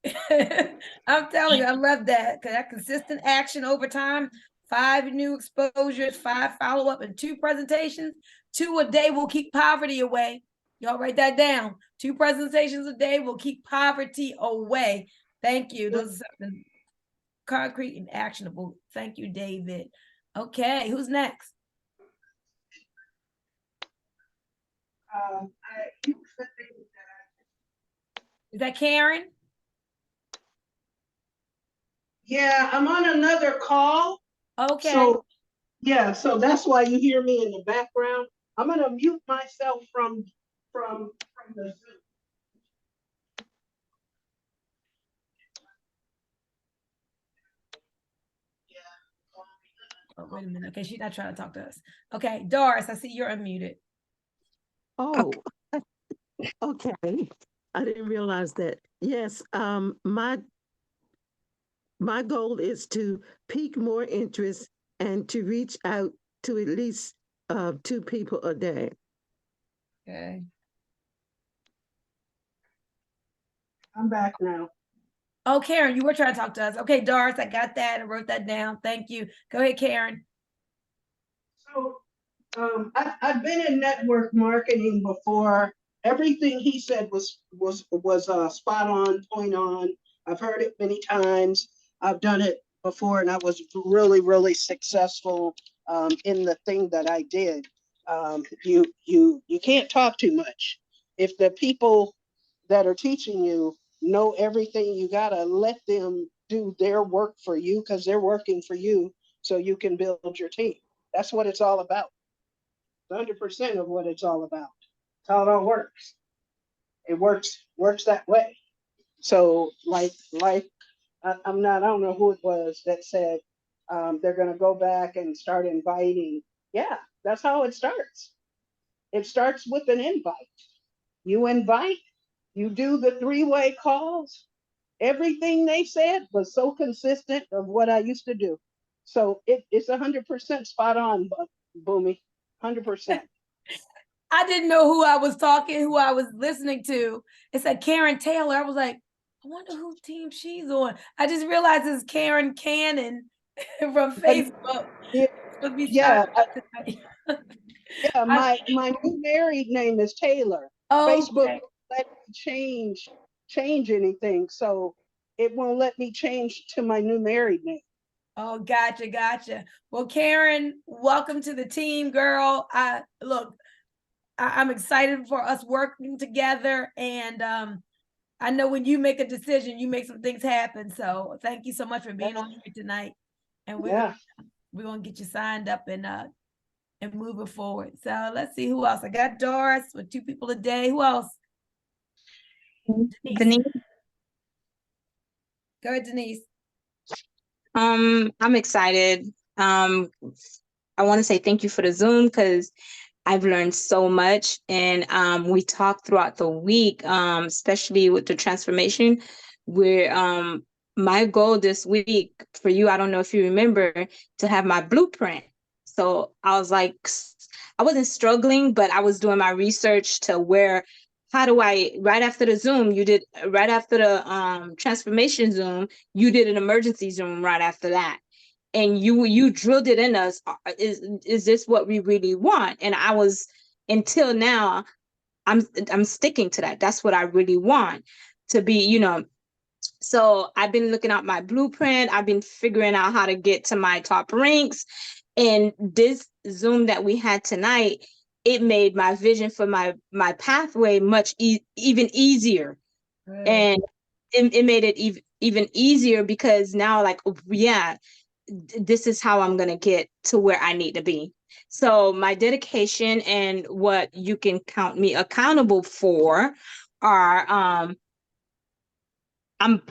I'm telling you, I love that, because that consistent action over time, 5 new exposures, 5 follow-up, and 2 presentations. 2 a day will keep poverty away. Y'all write that down. 2 presentations a day will keep poverty away. Thank you. Those are something concrete and actionable. Thank you, David. Okay, who's next? Is that Karen? Yeah, I'm on another call. Okay. So, yeah, so that's why you hear me in the background. I'm gonna mute myself from the Zoom. Oh, wait a minute. Okay, she's not trying to talk to us. Okay, Doris, I see you're unmuted. Oh, okay. I didn't realize that. Yes, my goal is to pique more interest and to reach out to at least 2 people a day. Okay. I'm back now. Oh, Karen, you were trying to talk to us. Okay, Doris, I got that. I wrote that down. Thank you. Go ahead, Karen. So I've been in network marketing before. Everything he said was spot on, point on. I've heard it many times. I've done it before, and I was really, really successful in the thing that I did. You can't talk too much. If the people that are teaching you know everything, you gotta let them do their work for you, because they're working for you, so you can build your team. That's what it's all about. 100% of what it's all about. That's how it all works. It works that way. So like I don't know who it was that said they're going to go back and start inviting. Yeah, that's how it starts. It starts with an invite. You invite, you do the three-way calls. Everything they said was so consistent of what I used to do. So it's 100% spot on, Bunmi, 100%. I didn't know who I was listening to. It said Karen Taylor. I was like, I wonder whose team she's on. I just realized it's Karen Cannon from Facebook. Yeah, Supposed to be yeah, starting tonight. yeah. My new married name is Taylor. Facebook Okay. won't let me change anything, so it won't let me change to my new married name. Oh, gotcha. Well, Karen, welcome to the team, girl. I'm excited for us working together, and I know when you make a decision, you make some things happen. So thank you so much for being on here tonight, and we're gonna get you signed up and moving forward. So let's see who else. I got Doris with 2 people a day. Who else? Denise. Go ahead, Denise. I'm excited. I want to say thank you for the Zoom because I've learned so much, and we talked throughout the week, especially with the transformation. Where my goal this week for you, I don't know if you remember, to have my blueprint. So I was like, I wasn't struggling, but I was doing my research to where, how do I, right after the Zoom, right after the transformation Zoom, you did an emergency Zoom right after that. And you drilled it in us. Is this what we really want? And I was, until now, I'm sticking to that. That's what I really want to be, So I've been looking at my blueprint. I've been figuring out how to get to my top ranks. And this Zoom that we had tonight, it made my vision for my pathway much even easier. Good. And it made it even easier because now, like, yeah, this is how I'm going to get to where I need to be. So my dedication and what you can count me accountable for are, I'm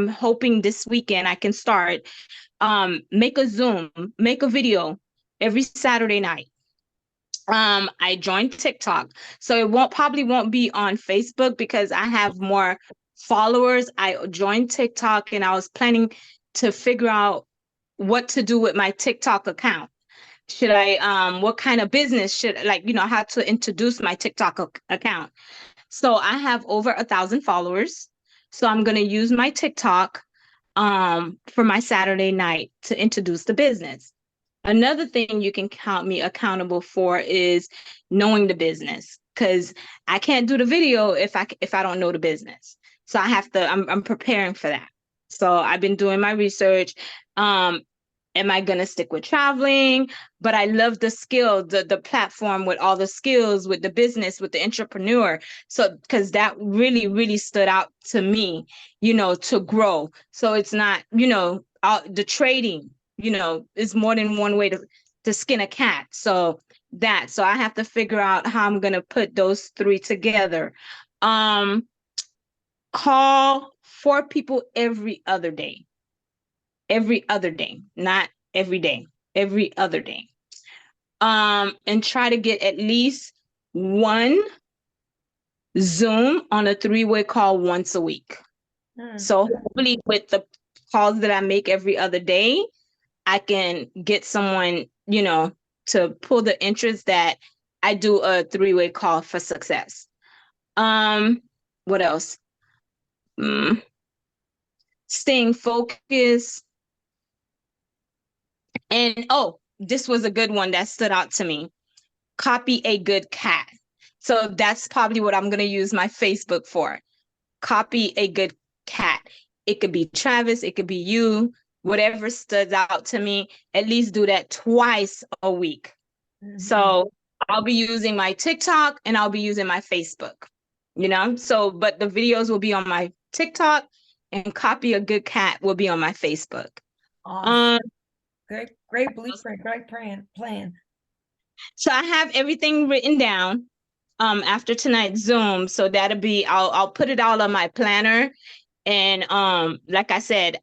hoping this weekend I can start, make a video every Saturday night. I joined TikTok, so it probably won't be on Facebook because I have more followers. I joined TikTok and I was planning to figure out what to do with my TikTok account. Should I, what kind of business should, how to introduce my TikTok account. So I have over 1,000 followers. So I'm going to use my TikTok for my Saturday night to introduce the business. Another thing you can count me accountable for is knowing the business, because I can't do the video if I don't know the business. So I'm preparing for that. So I've been doing my research. Am I going to stick with traveling? But I love the skill, the platform with all the skills, with the business, with the entrepreneur. So, because that really, really stood out to me, to grow. So it's not, the trading, is more than one way to skin a cat. So I have to figure out how I'm going to put those 3 together. Call 4 people every other day, not every day, every other day. And try to get at least 1 Zoom on a 3-way call once a week. So hopefully with the calls that I make every other day, I can get someone, to pull the interest that I do a 3-way call for success. What else? Staying focused. And this was a good one that stood out to me. Copy a good cat. So that's probably what I'm going to use my Facebook for. Copy a good cat. It could be Travis, it could be you, whatever stood out to me. At least do that twice a week. So I'll be using my TikTok and I'll be using my Facebook, so, but the videos will be on my TikTok and copy a good cat will be on my Facebook. Awesome. Great blueprint, great plan. So I have everything written down after tonight's Zoom. So that'll be, I'll put it all on my planner. And like I said,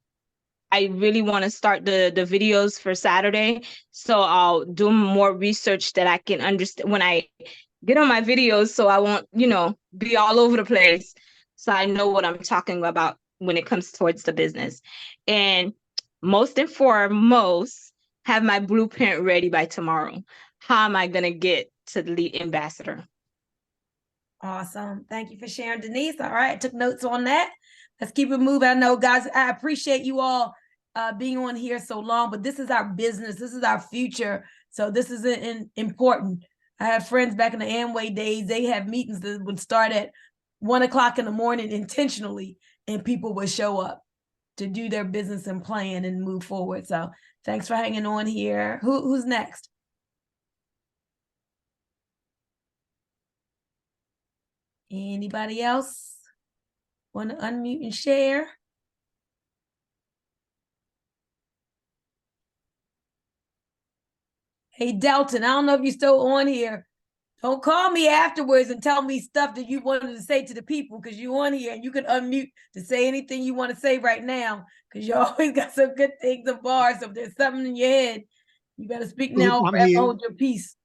I really want to start the videos for Saturday. So I'll do more research that I can understand when I get on my videos so I won't, be all over the place. So I know what I'm talking about when it comes towards the business. And most and foremost, have my blueprint ready by tomorrow. How am I going to get to the lead ambassador? Awesome. Thank you for sharing, Denise. All right. I took notes on that. Let's keep it moving. I know, guys, I appreciate you all being on here so long, but this is our business. This is our future. So this is important. I have friends back in the Amway days. They have meetings that would start at 1 o'clock in the morning intentionally, and people would show up to do their business and plan and move forward. So thanks for hanging on here. Who's next? Anybody else want to unmute and share? Hey, Delton, I don't know if you're still on here. Don't call me afterwards and tell me stuff that you wanted to say to the people, because you're on here and you can unmute to say anything you want to say right now, because you always got some good things and bars. So if there's something in your head, you better speak now or forever hold your peace.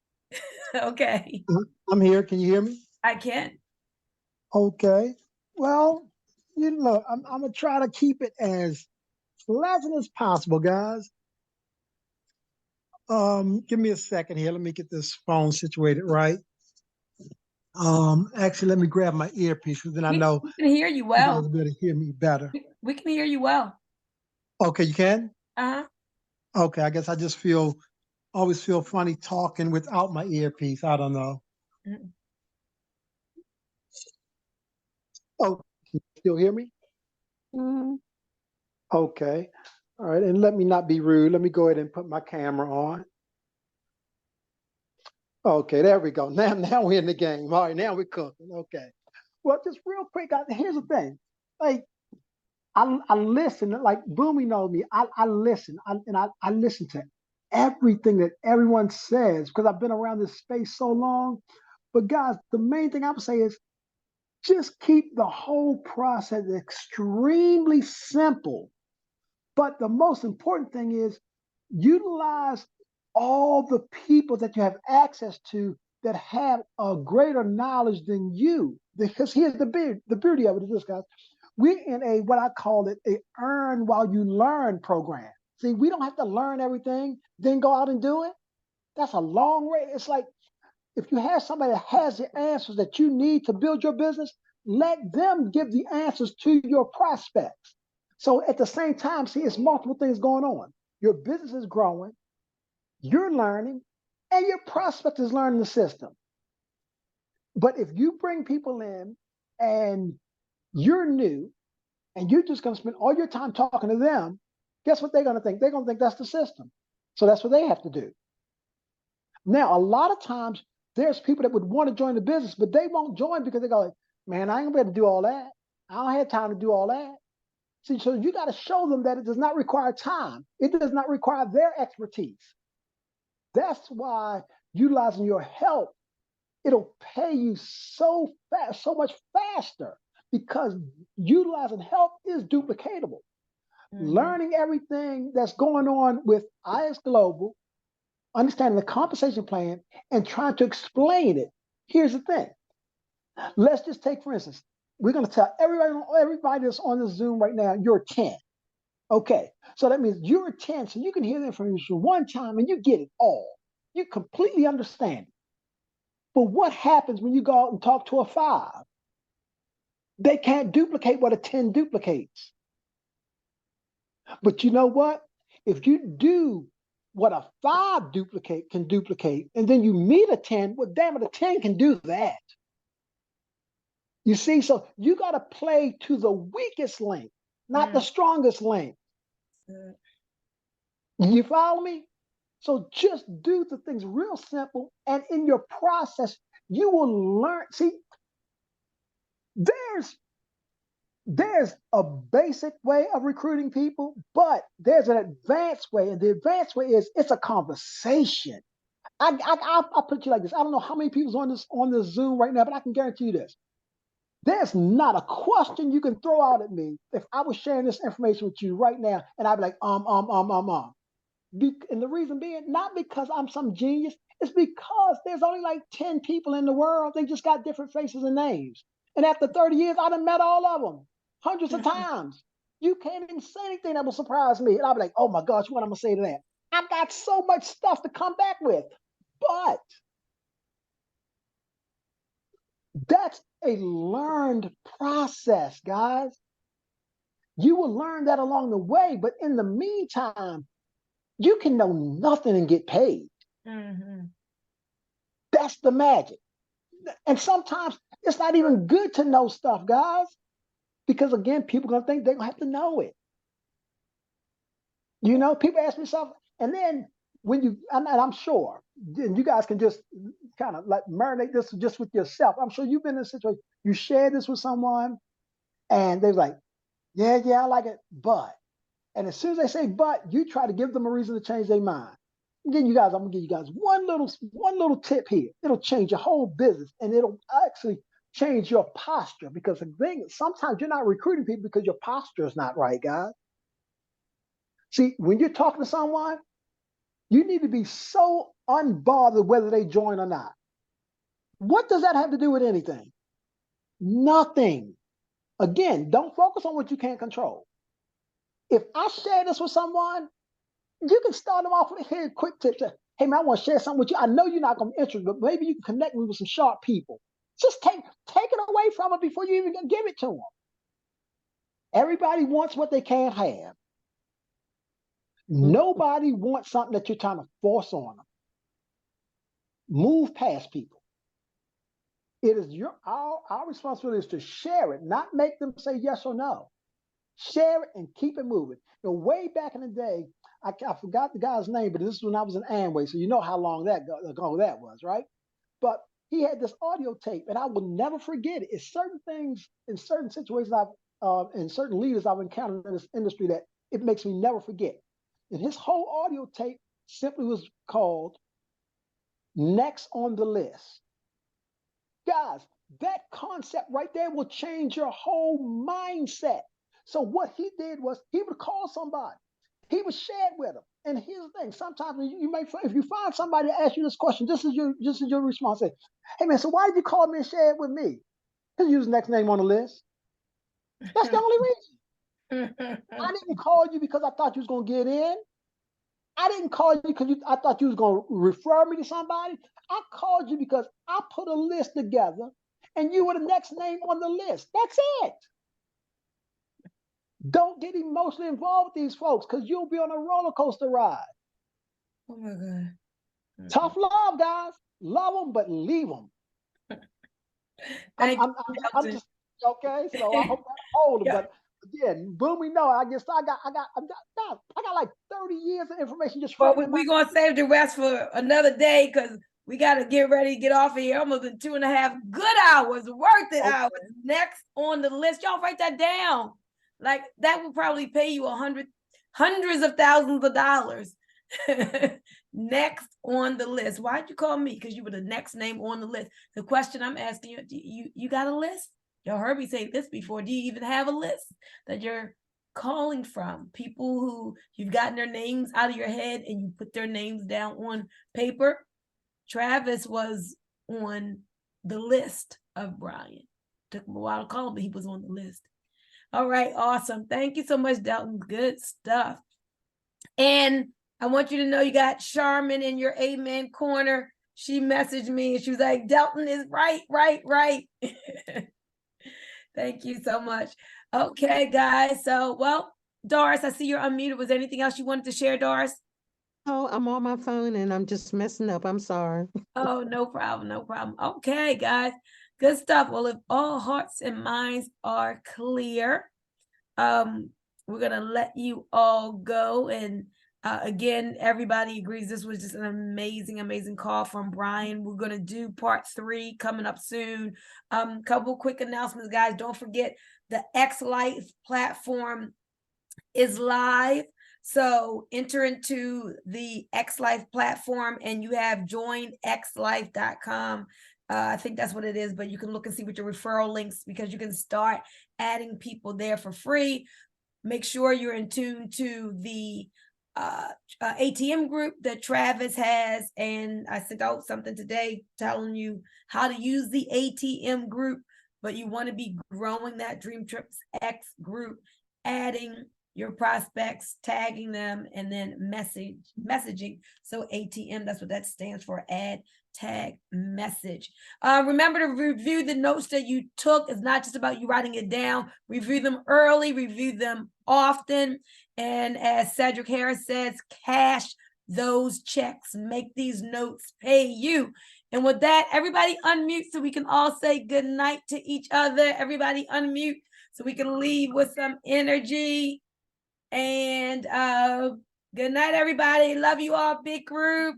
Okay. I'm here. Can you hear me? I can. Okay. Well, look, I'm gonna try to keep it as pleasant as possible, guys. Give me a second here. Let me get this phone situated right. Actually, let me grab my earpiece, because then I know we can hear you well. You guys better hear me better. We can hear you well. Okay, you can? Uh-huh. Okay, I guess I just always feel funny talking without my earpiece. I don't know. Mm-mm. Oh, can you still hear me? Mm-hmm. Okay. All right, and let me not be rude. Let me go ahead and put my camera on. Okay, there we go. Now we're in the game. All right, now we're cooking. Okay. Well, just real quick, here's the thing. Like, I listen, like Bunmi knows me. I listen, I listen to everything that everyone says, because I've been around this space so long. But guys, the main thing I would say is just keep the whole process extremely simple. But the most important thing is utilize all the people that you have access to that have a greater knowledge than you. Because here's the beauty of it is this, guys. We're in a what I call it a earn while you learn program. See, we don't have to learn everything, then go out and do it. That's a long way. It's like if you have somebody that has the answers that you need to build your business, let them give the answers to your prospects. So at the same time, see, it's multiple things going on. Your business is growing, you're learning, and your prospect is learning the system. But if you bring people in and you're new and you're just going to spend all your time talking to them, guess what they're going to think? They're going to think that's the system. So that's what they have to do. Now, a lot of times there's people that would want to join the business, but they won't join because they go, man, I ain't going to be able to do all that. I don't have time to do all that. See, so you got to show them that it does not require time. It does not require their expertise. That's why utilizing your help, it'll pay you so fast, so much faster, because utilizing help is duplicatable. Mm-hmm. Learning everything that's going on with IS Global, understanding the compensation plan, and trying to explain it. Here's the thing. Let's just take, for instance, we're going to tell everybody that's on this Zoom right now, you're 10. Okay, so that means you're 10, so you can hear the information one time and you get it all. You completely understand it. But what happens when you go out and talk to a 5? They can't duplicate what a 10 duplicates. But you know what? If you do what a 5 can duplicate, and then you meet a 10, well, damn it, a 10 can do that. You see, so you got to play to the weakest link, not the strongest link. You follow me? So just do the things real simple, and in your process, you will learn. See, there's a basic way of recruiting people, but there's an advanced way, and the advanced way is it's a conversation. I'll put you like this. I don't know how many people's on this Zoom right now, but I can guarantee you this. There's not a question you can throw out at me if I was sharing this information with you right now, and I'd be like, And the reason being, not because I'm some genius, it's because there's only like 10 people in the world. They just got different faces and names. And after 30 years, I done met all of them hundreds of times. You can't even say anything that will surprise me. And I'll be like, oh my gosh, what am I going to say to that? I got so much stuff to come back with. But that's a learned process, guys. You will learn that along the way. But in the meantime, you can know nothing and get paid. That's the magic. And sometimes it's not even good to know stuff, guys, because again, people are going to think they're going to have to know it. You know, people ask me something, and then when you, and I'm sure, and you guys can just kind of like marinate this just with yourself. I'm sure you've been in a situation, you share this with someone, and they're like, yeah, I like it, but. And as soon as they say but, you try to give them a reason to change their mind. Again, you guys, I'm gonna give you guys one little tip here. It'll change your whole business, and it'll actually change your posture, because the thing is, sometimes you're not recruiting people because your posture is not right, guys. See, when you're talking to someone, you need to be so unbothered whether they join or not. What does that have to do with anything? Nothing. Again, don't focus on what you can't control. If I share this with someone, you can start them off with a quick tip. Say, hey man, I want to share something with you. I know you're not going to be interested, but maybe you can connect me with some sharp people. Just take it away from them before you even give it to them. Everybody wants what they can't have. Nobody wants something that you're trying to force on them. Move past people. It is our responsibility is to share it, not make them say yes or no. Share it and keep it moving. You know, way back in the day, I forgot the guy's name, but this is when I was in Amway, so you know how long ago that was, right? But he had this audio tape, and I will never forget it. It's certain things in certain situations and certain leaders I've encountered in this industry that it makes me never forget. And his whole audio tape simply was called Next on the List. Guys, that concept right there will change your whole mindset. So what he did was he would call somebody. He would share it with them. And here's the thing: sometimes you may, if you find somebody to ask you this question, this is your response. Say, hey man, so why did you call me and share it with me? Because you was the next name on the list. That's the only reason. I didn't call you because I thought you was gonna get in. I didn't call you because I thought you was gonna refer me to somebody. I called you because I put a list together, and you were the next name on the list. That's it. Don't get emotionally involved with these folks, because you'll be on a roller coaster ride. Oh my God. Tough love, guys. Love them, but leave them. I'm just okay. So I hope that holds. Yeah. But again, Bunmi, no, I guess I got like 30 years of information just. But we're gonna save the rest for another day, because we got to get ready to get off of here. Almost been 2.5 good hours, worth it hours. Next on the list, y'all write that down. Like that will probably pay you hundreds of thousands of dollars. Next on the list. Why'd you call me? Because you were the next name on the list. The question I'm asking you, you got a list? Y'all heard me say this before. Do you even have a list that you're calling from? People who you've gotten their names out of your head and you put their names down on paper. Travis was on the list of Bryan. Took him a while to call him, but he was on the list. All right, awesome. Thank you so much, Dalton. Good stuff. And I want you to know you got Charmin in your amen corner. She messaged me and she was like, Dalton is right. Thank you so much. Okay, guys. So, well, Doris, I see you're unmuted. Was there anything else you wanted to share, Doris? Oh, I'm on my phone and I'm just messing up. I'm sorry. Oh, no problem. Okay, guys. Good stuff. Well, if all hearts and minds are clear, we're going to let you all go. And again, everybody agrees this was just an amazing call from Bryan. We're going to do part 3 coming up soon. Couple quick announcements, guys. Don't forget the X Life platform is live. So enter into the X Life platform and you have joinxlife.com. I think that's what it is, but you can look and see what your referral links, because you can start adding people there for free. Make sure you're in tune to the ATM group that Travis has, and I sent out something today telling you how to use the ATM group, but you want to be growing that Dream Trips X group, adding your prospects, tagging them, and then messaging. So ATM, that's what that stands for, add, tag, message. Remember to review the notes that you took. It's not just about you writing it down. Review them early, review them often. And as Cedric Harris says, cash those checks. Make these notes pay you. And with that, everybody unmute so we can all say good night to each other. Everybody unmute so we can leave with some energy. And good night, everybody. Love you all, big group.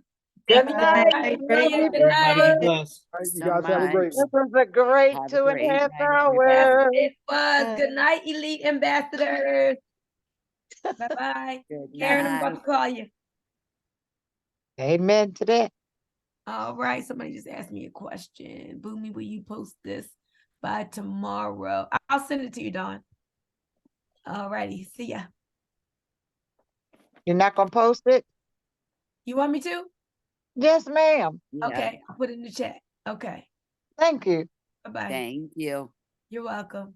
Good Everybody, night. Maria, Love you, good Everybody night. be blessed. All right, you So guys have a much. great This one. was a great Have a 2.5 great night, Yes, hours. it was. Good night, Elite Ambassadors. Bye-bye. Good Karen, I'm about night. to call you. Amen to that. All right. Somebody just asked me a question. Bunmi, will you post this by tomorrow? I'll send it to you, Dawn. All righty. See ya. You're not gonna post it? You want me to? Yes, ma'am. Yeah, Okay. I'll put it in the chat. Okay. Thank you. Bye-bye. thank you. You're welcome.